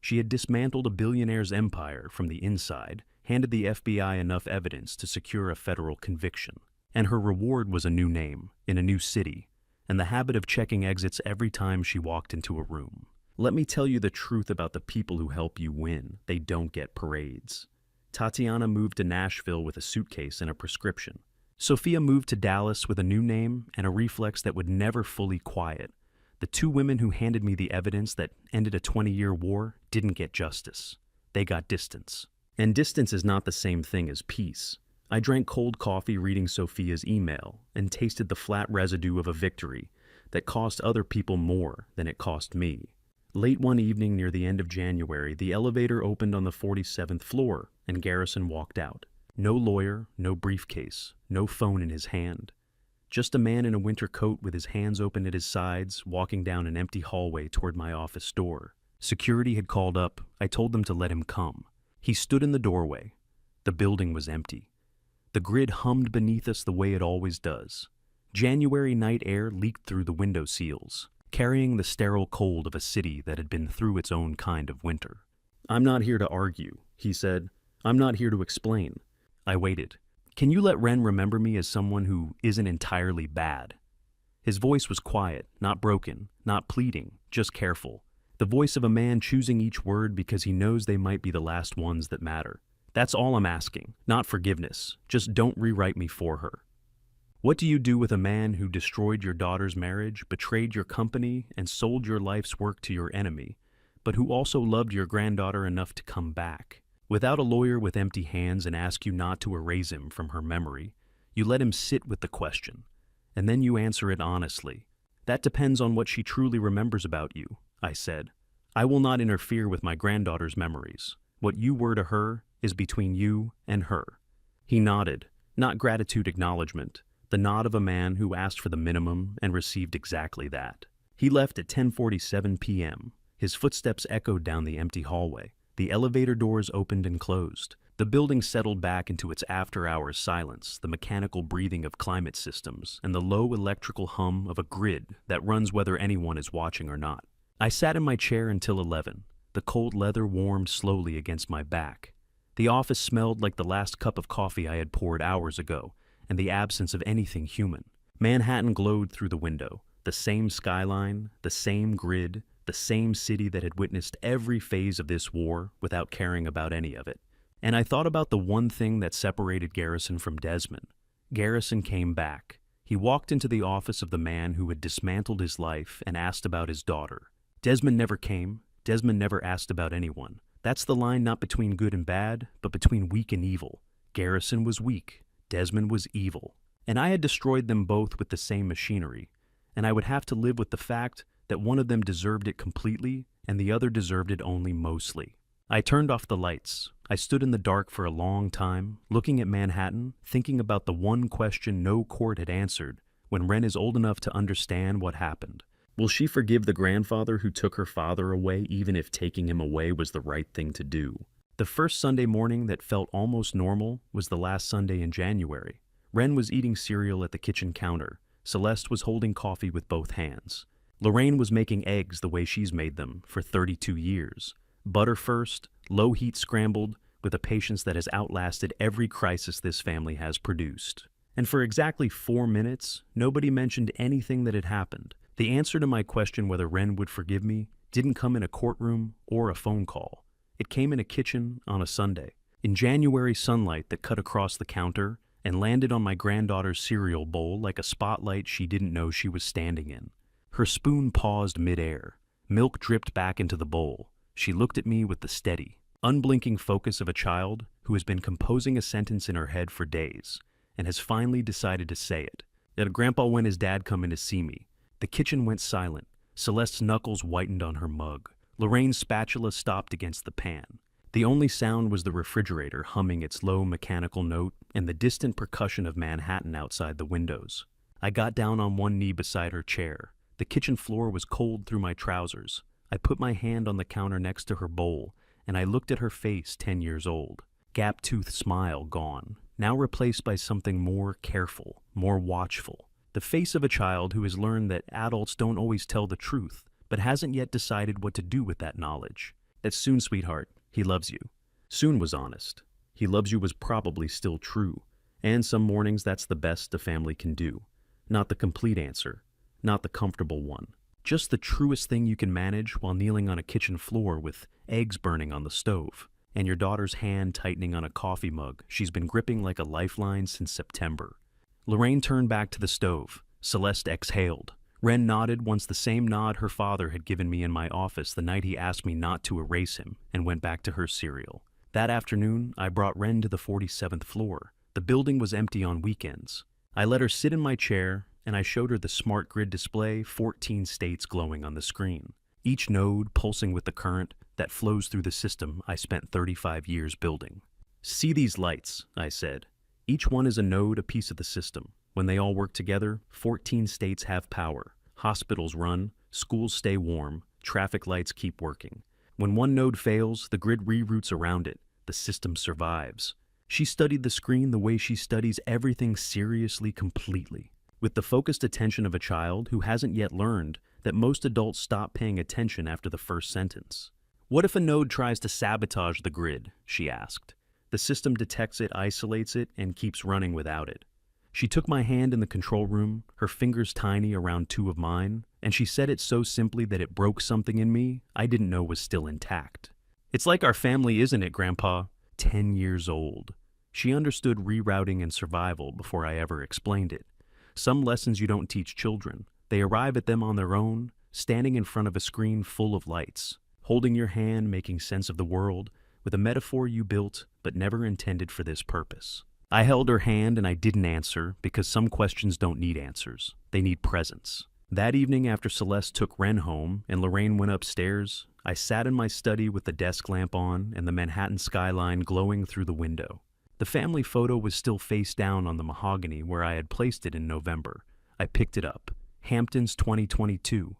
She had dismantled a billionaire's empire from the inside, handed the FBI enough evidence to secure a federal conviction. And her reward was a new name, in a new city, and the habit of checking exits every time she walked into a room. Let me tell you the truth about the people who help you win. They don't get parades. Tatiana moved to Nashville with a suitcase and a prescription. Sophia moved to Dallas with a new name and a reflex that would never fully quiet. The 2 women who handed me the evidence that ended a 20-year war didn't get justice. They got distance. And distance is not the same thing as peace. I drank cold coffee reading Sophia's email and tasted the flat residue of a victory that cost other people more than it cost me. Late one evening near the end of January, the elevator opened on the 47th floor and Garrison walked out. No lawyer, no briefcase, no phone in his hand. Just a man in a winter coat with his hands open at his sides, walking down an empty hallway toward my office door. Security had called up. I told them to let him come. He stood in the doorway. The building was empty. The grid hummed beneath us the way it always does. January night air leaked through the window seals, carrying the sterile cold of a city that had been through its own kind of winter. "I'm not here to argue," he said. "I'm not here to explain." I waited. "Can you let Ren remember me as someone who isn't entirely bad?" His voice was quiet, not broken, not pleading, just careful. The voice of a man choosing each word because he knows they might be the last ones that matter. "That's all I'm asking, not forgiveness. Just don't rewrite me for her." What do you do with a man who destroyed your daughter's marriage, betrayed your company, and sold your life's work to your enemy, but who also loved your granddaughter enough to come back? Without a lawyer with empty hands and ask you not to erase him from her memory, you let him sit with the question, and then you answer it honestly. "That depends on what she truly remembers about you," I said. "I will not interfere with my granddaughter's memories. What you were to her is between you and her." He nodded, not gratitude acknowledgement, the nod of a man who asked for the minimum and received exactly that. He left at 10:47 p.m. His footsteps echoed down the empty hallway. The elevator doors opened and closed. The building settled back into its after-hours silence, the mechanical breathing of climate systems, and the low electrical hum of a grid that runs whether anyone is watching or not. I sat in my chair until 11. The cold leather warmed slowly against my back. The office smelled like the last cup of coffee I had poured hours ago, and the absence of anything human. Manhattan glowed through the window, the same skyline, the same grid, the same city that had witnessed every phase of this war without caring about any of it. And I thought about the one thing that separated Garrison from Desmond. Garrison came back. He walked into the office of the man who had dismantled his life and asked about his daughter. Desmond never came. Desmond never asked about anyone. That's the line not between good and bad, but between weak and evil. Garrison was weak. Desmond was evil. And I had destroyed them both with the same machinery. And I would have to live with the fact that one of them deserved it completely and the other deserved it only mostly. I turned off the lights. I stood in the dark for a long time, looking at Manhattan, thinking about the one question no court had answered when Ren is old enough to understand what happened. Will she forgive the grandfather who took her father away even if taking him away was the right thing to do? The first Sunday morning that felt almost normal was the last Sunday in January. Ren was eating cereal at the kitchen counter. Celeste was holding coffee with both hands. Lorraine was making eggs the way she's made them for 32 years. Butter first, low-heat scrambled, with a patience that has outlasted every crisis this family has produced. And for exactly 4 minutes, nobody mentioned anything that had happened. The answer to my question whether Ren would forgive me didn't come in a courtroom or a phone call. It came in a kitchen on a Sunday, in January sunlight that cut across the counter and landed on my granddaughter's cereal bowl like a spotlight she didn't know she was standing in. Her spoon paused midair. Milk dripped back into the bowl. She looked at me with the steady, unblinking focus of a child who has been composing a sentence in her head for days and has finally decided to say it. Did Grandpa when his dad come in to see me? The kitchen went silent. Celeste's knuckles whitened on her mug. Lorraine's spatula stopped against the pan. The only sound was the refrigerator humming its low mechanical note and the distant percussion of Manhattan outside the windows. I got down on one knee beside her chair. The kitchen floor was cold through my trousers. I put my hand on the counter next to her bowl, and I looked at her face 10 years old. Gap-toothed smile gone, now replaced by something more careful, more watchful. The face of a child who has learned that adults don't always tell the truth, but hasn't yet decided what to do with that knowledge. That's soon, sweetheart. He loves you. Soon was honest. He loves you was probably still true. And some mornings that's the best a family can do. Not the complete answer. Not the comfortable one. Just the truest thing you can manage while kneeling on a kitchen floor with eggs burning on the stove, and your daughter's hand tightening on a coffee mug she's been gripping like a lifeline since September. Lorraine turned back to the stove. Celeste exhaled. Ren nodded once the same nod her father had given me in my office the night he asked me not to erase him, and went back to her cereal. That afternoon, I brought Ren to the 47th floor. The building was empty on weekends. I let her sit in my chair, and I showed her the smart grid display, 14 states glowing on the screen. Each node pulsing with the current that flows through the system I spent 35 years building. See these lights, I said. Each one is a node, a piece of the system. When they all work together, 14 states have power. Hospitals run, schools stay warm, traffic lights keep working. When one node fails, the grid reroutes around it. The system survives. She studied the screen the way she studies everything seriously, completely, with the focused attention of a child who hasn't yet learned that most adults stop paying attention after the first sentence. What if a node tries to sabotage the grid? She asked. The system detects it, isolates it, and keeps running without it. She took my hand in the control room, her fingers tiny around two of mine, and she said it so simply that it broke something in me I didn't know was still intact. It's like our family, isn't it, Grandpa? 10 years old. She understood rerouting and survival before I ever explained it. Some lessons you don't teach children. They arrive at them on their own, standing in front of a screen full of lights, holding your hand, making sense of the world, with a metaphor you built but never intended for this purpose. I held her hand and I didn't answer because some questions don't need answers. They need presence. That evening after Celeste took Ren home and Lorraine went upstairs, I sat in my study with the desk lamp on and the Manhattan skyline glowing through the window. The family photo was still face down on the mahogany where I had placed it in November. I picked it up. Hamptons 2022.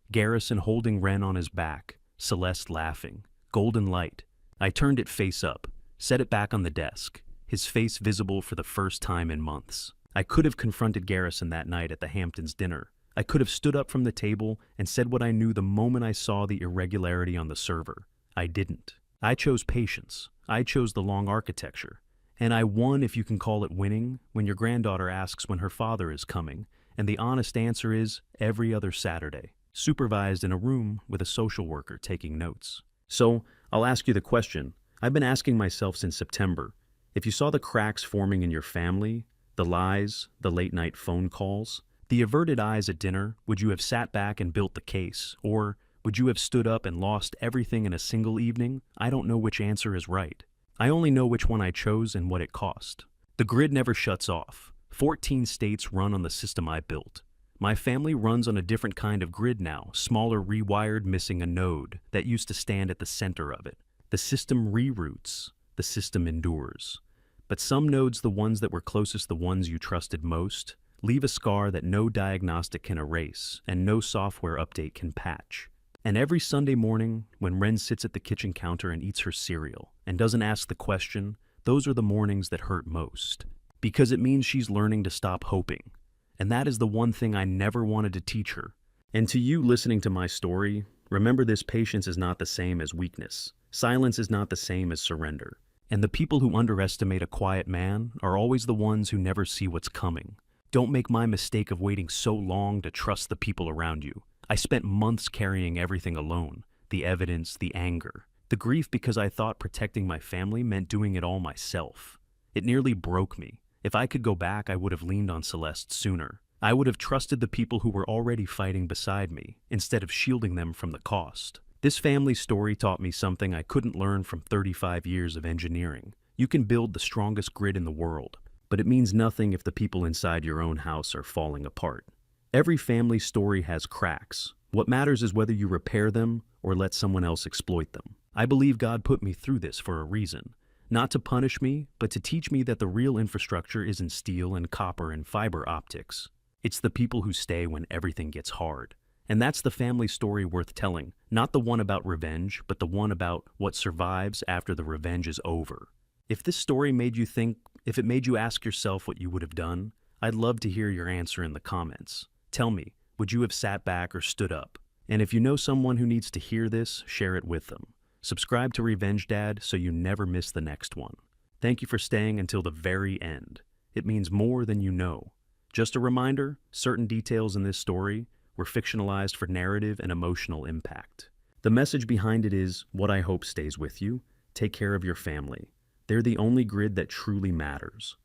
Garrison holding Ren on his back. Celeste laughing. Golden light. I turned it face up. Set it back on the desk. His face visible for the first time in months. I could have confronted Garrison that night at the Hamptons dinner. I could have stood up from the table and said what I knew the moment I saw the irregularity on the server. I didn't. I chose patience. I chose the long architecture. And I won, if you can call it winning, when your granddaughter asks when her father is coming, and the honest answer is every other Saturday, supervised in a room with a social worker taking notes. So, I'll ask you the question. I've been asking myself since September. If you saw the cracks forming in your family, the lies, the late-night phone calls, the averted eyes at dinner, would you have sat back and built the case? Or would you have stood up and lost everything in a single evening? I don't know which answer is right. I only know which one I chose and what it cost. The grid never shuts off. 14 states run on the system I built. My family runs on a different kind of grid now, smaller, rewired, missing a node that used to stand at the center of it. The system reroutes, the system endures. But some nodes, the ones that were closest, the ones you trusted most, leave a scar that no diagnostic can erase and no software update can patch. And every Sunday morning, when Ren sits at the kitchen counter and eats her cereal and doesn't ask the question, those are the mornings that hurt most. Because it means she's learning to stop hoping. And that is the one thing I never wanted to teach her. And to you listening to my story, remember this: patience is not the same as weakness. Silence is not the same as surrender. And the people who underestimate a quiet man are always the ones who never see what's coming. Don't make my mistake of waiting so long to trust the people around you. I spent months carrying everything alone: the evidence, the anger, the grief, because I thought protecting my family meant doing it all myself. It nearly broke me. If I could go back, I would have leaned on Celeste sooner. I would have trusted the people who were already fighting beside me, instead of shielding them from the cost. This family story taught me something I couldn't learn from 35 years of engineering. You can build the strongest grid in the world, but it means nothing if the people inside your own house are falling apart. Every family story has cracks. What matters is whether you repair them or let someone else exploit them. I believe God put me through this for a reason. Not to punish me, but to teach me that the real infrastructure isn't steel and copper and fiber optics. It's the people who stay when everything gets hard. And that's the family story worth telling. Not the one about revenge, but the one about what survives after the revenge is over. If this story made you think, if it made you ask yourself what you would have done, I'd love to hear your answer in the comments. Tell me, would you have sat back or stood up? And if you know someone who needs to hear this, share it with them. Subscribe to Revenge Dad so you never miss the next one. Thank you for staying until the very end. It means more than you know. Just a reminder, certain details in this story were fictionalized for narrative and emotional impact. The message behind it is what I hope stays with you: take care of your family. They're the only grid that truly matters.